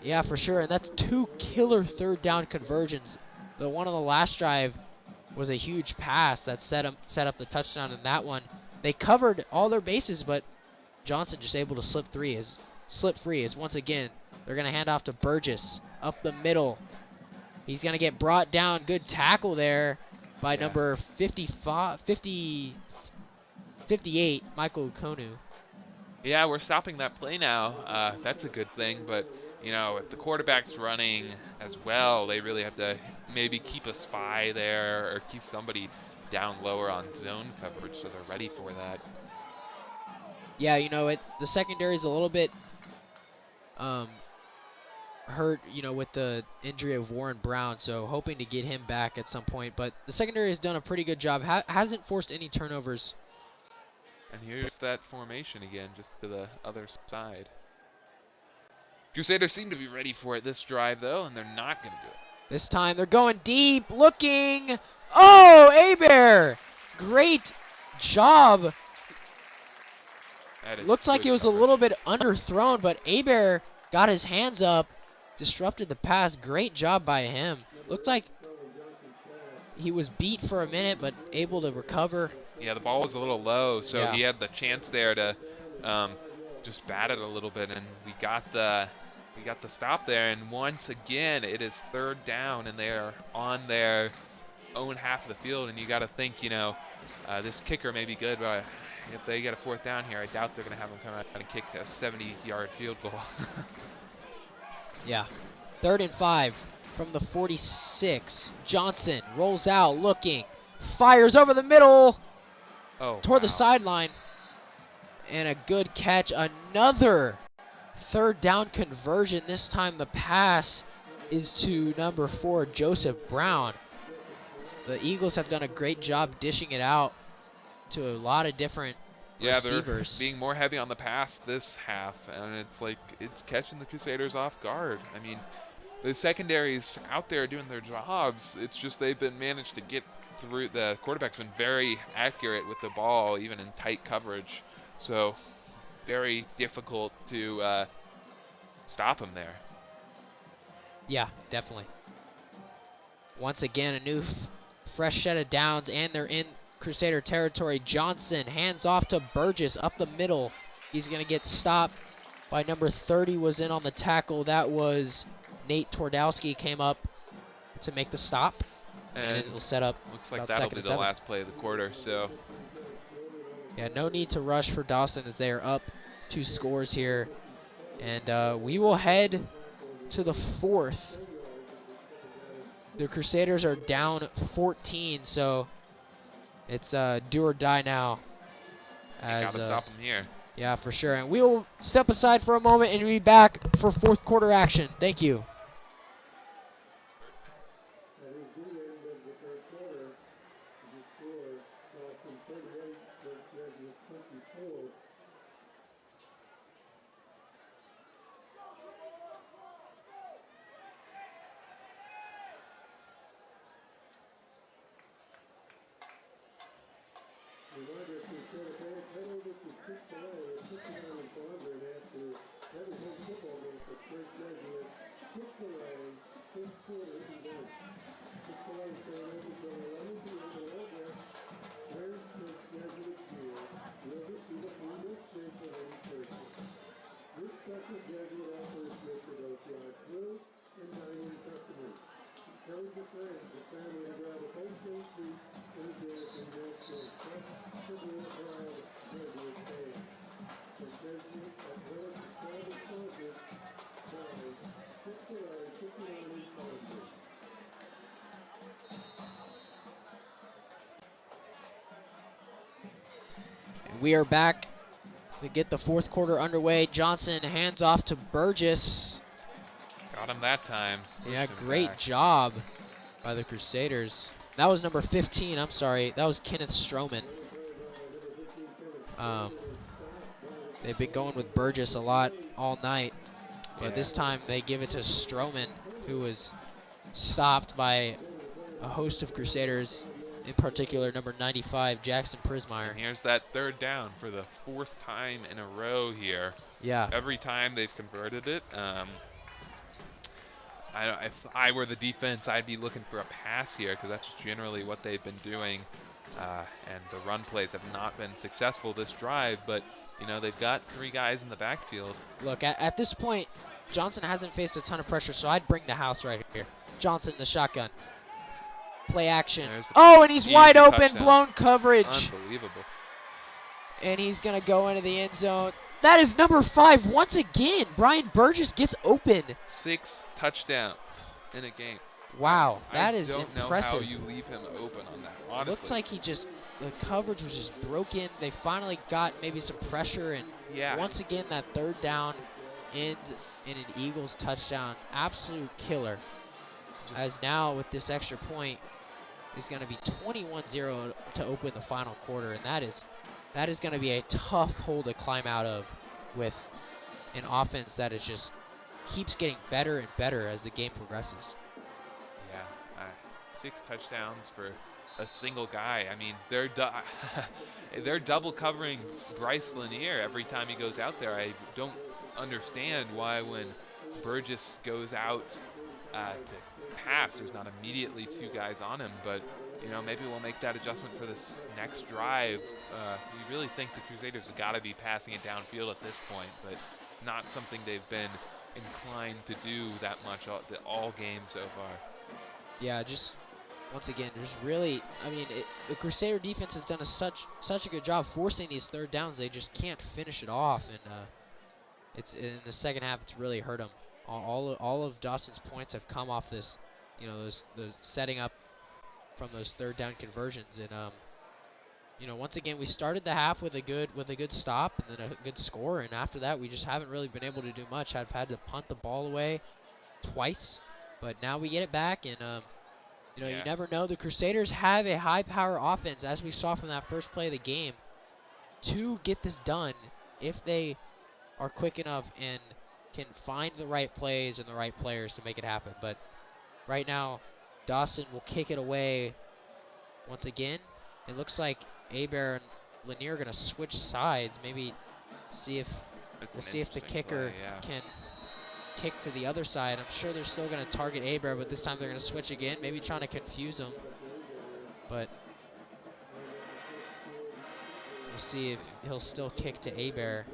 Yeah, for sure. And that's 2 killer 3rd down conversions. The one on the last drive was a huge pass that set up the touchdown in that one. They covered all their bases, but Johnson just able to slip free. As once again, they're going to hand off to Burgess up the middle. He's going to get brought down. Good tackle there by number 58, Michael Ukonu. Yeah, we're stopping that play now. That's a good thing, but you know, if the quarterback's running as well, they really have to maybe keep a spy there or keep somebody down lower on zone coverage so they're ready for that. Yeah, you know, the secondary is a little bit hurt, you know, with the injury of Warren Brown, so hoping to get him back at some point. But the secondary has done a pretty good job. Hasn't forced any turnovers. And here's that formation again, just to the other side. Crusaders seem to be ready for it this drive, though, and they're not going to do it. This time they're going deep, looking. Oh, Abear! Great job. Looked like it was a little bit underthrown, but Abear got his hands up, disrupted the pass. Great job by him. Looked like he was beat for a minute, but able to recover. Yeah, the ball was a little low, so he had the chance there to just bat it a little bit, and we got the stop there. And once again, it is 3rd down, and they are on their own half of the field. And you got to think, you know, this kicker may be good, but if they get a 4th down here, I doubt they're going to have him come out and kick a 70-yard field goal. Yeah, 3rd and 5 from the 46. Johnson rolls out, looking, fires over the middle. Toward the sideline, and a good catch. Another 3rd down conversion. This time the pass is to number 4, Joseph Brown. The Eagles have done a great job dishing it out to a lot of different receivers. They're being more heavy on the pass this half, and it's like it's catching the Crusaders off guard. I mean, the secondary's out there doing their jobs. It's just they've been managed to get through. The quarterback's been very accurate with the ball, even in tight coverage. So very difficult to stop him there. Yeah, definitely. Once again, a new fresh set of downs, and they're in Crusader territory. Johnson hands off to Burgess up the middle. He's going to get stopped by number 30 was in on the tackle. That was Nate Twardowski, came up to make the stop. And it will set up. Looks like that'll be the last play of the quarter. So, yeah, no need to rush for Dawson as they are up 2 scores here. And we will head to the 4th. The Crusaders are down 14, so it's do or die now. Gotta stop them here. Yeah, for sure. And we will step aside for a moment and be back for 4th quarter action. Thank you. The first quarter, the score, Dawson 38, Red 23. reminder, Crusader fans, head over to Chick-fil-A at 59 and Bondurant after every home football game for Straight Jesuit. Chick-fil-A fifth quarter event. Chick-fil-A staying open till 11 p.m. and all guests wearing Straight Jesuit gear will receive a free milkshake for any person. This special Jesuit offer is good for both drive-through and dine-in customers. Encourage your friends and family to grab a Postgame seat and a dancing milkshake just to be a proud Jesuit fan. The Jesuit Athletics proud sponsors by Chick-fil-A 59 East Boston. We are back to get the fourth quarter underway. Johnson hands off to Burgess. Got him that time. Yeah, Pushed him great back. job by the Crusaders. That was number 15, I'm sorry. That was Kenneth Stroman. They've been going with Burgess a lot all night, but this time they give it to Stroman, who was stopped by a host of Crusaders, in particular number 95, Jackson Prismeyer. And here's that third down for the fourth time in a row here. Yeah. Every time they've converted it. If I were the defense, I'd be looking for a pass here because that's generally what they've been doing. And the run plays have not been successful this drive, but you know they've got three guys in the backfield. Look, at this point, Johnson hasn't faced a ton of pressure, so I'd bring the house right here. Johnson, the shotgun. Play action. Oh, and he's wide open, touchdown. blown coverage. Unbelievable. And he's going to go into the end zone. That is number 5 once again. Brian Burgess gets open. 6 touchdowns in a game. Wow, that is I don't impressive. know how you leave him open on that, honestly. Looks like the coverage was just broken. They finally got maybe some pressure, and once again, that third down ends in an Eagles touchdown. Absolute killer. As now, with this extra point, is going to be 21-0 to open the final quarter, and that is going to be a tough hole to climb out of with an offense that is just keeps getting better and better as the game progresses. Yeah, 6 touchdowns for a single guy. I mean, they're double covering Bryce Lanier every time he goes out there. I don't understand why when Burgess goes out to pass, there's not immediately 2 guys on him, but you know, maybe we'll make that adjustment for this next drive. You really think the Crusaders have got to be passing it downfield at this point, but not something they've been inclined to do that much all game so far. Yeah, just once again, there's really, I mean, the Crusader defense has done such a good job forcing these third downs. They just can't finish it off, and it's in the second half. It's really hurt them. All of Dawson's points have come off this, you know, the setting up from those third down conversions, and you know, once again, we started the half with a good stop and then a good score, and after that, we just haven't really been able to do much. I've had to punt the ball away twice, but now we get it back, and you know, you never know. The Crusaders have a high-power offense, as we saw from that first play of the game, to get this done if they are quick enough and can find the right plays and the right players to make it happen. But right now, Dawson will kick it away once again. It looks like Hebert and Lanier are going to switch sides. Maybe see if the kicker can kick to the other side. I'm sure they're still going to target Hebert, but this time they're going to switch again, maybe trying to confuse him. But we'll see if he'll still kick to Hebert.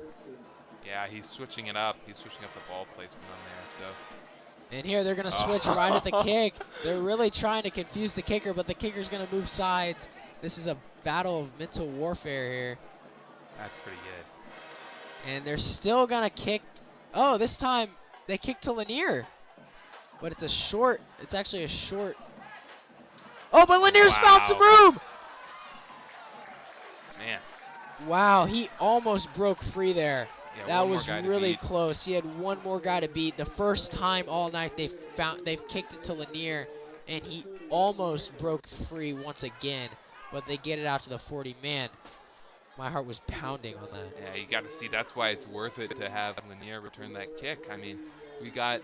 Yeah, he's switching it up. He's switching up the ball placement on there. So. And here they're going to switch right at the kick. They're really trying to confuse the kicker, but the kicker's going to move sides. This is a battle of mental warfare here. That's pretty good. And they're still going to kick. Oh, this time they kick to Lanier. But it's actually a short. Oh, but Lanier's found some room. Man. Wow, he almost broke free there. Yeah, that was really close. He had one more guy to beat. The first time all night they've kicked it to Lanier, and he almost broke free once again, but they get it out to the 40. Man, my heart was pounding on that. Yeah, you got to see. That's why it's worth it to have Lanier return that kick. I mean, we got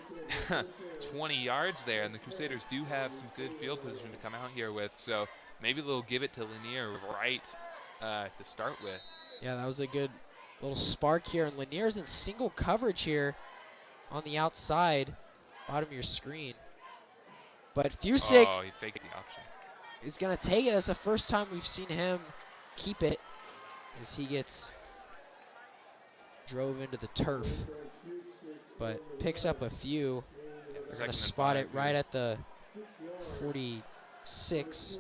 20 yards there, and the Crusaders do have some good field position to come out here with, so maybe they'll give it to Lanier right to start with. Yeah, that was a good little spark here. And Lanier's in single coverage here on the outside, bottom of your screen. But Fusick Oh, he faked the option. is going to take it. That's the first time we've seen him keep it as he gets drove into the turf. But picks up a few. They're going to spot it right at the 46.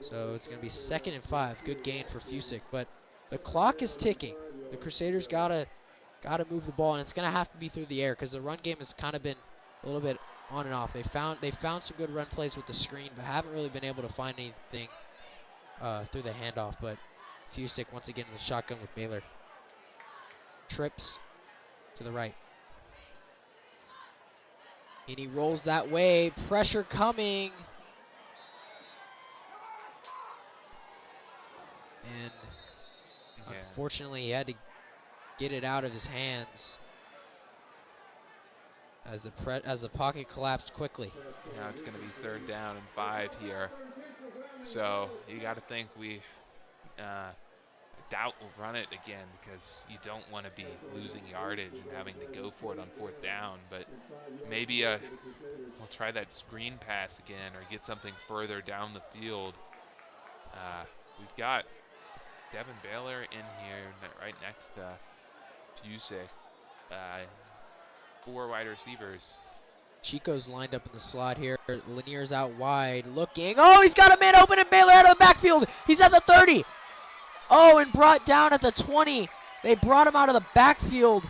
So it's going to be 2nd and 5. Good gain for Fusick. But the clock is ticking. The Crusaders gotta move the ball, and it's going to have to be through the air because the run game has kind of been a little bit on and off. They found some good run plays with the screen, but haven't really been able to find anything through the handoff. But Fusick once again in the shotgun with Baylor. Trips to the right. And he rolls that way. Pressure coming. And unfortunately, he had to get it out of his hands as the pocket collapsed quickly. Now it's going to be 3rd down and 5 here. So you got to think we doubt we'll run it again because you don't want to be losing yardage and having to go for it on 4th down. But maybe we'll try that screen pass again or get something further down the field. We've got Devin Baylor in here right next to Fusick. 4 wide receivers. Chico's lined up in the slot here. Lanier's out wide looking. Oh, he's got a man open and Baylor out of the backfield. He's at the 30. Oh, and brought down at the 20. They brought him out of the backfield.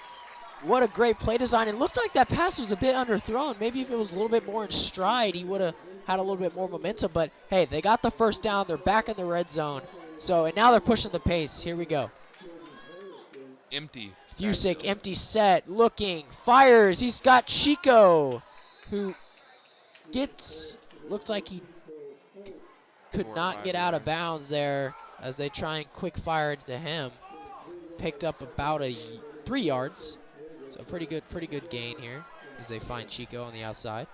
What a great play design. It looked like that pass was a bit underthrown. Maybe if it was a little bit more in stride, he would have had a little bit more momentum. But, hey, they got the first down. They're back in the red zone. So, and now they're pushing the pace. Here we go. Empty. Fusick, empty set, looking, fires. He's got Chico, who looked like he could not get out of bounds there as they try and quick fire it to him. Picked up about 3 yards. So pretty good gain here as they find Chico on the outside.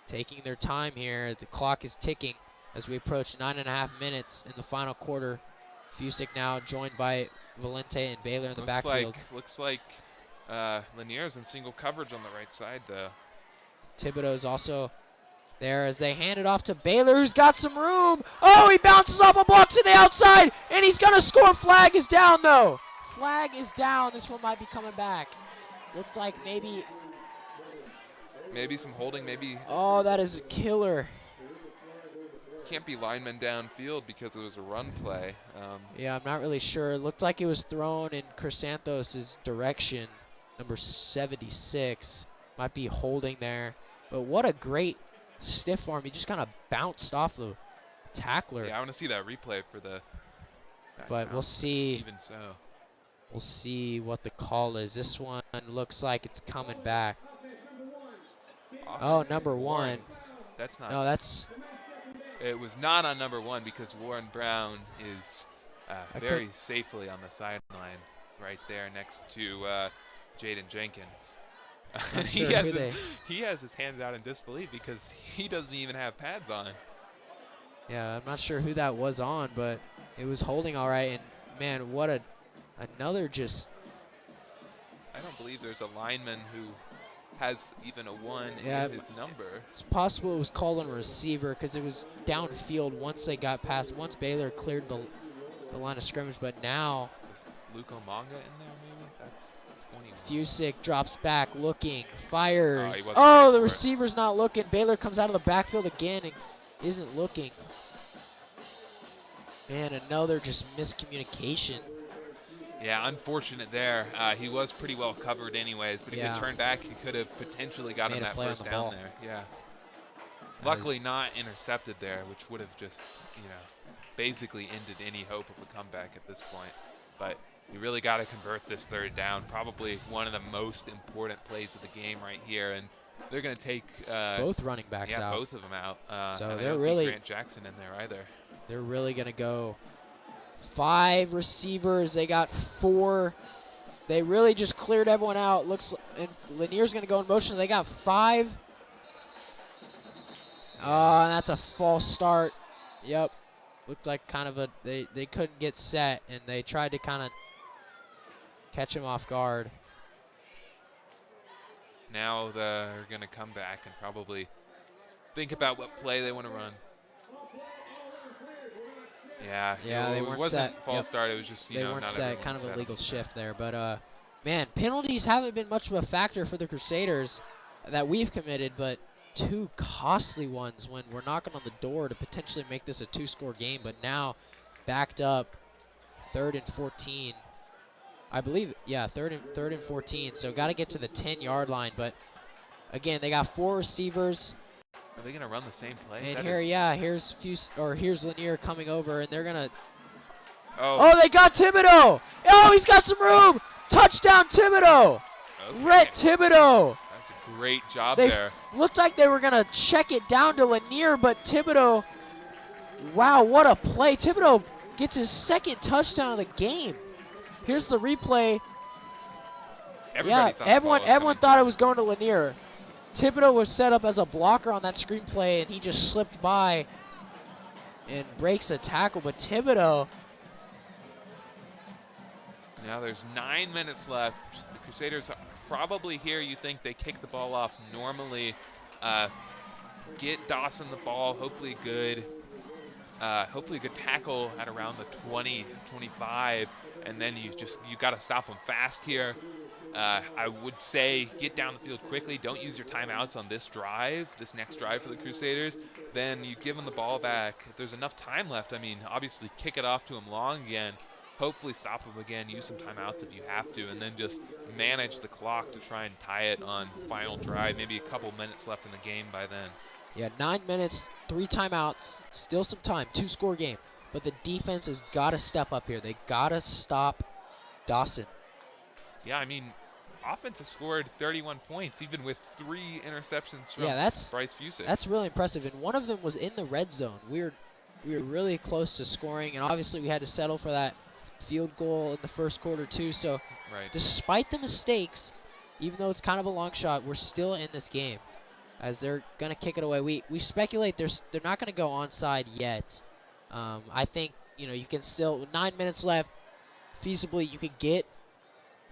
Taking their time here. The clock is ticking as we approach 9.5 minutes in the final quarter. Fusick now joined by Valente and Baylor in the backfield. Looks like Lanier's in single coverage on the right side, though. Thibodeau's also there as they hand it off to Baylor, who's got some room. Oh, he bounces off a block to the outside, and he's going to score. Flag is down, though. Flag is down. This one might be coming back. Looked like maybe some holding, maybe. Oh, that is a killer. Can't be linemen downfield because it was a run play. Yeah, I'm not really sure. It looked like it was thrown in Chrysanthos' direction, number 76. Might be holding there. But what a great stiff arm. He just kind of bounced off the tackler. Yeah, I want to see that replay for the. But we'll see. Even so. We'll see what the call is. This one looks like it's coming back. Oh, number 1. That's not. No, that's. It was not on number 1 because Warren Brown is very safely on the sideline right there next to Jaden Jenkins. He has his hands out in disbelief because he doesn't even have pads on. Yeah, I'm not sure who that was on, but it was holding all right. And, man, what another just. I don't believe there's a lineman who has even a 1 in his number. It's possible it was called on a receiver because it was downfield once Baylor cleared the line of scrimmage. But now. Is Luke Omanga in there maybe? That's 21. Fusick drops back, looking, fires. Oh, the receiver's not looking. Baylor comes out of the backfield again and isn't looking. Man, another just miscommunication. Yeah, unfortunate there. He was pretty well covered anyways, but if he turned back, he could have potentially gotten that first down there. Yeah. Luckily not intercepted there, which would have just, basically ended any hope of a comeback at this point. But you really got to convert this 3rd down. Probably one of the most important plays of the game right here. And they're going to take both running backs out. Yeah, both of them out. So and they're I don't really see Grant Jackson in there either. They're really going to go 5 receivers. They got 4. They really just cleared everyone out. And Lanier's going to go in motion. They got 5 Oh, and that's a false start. Yep. Looked like kind of they couldn't get set, and they tried to kind of catch him off guard. Now they're going to come back and probably think about what play they want to run. Yeah, they it weren't wasn't set. false start. It was just, They weren't not set. Kind of everyone a set. legal shift there. But, man, penalties haven't been much of a factor for the Crusaders that we've committed, but 2 costly ones when we're knocking on the door to potentially make this a 2-score game. But now backed up 3rd and 14. I believe, yeah, third and 14. So got to get to the 10-yard line. But, again, they got 4 receivers. Are they going to run the same play? And That here's Lanier coming over, and they're going to Oh, they got Thibodeau! Oh, he's got some room! Touchdown, Thibodeau! okay. Rhett Thibodeau! That's a great job They there. looked like they were going to check it down to Lanier, but Thibodeau, wow, what a play. Thibodeau gets his 2nd touchdown of the game. Here's the replay. Everybody thought the ball everyone was coming. thought it was going to Lanier. Thibodeau was set up as a blocker on that screen play, and he just slipped by and breaks a tackle. But Thibodeau, Now there's 9 minutes left. The Crusaders are probably here. You think they kick the ball off normally, get Dawson the ball, hopefully good tackle at around the 20, 25, and then you got to stop them fast here. I would say get down the field quickly. Don't use your timeouts on this next drive for the Crusaders. Then you give them the ball back. If there's enough time left, I mean, obviously kick it off to them long again. Hopefully stop them again, use some timeouts if you have to, and then just manage the clock to try and tie it on final drive. Maybe a couple minutes left in the game by then. yeah, 9 minutes, 3 timeouts, still some time, 2-score game. But the defense has got to step up here. They got to stop Dawson. Yeah, I mean, offense has scored 31 points, even with 3 interceptions from Bryce Fusick. That's really impressive. And one of them was in the red zone. We were really close to scoring, and obviously we had to settle for that field goal in the first quarter too. So Right. despite the mistakes, even though it's kind of a long shot, we're still in this game as they're going to kick it away. We speculate they're not going to go onside yet. I think, you can still, 9 minutes left, feasibly you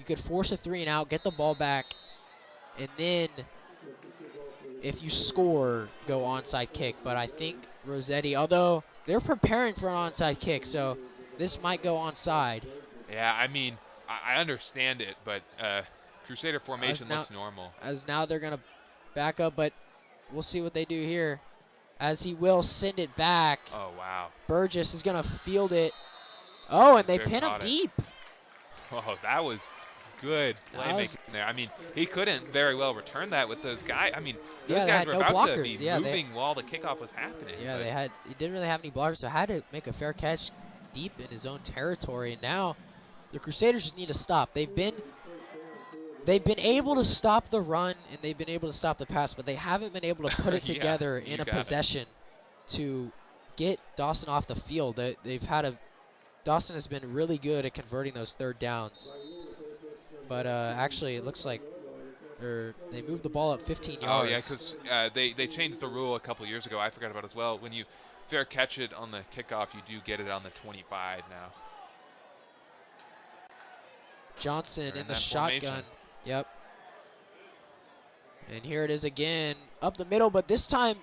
could force a 3 and out, get the ball back, and then if you score, go onside kick. But I think Rossetti, although they're preparing for an onside kick, so this might go onside. Yeah, I mean, I understand it, but Crusader formation looks normal. As now they're going to back up, but we'll see what they do here. As he will send it back. Oh, wow. Burgess is going to field it. Oh, and they Fair pin him caught it. deep. Oh, that was good playmaking there. I mean, he couldn't very well return that with those guys. I mean, those Yeah, they guys had were no about to blockers. be Yeah, moving while the kickoff was happening. Yeah, but he didn't really have any blockers, so had to make a fair catch deep in his own territory. And now the Crusaders just need to stop. They've been able to stop the run and they've been able to stop the pass, but they haven't been able to put it Yeah, together you in a got it. possession to get Dawson off the field. Dawson has been really good at converting those 3rd downs. But actually, it looks like they moved the ball up 15 yards. Oh, yeah, because they changed the rule a couple years ago. I forgot about as well. When you fair catch it on the kickoff, you do get it on the 25 now. Johnson They're in the that shotgun. formation. Yep. And here it is again, up the middle, but this time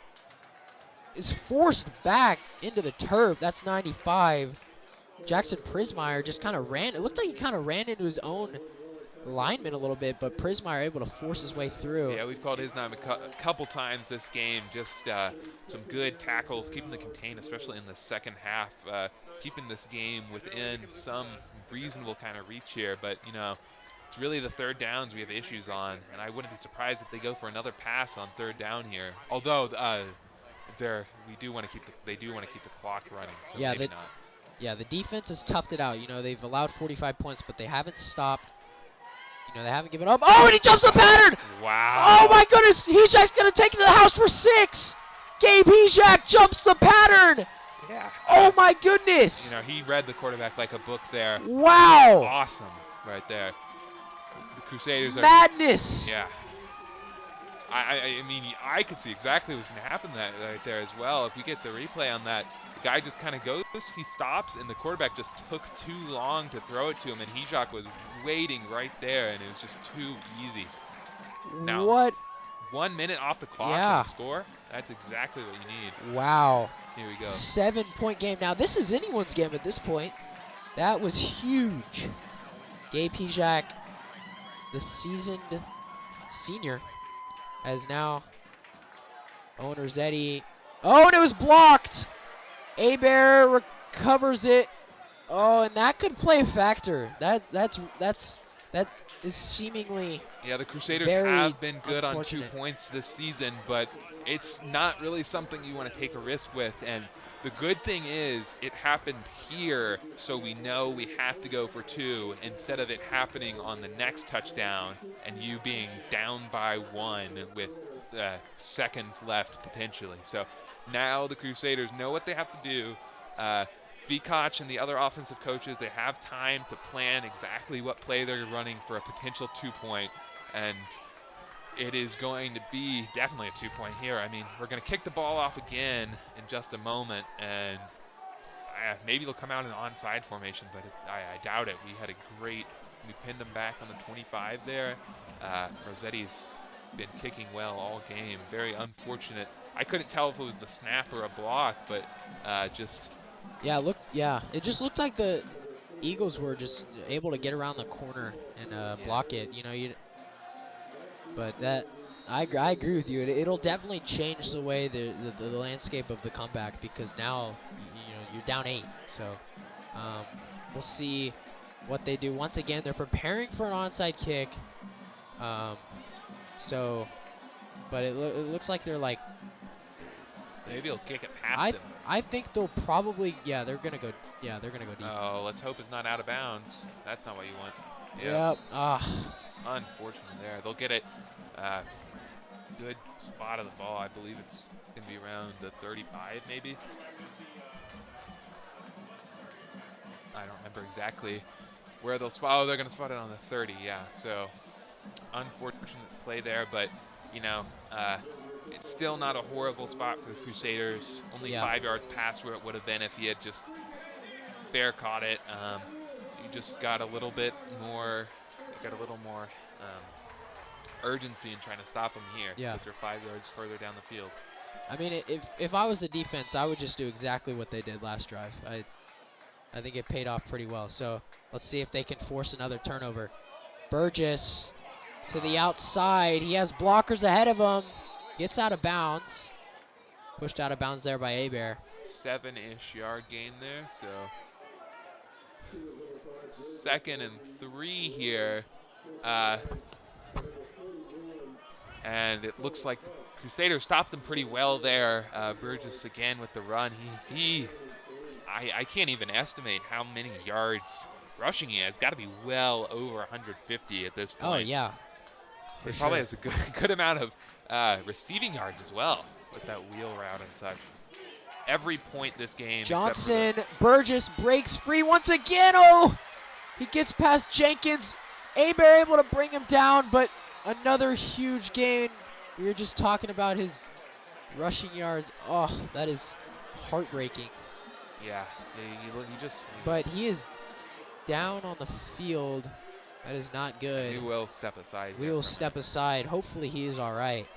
is forced back into the turf. That's 95. Jackson Prismeyer just kind of ran. It looked like he kind of ran into his own lineman a little bit, but Prismeyer able to force his way through. Yeah, we've called his name a couple times this game. Just some good tackles, keeping the contained, especially in the second half, keeping this game within some reasonable kind of reach here. But, it's really the 3rd downs we have issues on, and I wouldn't be surprised if they go for another pass on 3rd down here. Although they do want to keep the clock running. So Yeah, maybe not. Yeah, the defense has toughed it out. They've allowed 45 points, but they haven't stopped. They haven't given up. Oh, and he jumps the pattern! Wow. Oh, my goodness! Hejak's going to take it to the house for 6! Gabe Hejak jumps the pattern! Yeah. Oh, my goodness! He read the quarterback like a book there. Wow! Awesome right there. The Crusaders are... Madness! Yeah. I mean, I could see exactly what's going to happen right there as well. If we get the replay on that, the guy just kind of goes, he stops, and the quarterback just took too long to throw it to him, and Hijak was waiting right there, and it was just too easy. Now, What? 1 minute off the clock Yeah. to score, that's exactly what you need. Wow. Here we go. 7-point game. Now, this is anyone's game at this point. That was huge. Gabe Hijak, the seasoned senior, has now Owen Rossetti. Oh, and it was blocked. Abear recovers it. Oh, and that could play a factor. That is seemingly Yeah, the Crusaders very have been good on 2 unfortunate. points this season, but it's not really something you want to take a risk with. And the good thing is it happened here, so we know we have to go for 2 instead of it happening on the next touchdown and you being down by 1 with seconds left potentially. So now the Crusaders know what they have to do. Vikoch and the other offensive coaches, they have time to plan exactly what play they're running for a potential 2-point, and it is going to be definitely a 2-point here. I mean, we're going to kick the ball off again in just a moment, and maybe they'll come out in onside formation, but I doubt it. We pinned them back on the 25 there. Rossetti's been kicking well all game. Very unfortunate. I couldn't tell if it was the snap or a block, but it just looked like the Eagles were just able to get around the corner and block it. But that I agree with you. It'll definitely change the way the landscape of the comeback, because now you're down 8. So we'll see what they do. Once again, they're preparing for an onside kick. But it looks like they're like. Maybe he'll kick it past them. I think they'll probably they're gonna go deep. Oh, let's hope it's not out of bounds. That's not what you want. Yep. Unfortunate there. They'll get it. Good spot of the ball. I believe it's gonna be around the 35 maybe. I don't remember exactly where they'll spot. Oh, they're gonna spot it on the 30. Yeah. So unfortunate play there, but it's still not a horrible spot for the Crusaders. Only 5 yards past where it would have been if he had just fair caught it. You just got a little bit more. You got a little more urgency in trying to stop him here. Yeah. Because they're 5 yards further down the field. I mean, if I was the defense, I would just do exactly what they did last drive. I think it paid off pretty well. So let's see if they can force another turnover. Burgess to the outside. He has blockers ahead of him. Gets out of bounds. Pushed out of bounds there by Abear. 7-ish yard gain there. So 2nd and 3 here. And it looks like the Crusaders stopped them pretty well there. Burgess again with the run. I can't even estimate how many yards rushing he has. Got to be well over 150 at this point. Oh, yeah. He probably has a good amount of receiving yards as well with that wheel route and such. Every point this game. Johnson, Burgess breaks free once again. Oh, he gets past Jenkins. Abear able to bring him down, but another huge gain. We were just talking about his rushing yards. Oh, that is heartbreaking. Yeah, But he is down on the field. That is not good. We will step aside. We will step aside. Hopefully he is all right.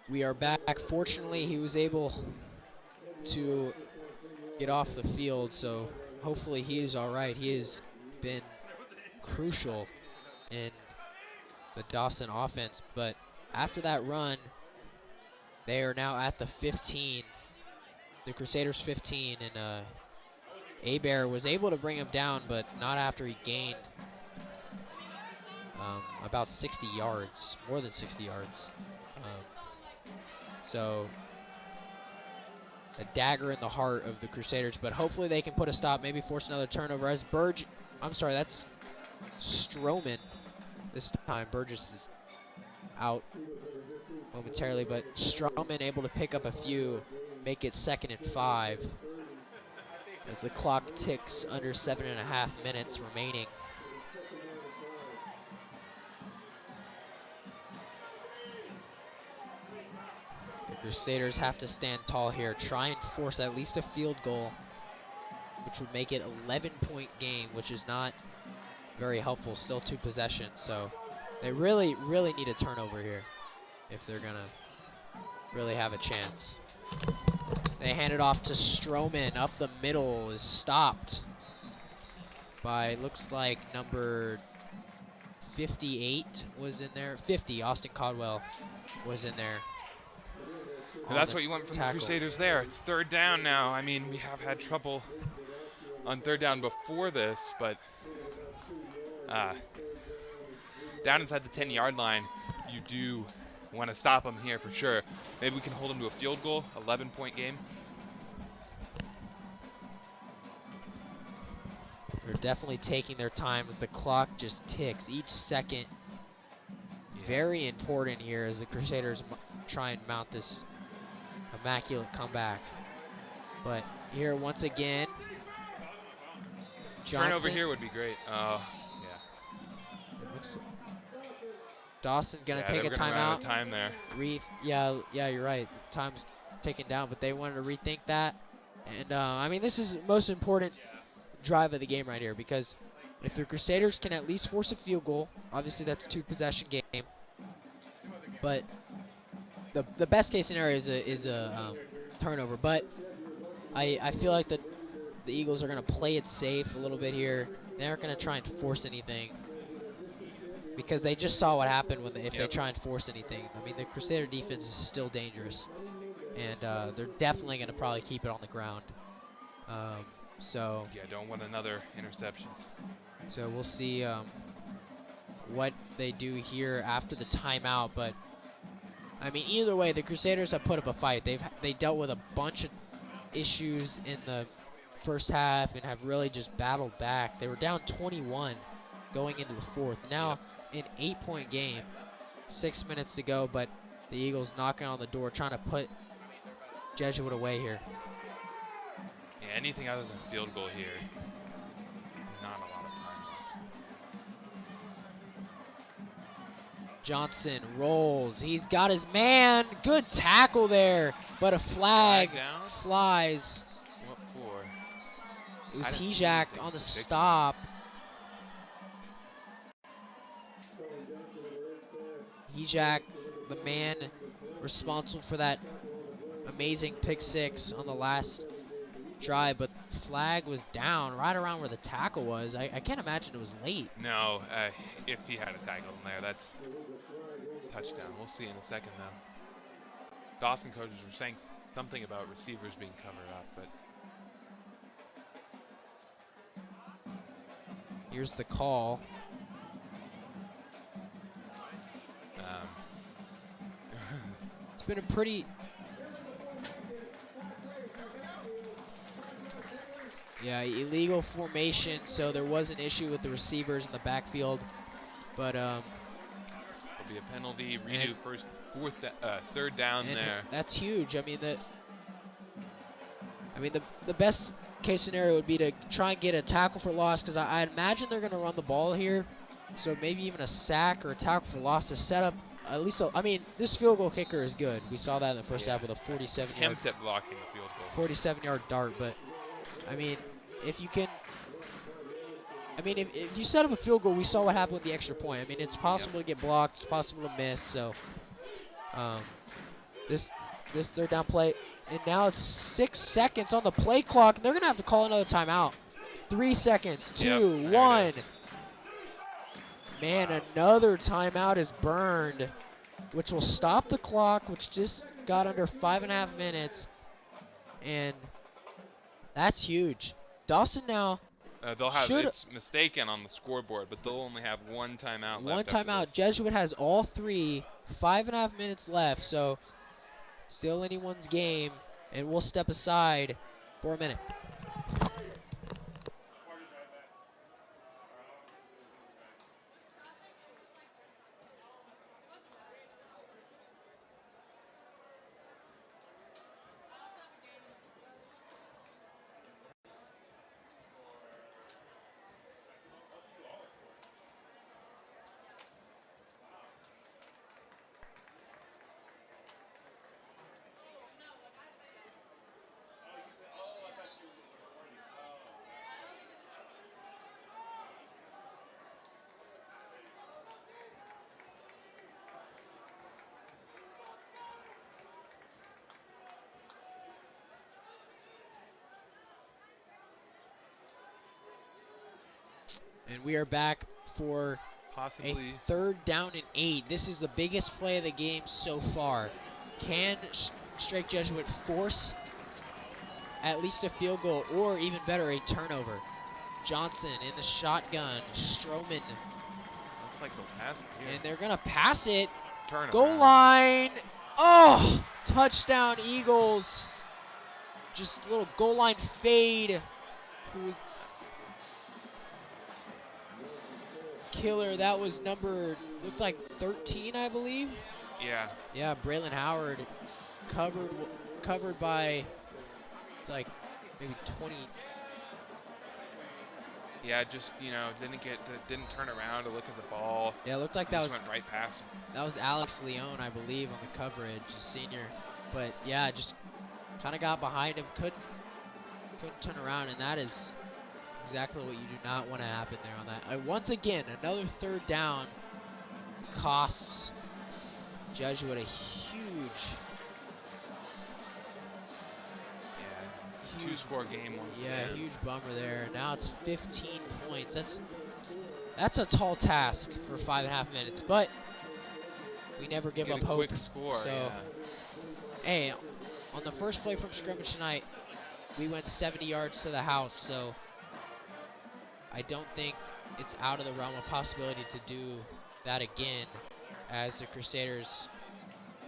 we are back. Fortunately, he was able to get off the field, so hopefully he is all right. He has been crucial in the Dawson offense, but after that run, they are now at the 15, the Crusaders 15, and Abear was able to bring him down, but not after he gained about 60 yards, more than 60 yards. So a dagger in the heart of the Crusaders, but hopefully they can put a stop, maybe force another turnover as that's Stroman this time. Burgess is out momentarily, but Stroman able to pick up a few, make it 2nd and 5 as the clock ticks under 7.5 minutes remaining. The Crusaders have to stand tall here, try and force at least a field goal, which would make it 11-point game, which is not very helpful. Still 2 possessions, so they really, really need a turnover here if they're gonna really have a chance. They hand it off to Stroman up the middle, is stopped by, looks like number 58 was in there. 50, Austin Caldwell was in there. And that's what you want from the Crusaders there. It's 3rd down now. I mean, we have had trouble on 3rd down before this, but down inside the 10-yard line, you do want to stop them here for sure. Maybe we can hold them to a field goal, 11-point game. They're definitely taking their time as the clock just ticks. Each second very important here as the Crusaders try and mount this immaculate comeback. But here once again, Johnson. Turnover here would be great. Oh, yeah. Dawson gonna take a timeout. Time there. Yeah, you're right. Time's taken down, but they wanted to rethink that. And I mean, this is the most important drive of the game right here, because if the Crusaders can at least force a field goal, obviously that's a 2-possession game. But the best case scenario is a turnover. But I feel like the Eagles are gonna play it safe a little bit here. They aren't gonna try and force anything, because they just saw what happened if they try and force anything. I mean, the Crusader defense is still dangerous, and they're definitely going to probably keep it on the ground. So yeah, don't want another interception. So we'll see what they do here after the timeout. But I mean, either way, the Crusaders have put up a fight. They dealt with a bunch of issues in the first half and have really just battled back. They were down 21 going into the fourth. Now an 8-point game, 6 minutes to go, but the Eagles knocking on the door, trying to put Jesuit away here. Yeah, anything other than field goal here. Not a lot of time left. Johnson rolls. He's got his man. Good tackle there, but a flag flies. What for? It was Hijak on the stop. Hijak, the man responsible for that amazing pick 6 on the last drive, but flag was down right around where the tackle was. I can't imagine it was late. No, if he had a tackle in there, that's touchdown. We'll see in a second, though. Dawson coaches were saying something about receivers being covered up, but here's the call. It's been a pretty... Yeah, illegal formation, so there was an issue with the receivers in the backfield, but there'll be a penalty, redo third down there. That's huge. I mean, the best case scenario would be to try and get a tackle for loss, because I imagine they're going to run the ball here, so maybe even a sack or a tackle for loss to set up at least. I mean, this field goal kicker is good. We saw that in the first half with a 47-yard attempt at blocking the field goal. 47-yard dart, but I mean, if you can, if you set up a field goal, we saw what happened with the extra point. I mean, it's possible to get blocked, it's possible to miss. So this third down play. And now it's 6 seconds on the play clock. They're going to have to call another timeout. 3 seconds, 2, Yep, there it 1. is. Man, another timeout is burned, which will stop the clock, which just got under 5.5 minutes. And that's huge. Dawson now They'll have should- it's mistaken on the scoreboard, but they'll only have one timeout one left. after timeout. this. Jesuit has all 3, 5.5 minutes left, so still anyone's game, and we'll step aside for a minute. And we are back for Possibly. a 3rd down and 8. This is the biggest play of the game so far. Can Strake Jesuit force at least a field goal, or even better, a turnover? Johnson in the shotgun. Stroman. Looks like they'll pass it here. And they're going to pass it. Turn Goal around. line. Oh, touchdown Eagles. Just a little goal line fade. Killer. That was looked like 13, I believe. Yeah. Yeah, Braylon Howard covered by like maybe 20. Yeah, just didn't turn around to look at the ball. Yeah, it looked like Just went right past him. that was Alex Leone, I believe, on the coverage, a senior. But yeah, just kind of got behind him, couldn't turn around, and that is exactly what you do not want to happen there on that. Once again, another 3rd down costs Jesuit a huge Two-score game once again. huge bummer there. Now it's 15 points. That's a tall task for 5.5 minutes, but we never give Get up a hope. quick score. So, yeah. hey, on the first play from scrimmage tonight, we went 70 yards to the house, so I don't think it's out of the realm of possibility to do that again, as the Crusaders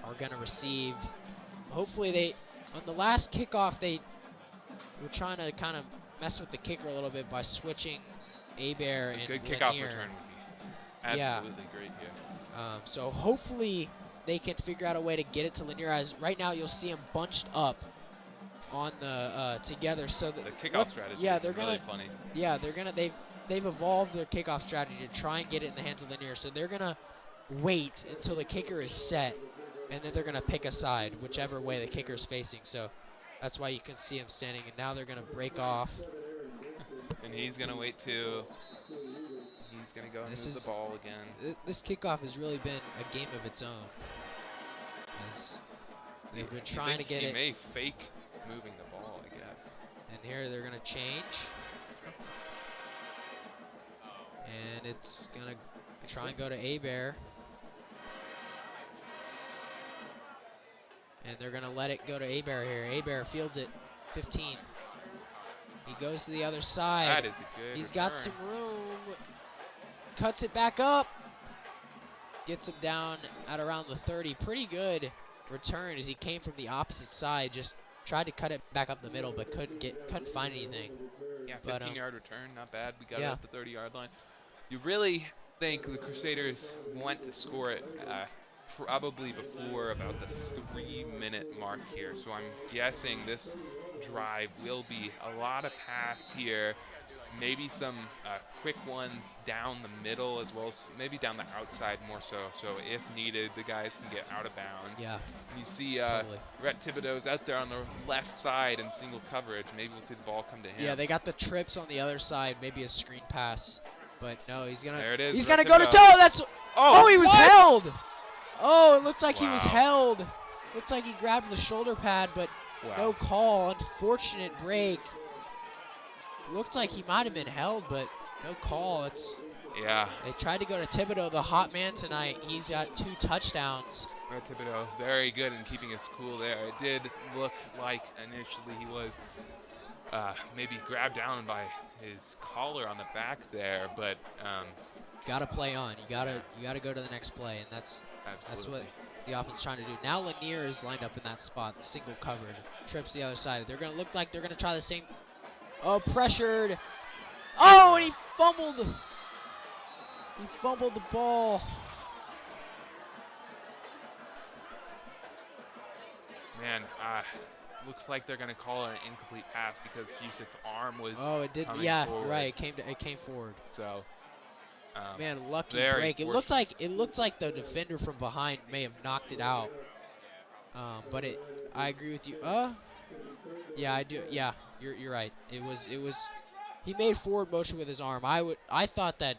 are going to receive. Hopefully on the last kickoff, they were trying to kind of mess with the kicker a little bit by switching Abear and Good kickoff Lanier. return would be absolutely great here. So hopefully they can figure out a way to get it to Lanier. As right now you'll see them bunched up on the together. So The kickoff strategy yeah, is they're really gonna funny. yeah they're gonna they've evolved their kickoff strategy to try and get it in the hands of Lanier. So they're gonna wait until the kicker is set, and then they're gonna pick a side, whichever way the kicker is facing. So that's why you can see him standing. And now they're gonna break off. And he's going to wait too. He's going to go and move the ball again. This kickoff has really been a game of its own. As they've been trying to get he it. may fake moving the ball, I guess. And here they're going to change. And it's going to try and go to Abear. And they're going to let it go to Abear here. Abear fields it, 15. He goes to the other side. That is a good He's got return. some room. Cuts it back up. Gets him down at around the 30. Pretty good return as he came from the opposite side. Just tried to cut it back up the middle, but couldn't find anything. Yeah, But, 15-yard return, not bad. We got yeah. it at the 30-yard line. You really think the Crusaders want to score it probably before about the 3-minute mark here. So I'm guessing this drive will be a lot of pass here, maybe some quick ones down the middle as well as maybe down the outside more so. So if needed, the guys can get out of bounds. Yeah. You see Totally. Rhett Thibodeau's out there on the left side in single coverage. Maybe we'll see the ball come to him. Yeah, they got the trips on the other side, maybe a screen pass. But no, he's gonna There it is, he's Rhett gonna go to Thibodeau. toe. That's Oh, he was what? held. Oh, it looked like he was Wow. held. Looks like he grabbed the shoulder pad, but Wow. no call. Unfortunate break. Looked like he might have been held, but no call. Yeah. They tried to go to Thibodeau, the hot man tonight. He's got 2 touchdowns. Brett Thibodeau, very good in keeping us cool there. It did look like initially he was maybe grabbed down by his collar on the back there, but Got to play on. You gotta go to the next play, and that's absolutely. what the offense is trying to do. Now Lanier is lined up in that spot, single covered. Trips the other side. They're gonna look like they're gonna try the same. Oh, pressured. Oh, and he fumbled. He fumbled the ball. Man, looks like they're going to call it an incomplete pass because Fusic's arm was Oh, it did. coming Yeah, forward. right. It came forward. So, Man, lucky very break. It looked like the defender from behind may have knocked it out. But I agree with you. Yeah, I do. Yeah, you're right. It was. He made forward motion with his arm. I thought that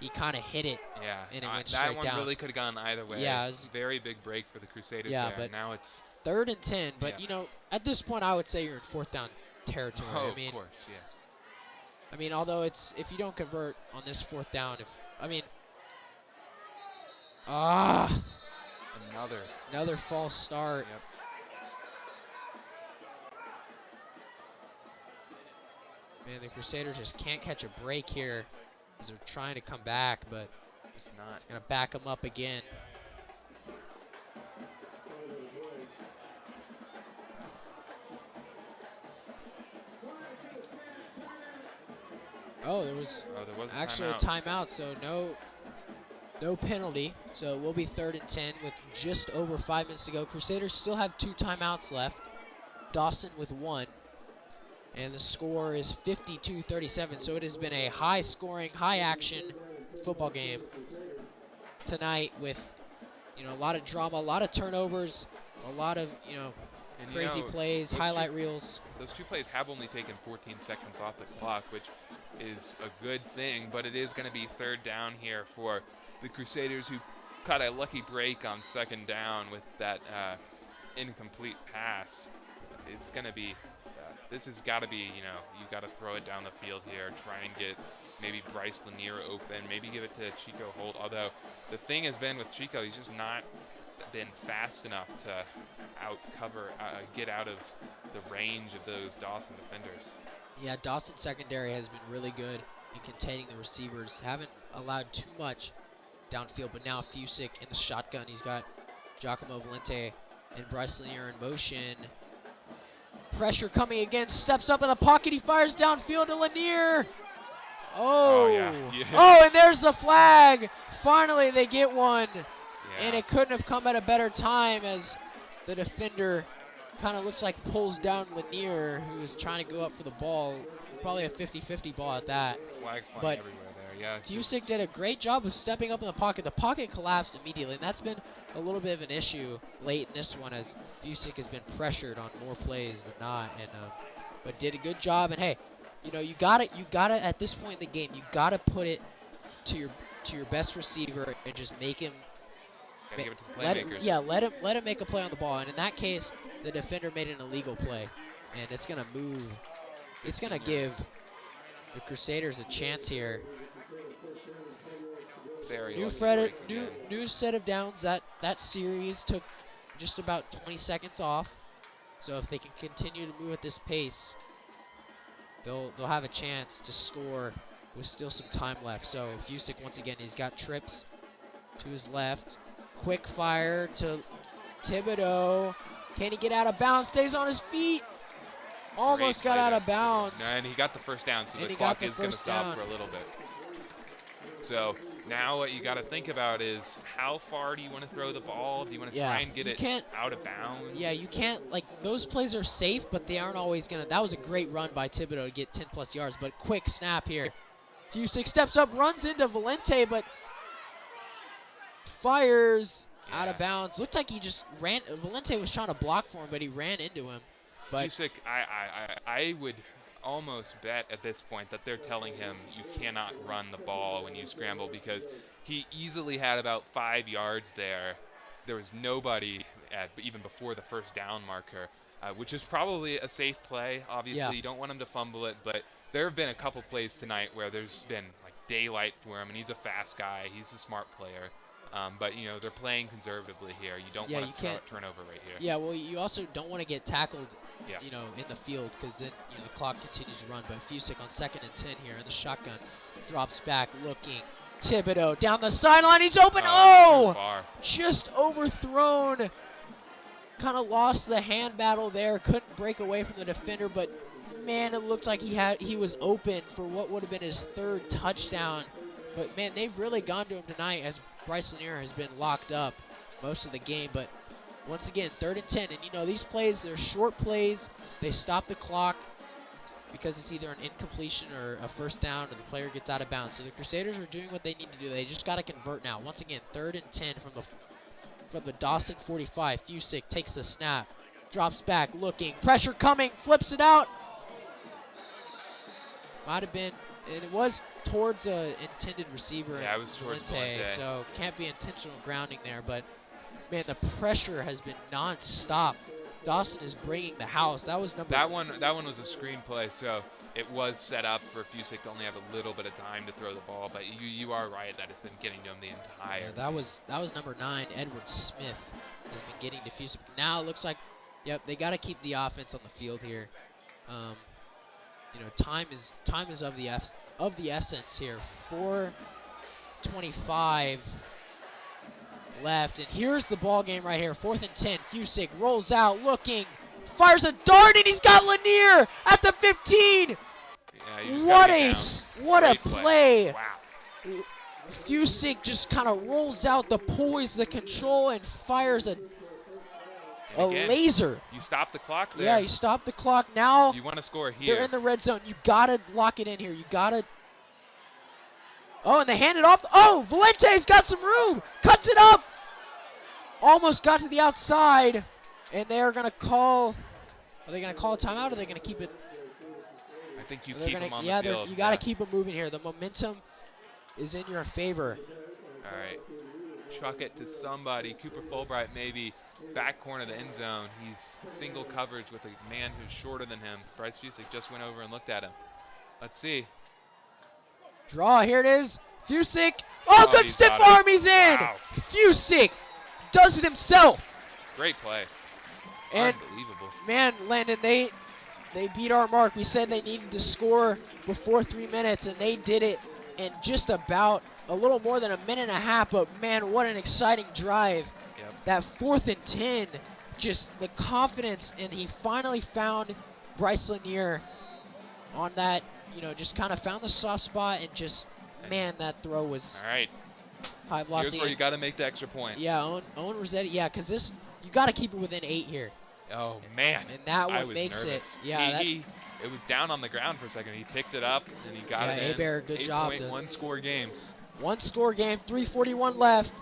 he kind of hit it. yeah, And it went that straight one down. really could have gone either way. Yeah, it was- very big break for the Crusaders Yeah, there. but Now it's 3rd and 10. But Yeah. you know, at this point, I would say you're in 4th down territory. oh, I mean, of course, yeah. I mean, although if you don't convert on this 4th down, another false start. Yep. Man, the Crusaders just can't catch a break here as they're trying to come back, but It's not. gonna back them up again. Oh, there was actually a timeout, so no penalty. So it will be 3rd and 10 with just over 5 minutes to go. Crusaders still have 2 timeouts left. Dawson with 1. And the score is 52-37. So it has been a high-scoring, high-action football game tonight with, a lot of drama, a lot of turnovers, a lot of, And crazy plays, those highlight reels. Those 2 plays have only taken 14 seconds off the clock, which is a good thing, but it is going to be 3rd down here for the Crusaders, who caught a lucky break on 2nd down with that incomplete pass. It's going to be, this has got to be, you got to throw it down the field here, try and get maybe Bryce Lanier open, maybe give it to Chico Holt, although the thing has been with Chico, he's just not been fast enough to get out of the range of those Dawson defenders. Yeah, Dawson secondary has been really good in containing the receivers. Haven't allowed too much downfield, but now Fusic in the shotgun. He's got Giacomo Valente and Bryce Lanier in motion. Pressure coming again, steps up in the pocket. He fires downfield to Lanier. Oh, yeah. Oh, and there's the flag. Finally, they get one. Yeah. And it couldn't have come at a better time as the defender kind of looks like pulls down Lanier, who is trying to go up for the ball. Probably a 50-50 ball at that. Flags flying But everywhere there. Yeah, it's Fusic did a great job of stepping up in the pocket. The pocket collapsed immediately, and that's been a little bit of an issue late in this one as Fusic has been pressured on more plays than not. And but did a good job. And hey, you gotta at this point in the game, you gotta put it to your best receiver and just make him. gotta give it to the playmakers. Let him make a play on the ball. And in that case, the defender made an illegal play, and it's gonna move. It's gonna give the Crusaders a chance here. Very New lucky break again. new set of downs. That series took just about 20 seconds off. So if they can continue to move at this pace, they'll have a chance to score with still some time left. So Fusic, once again, he's got trips to his left. Quick fire to Thibodeau. Can he get out of bounds? Stays on his feet. Almost Great got play out there. of bounds. And he got the first down, so And the he clock got the is going to first stop down. for a little bit. So now what you got to think about is how far do you want to throw the ball? Do you want to Yeah, try and get you it can't- out of bounds? Yeah, you can't, those plays are safe, but they aren't always going to. That was a great run by Thibodeau to get 10-plus yards, but quick snap here. Fusic steps up, runs into Valente, but fires out of bounds. Looked like he just ran. Valente was trying to block for him, but he ran into him. But Fusic, I would almost bet at this point that they're telling him you cannot run the ball when you scramble because he easily had about 5 yards there. There was nobody even before the first down marker, which is probably a safe play. Obviously, Yeah. you don't want him to fumble it, but there have been a couple plays tonight where there's been like daylight for him, and he's a fast guy. He's a smart player. But, you know, they're playing conservatively here. You don't want to turnover right here. Yeah, well, you also don't want to get tackled, Yeah. you know, in the field, because then, you know, the clock continues to run. But Fusick on 2nd and 10 here in the shotgun, drops back, looking. Thibodeau down the sideline. He's open. Too Oh! far. Just overthrown. Kind of lost the hand battle there. Couldn't break away from the defender, but man, it looked like he was open for what would have been his 3rd touchdown. But man, they've really gone to him tonight as Bryce Lanier has been locked up most of the game. But once again, 3rd and 10, and you know these plays, they're short plays. They stop the clock because it's either an incompletion or a first down, or the player gets out of bounds. So the Crusaders are doing what they need to do. They just got to convert now. Once again, 3rd and 10 from the Dawson 45. Fusick takes the snap, drops back, looking, pressure coming, flips it out. Might have been, and it was towards a intended receiver. Yeah, it was towards Valente. So can't be intentional grounding there. But man, the pressure has been non-stop. Dawson is bringing the house. That was number. That one was a screen play, so it was set up for Fusick to only have a little bit of time to throw the ball. But you are right that it's been getting to him the entire. Yeah, that was number 9. Edward Smith has been getting to Fusick. Now it looks like, yep, they got to keep the offense on the field here. You know, time is of the essence here. 4:25 left, and here's the ball game right here. 4th and 10. Fusick rolls out, looking, fires a dart, and he's got Lanier at the 15. Yeah, you just What gotta a get down. what a Great play! Wow. Fusick just kind of rolls out the poise, the control, and fires a Again, laser. You stop the clock there. Yeah, you stop the clock now. You want to score here. They're in the red zone. You gotta lock it in here. You gotta. Oh, and they hand it off. Oh, Valente's got some room. Cuts it up. Almost got to the outside, and they're gonna call. Are they gonna call a timeout? Or are they gonna keep it? I think you keep him on yeah, the field. you gotta keep it moving here. The momentum is in your favor. All right, chuck it to somebody. Cooper Fulbright maybe. Back corner of the end zone. He's single coverage with a man who's shorter than him. Bryce Fusick just went over and looked at him. Let's see. Draw, here it is. Fusick. Oh, good he's stiff got it. arm. He's in. Wow. Fusick does it himself. Great play. And unbelievable. man, Landon, they beat our mark. We said they needed to score before 3 minutes, and they did it in just about a little more than a minute and a half. But man, what an exciting drive. Yep. That 4th and 10, just the confidence, and he finally found Bryce Lanier on that, you know, just kind of found the soft spot, and just, man, that throw was All right. high velocity. Here's where you got to make the extra point. Yeah, Owen Rossetti, yeah, because this, you got to keep it within 8 here. Oh, man. And that I one was makes nervous. it. Yeah, it was down on the ground for a second. He picked it up, and he got it in. Hebert, good job. 8-point, one-score game. 1-score game, 3:41 left.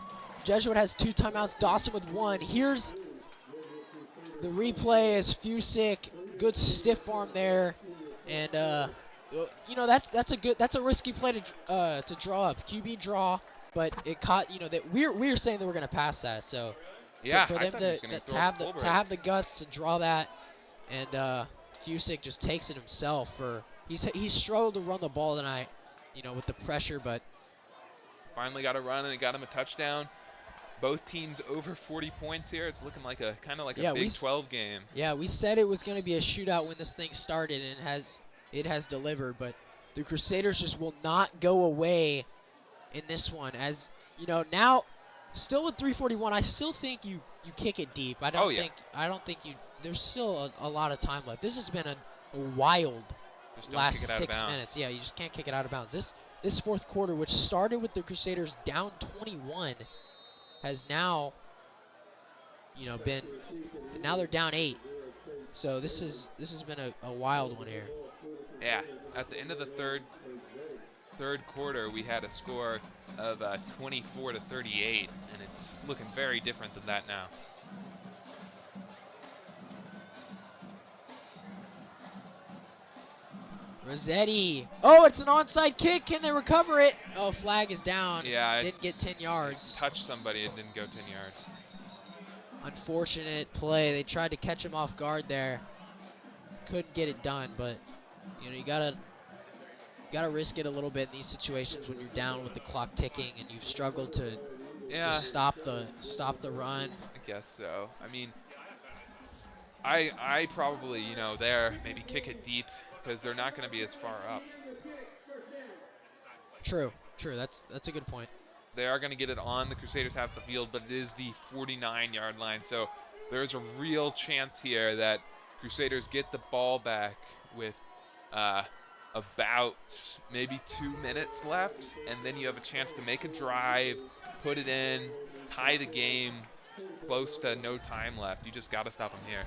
Jesuit has 2 timeouts, Dawson with 1. Here's the replay as Fusick, good stiff arm there, and you know that's a risky play to draw up, QB draw, but it caught, you know, that we were saying that we're gonna pass that, so Yeah, for I them thought he was gonna throw it to have the guts to draw that, and Fusick just takes it himself. He's struggled to run the ball tonight, you know, with the pressure, but finally got a run, and it got him a touchdown. Both teams over 40 points here. It's looking like a Big 12 game. Yeah, we said it was going to be a shootout when this thing started, and it has delivered. But the Crusaders just will not go away in this one. As you know, now still with 3:41, I still think you kick it deep. I don't think you. There's still a lot of time left. This has been a wild last 6 minutes. Yeah, you just can't kick it out of bounds. This 4th quarter, which started with the Crusaders down 21. Has now, you know, now they're down 8. So this has been a wild one here. Yeah, at the end of the third quarter, we had a score of 24-38, and it's looking very different than that now. Rossetti. Oh, it's an onside kick. Can they recover it? Oh, flag is down. Yeah, didn't get 10 yards. Touched somebody and didn't go 10 yards. unfortunate play. They tried to catch him off guard there. Couldn't get it done, but you gotta risk it a little bit in these situations when you're down with the clock ticking and you've struggled to just stop the run. I guess so. I mean, I probably, there, maybe kick it deep because they're not going to be as far up. True. That's a good point. They are going to get it on the Crusaders half the field, but it is the 49-yard line. So there's a real chance here that Crusaders get the ball back with about maybe 2 minutes left, and then you have a chance to make a drive, put it in, tie the game, close to no time left. You just got to stop them here.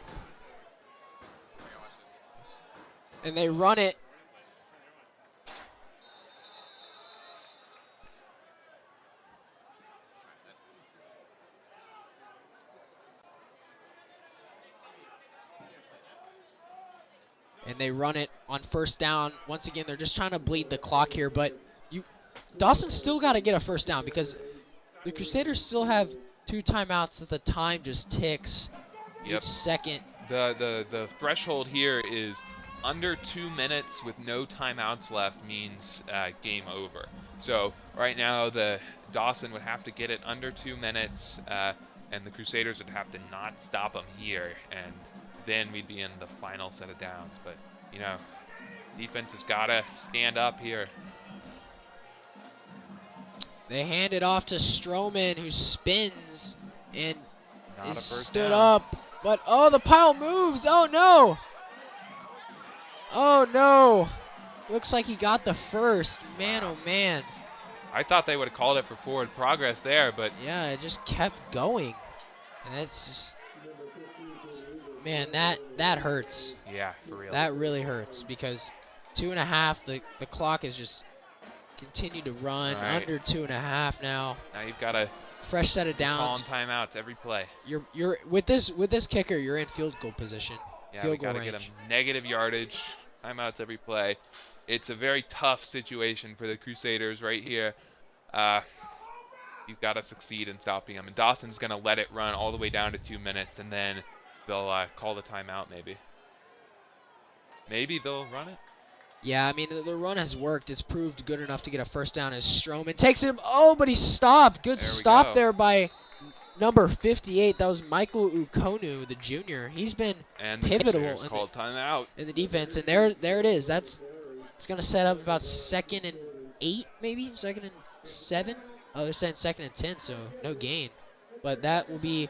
And they run it. And they run it on first down. Once again, they're just trying to bleed the clock here, but Dawson still got to get a first down because the Crusaders still have 2 timeouts as the time just ticks each second. The threshold here is under 2 minutes with no timeouts left means game over. So right now the Dawson would have to get it under 2 minutes, and the Crusaders would have to not stop them here, and then we'd be in the final set of downs. But, defense has got to stand up here. They hand it off to Stroman, who spins and Not is a first stood down. up. But, the pile moves. Oh, no. Oh, no. Looks like he got the first. Man, oh, man. I thought they would have called it for forward progress there, but Yeah, it just kept going. And that's just, man, that hurts. yeah, for real. That really hurts because 2.5, the clock is just continue to run Right. under 2.5 now. Now you've got to Fresh set of call downs. timeouts every play. You're with this kicker, you're in field goal position. Yeah, field we got goal to get range. them negative yardage, timeouts every play. It's a very tough situation for the Crusaders right here. You've got to succeed in stopping them. And Dawson's going to let it run all the way down to 2 minutes, and then they'll call the timeout maybe. Maybe they'll run it. Yeah, I mean, the run has worked. It's proved good enough to get a first down as Stroman takes it. Oh, but he stopped. Good There we stop go. there by number 58. That was Michael Ukonu, the junior. He's been And the pivotal Crusaders called timeout. in the defense. And there it is. It's going to set up about 2nd and 8, maybe? 2nd and 7? Oh, they're saying 2nd and 10, so no gain. But that will be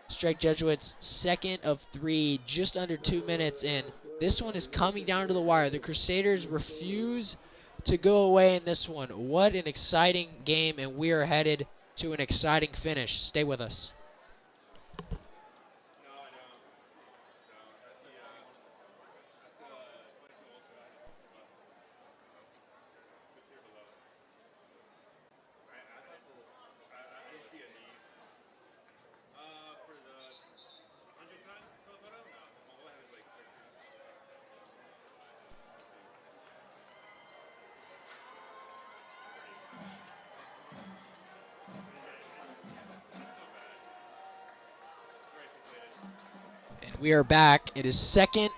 Strike Jesuits' 2nd of 3, just under 2 minutes in. This one is coming down to the wire. The Crusaders refuse to go away in this one. What an exciting game, and we are headed to an exciting finish. Stay with us. We are back. It is 2nd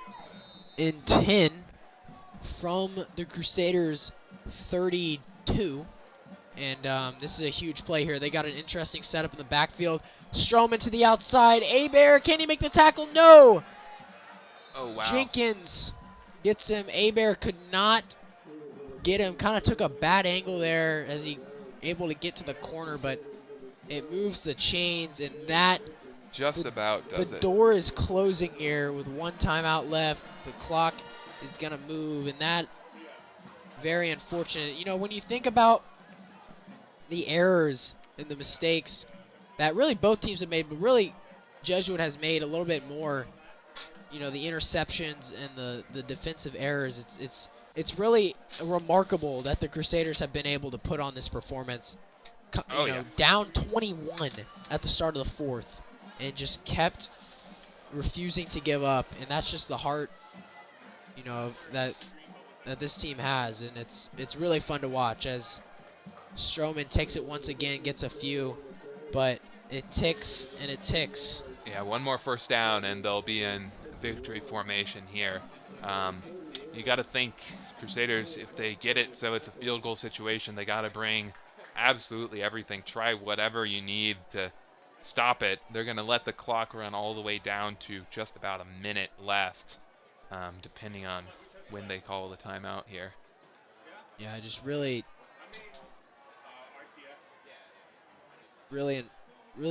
and 10 from the Crusaders 32. And this is a huge play here. They got an interesting setup in the backfield. Stroman to the outside. Abear, can he make the tackle? No. Oh, wow. Jenkins gets him. Abear could not get him. Kind of took a bad angle there as he able to get to the corner, but it moves the chains, and that Just about does the it. door is closing here with 1 timeout left. The clock is going to move, and that very unfortunate. When you think about the errors and the mistakes that really both teams have made, but really Jesuit has made a little bit more, the interceptions and the defensive errors. It's really remarkable that the Crusaders have been able to put on this performance. Yeah. Down 21 at the start of the 4th. And just kept refusing to give up, and that's just the heart, that this team has, and it's really fun to watch as Stroman takes it once again, gets a few, but it ticks and it ticks. Yeah, one more first down, and they'll be in victory formation here. You got to think Crusaders, if they get it so it's a field goal situation, they got to bring absolutely everything. Try whatever you need to stop it. They're going to let the clock run all the way down to just about a minute left, depending on when they call the timeout here. Yeah, just really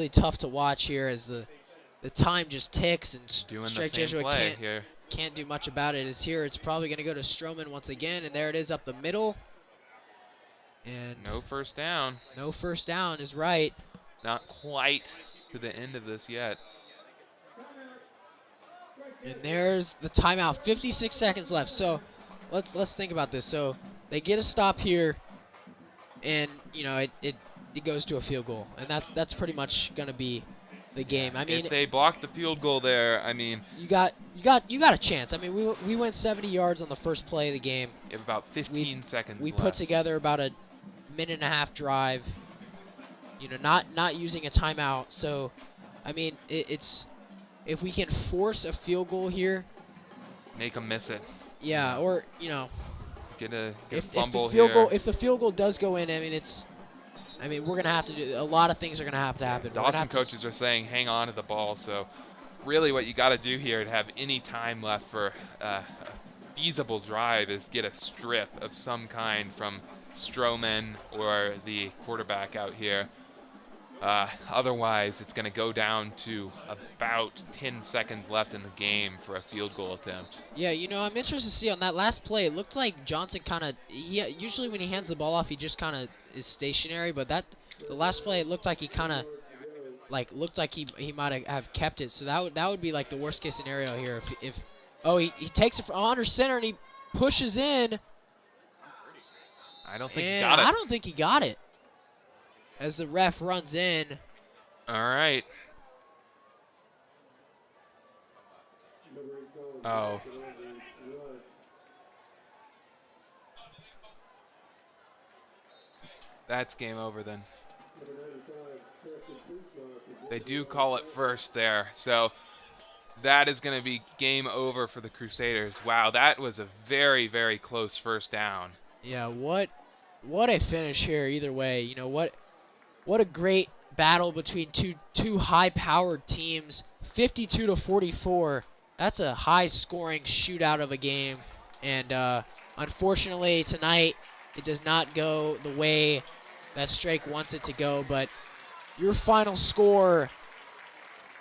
tough to watch here as the time just ticks, and Doing Strike the same Jesuit play here. can't do much about it. It's here. It's probably going to go to Stroman once again, and there it is up the middle. And No first down. no first down is right. Not quite to the end of this yet. And there's the timeout. 56 seconds left. So let's think about this. So they get a stop here, and it goes to a field goal, and that's pretty much going to be the game. I mean, if they block the field goal there, I mean, you got a chance. I mean, we went 70 yards on the first play of the game. you have about 15 seconds We left. put together about a minute and a half drive. Not using a timeout. So, I mean, it's if we can force a field goal here, Make them miss it. yeah, or Get a if fumble the field here. goal if the field goal does go in, I mean, we're gonna have to do a lot of things are gonna have to happen. We're gonna Dawson have to coaches are saying hang on to the ball. So really what you got to do here to have any time left for a feasible drive is get a strip of some kind from Stroman or the quarterback out here. Otherwise, it's going to go down to about 10 seconds left in the game for a field goal attempt. Yeah, I'm interested to see on that last play. It looked like Johnson usually when he hands the ball off, he just kind of is stationary. But the last play, it looked like he kind of he might have kept it. So that would be like the worst case scenario here. If he takes it from under center and he pushes in. I don't think he got it. I don't think he got it. As the ref runs in. All right. Oh. That's game over then. They do call it first there. So that is going to be game over for the Crusaders. Wow, that was a very, very close first down. Yeah, what a finish here either way. What a great battle between two high-powered teams. 52-44. That's a high-scoring shootout of a game. And unfortunately tonight it does not go the way that Strike wants it to go. But your final score,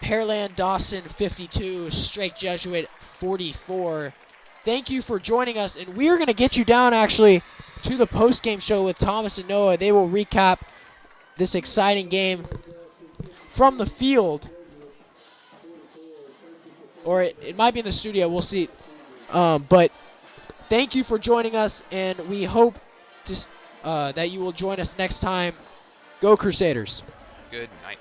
Pearland Dawson 52, Strike Jesuit 44. Thank you for joining us, and we are going to get you down actually to the post-game show with Thomas and Noah. They will recap this exciting game from the field, or it might be in the studio. We'll see. But thank you for joining us, and we hope that you will join us next time. Go Crusaders. Good night.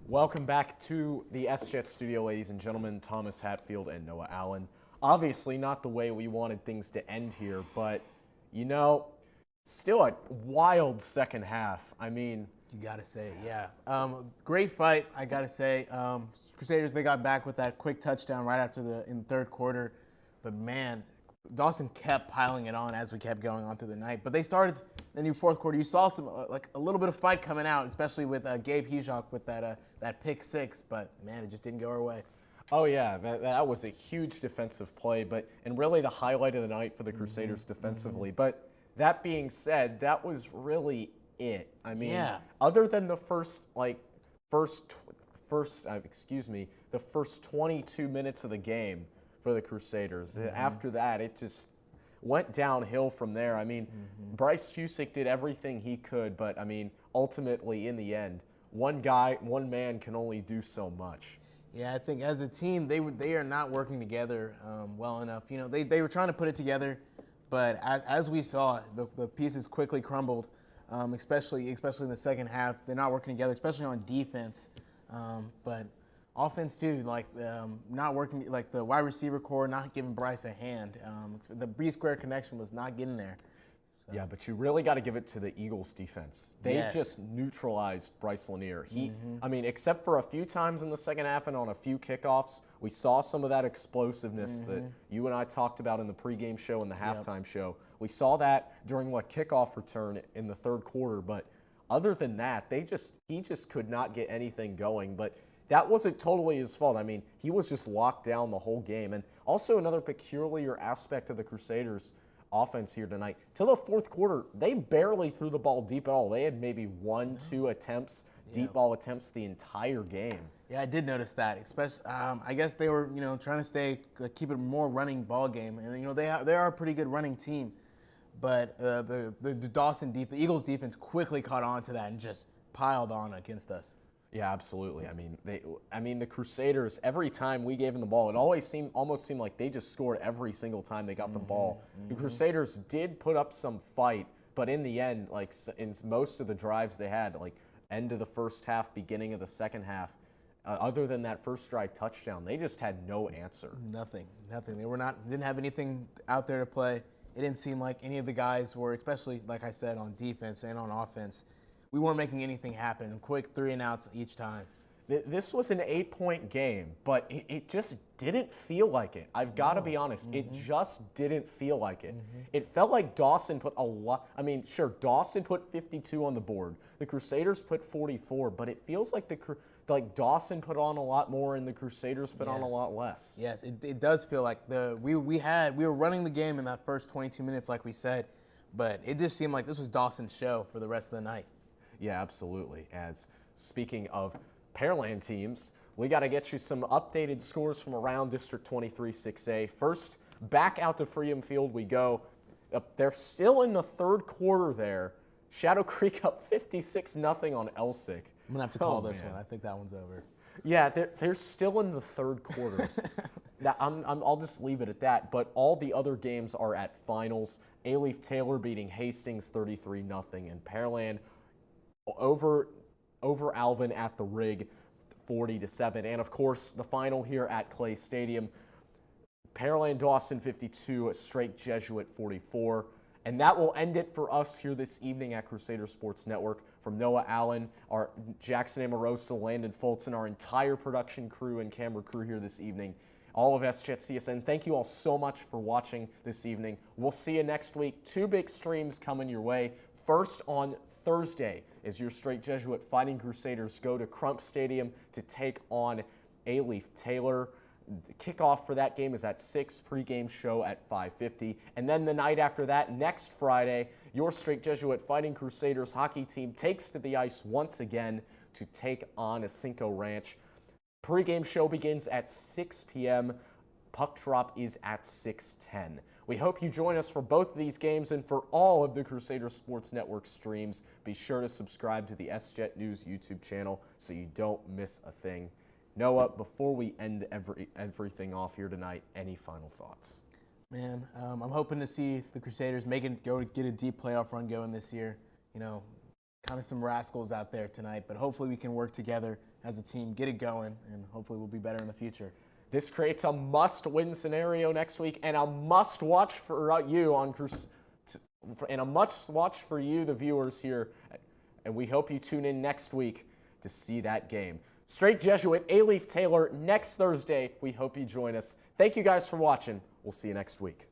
Welcome back to the S-Jet studio, ladies and gentlemen. Thomas Hatfield and Noah Allen. Obviously not the way we wanted things to end here, but, still a wild second half. I mean, you got to say, yeah. Great fight, I got to say. Crusaders, they got back with that quick touchdown right after in the third quarter. But, man, Dawson kept piling it on as we kept going on through the night. But they started the new fourth quarter. You saw some a little bit of fight coming out, especially with Gabe Hejok with that pick six. But, man, it just didn't go our way. Oh, yeah, that was a huge defensive play, and really the highlight of the night for the Crusaders defensively. But that being said, that was really it. I mean, other than the first 22 minutes of the game for the Crusaders. After that, it just went downhill from there. I mean, Bryce Fusick did everything he could, but, I mean, ultimately, in the end, one man can only do so much. Yeah, I think as a team, they are not working together well enough. You know, they were trying to put it together, but as we saw, the pieces quickly crumbled, especially in the second half. They're not working together, especially on defense. But offense too, not working, like the wide receiver core not giving Bryce a hand. The B-square connection was not getting there. So. Yeah, but you really got to give it to the Eagles defense. They just neutralized Bryce Lanier. I mean, except for a few times in the second half and on a few kickoffs, we saw some of that explosiveness that you and I talked about in the pregame show and the halftime show. We saw that during kickoff return in the third quarter, but other than that, he just could not get anything going. But that wasn't totally his fault. I mean, he was just locked down the whole game. And also another peculiar aspect of the Crusaders' offense here tonight. Till the fourth quarter, they barely threw the ball deep at all. They had maybe 1-2 attempts, deep ball attempts the entire game. Yeah, I did notice that. Especially, I guess they were, trying to keep it more running ball game, and they are a pretty good running team. But the Dawson the Eagles defense quickly caught on to that and just piled on against us. Yeah, absolutely. I mean, the Crusaders, every time we gave them the ball, it almost seemed like they just scored every single time they got the ball. The Crusaders did put up some fight, but in the end, in most of the drives they had, end of the first half, beginning of the second half, other than that first drive touchdown, they just had no answer. Nothing. They didn't have anything out there to play. It didn't seem like any of the guys were, especially like I said, on defense and on offense. We weren't making anything happen. Quick 3-and-outs each time. This was an 8-point game, but it just didn't feel like it. I've got to be honest. It just didn't feel like it. It felt like Dawson put a lot. I mean, sure, Dawson put 52 on the board. The Crusaders put 44, but it feels like Dawson put on a lot more and the Crusaders put on a lot less. Yes, it does feel like we were running the game in that first 22 minutes, like we said, but it just seemed like this was Dawson's show for the rest of the night. Yeah, absolutely. As speaking of Pearland teams, we got to get you some updated scores from around District 23 6A. First, back out to Freedom Field we go. They're still in the third quarter there. Shadow Creek up 56-0 on Elsick. I'm going to have to call this one. I think that one's over. Yeah, they're still in the third quarter. I'll just leave it at that. But all the other games are at finals. Alief Taylor beating Hastings 33-0, and Pearland over Alvin at the Rig 40-7. And of course, the final here at Clay Stadium, Pearland Dawson 52, Straight Jesuit 44. And that will end it for us here this evening at Crusader Sports Network. From Noah Allen, our Jackson Amorosa, Landon Fulton, our entire production crew and camera crew here this evening, all of SCHET CSN, thank you all so much for watching this evening. We'll see you next week. 2 big streams coming your way. First on Thursday, as your Straight Jesuit Fighting Crusaders go to Crump Stadium to take on Alief Taylor. The kickoff for that game is at 6, pregame show at 5:50. And then the night after that, next Friday, your Straight Jesuit Fighting Crusaders hockey team takes to the ice once again to take on Cinco Ranch. Pregame show begins at 6 p.m. Puck drop is at 6:10. We hope you join us for both of these games and for all of the Crusader Sports Network streams. Be sure to subscribe to the SCHET News YouTube channel so you don't miss a thing. Noah, before we end everything off here tonight, any final thoughts? Man, I'm hoping to see the Crusaders get a deep playoff run going this year. Kind of some rascals out there tonight, but hopefully we can work together as a team, get it going, and hopefully we'll be better in the future. This creates a must-win scenario next week and a must-watch for you and a must-watch for you, the viewers here. And we hope you tune in next week to see that game. Straight Jesuit, Alief Taylor next Thursday. We hope you join us. Thank you guys for watching. We'll see you next week.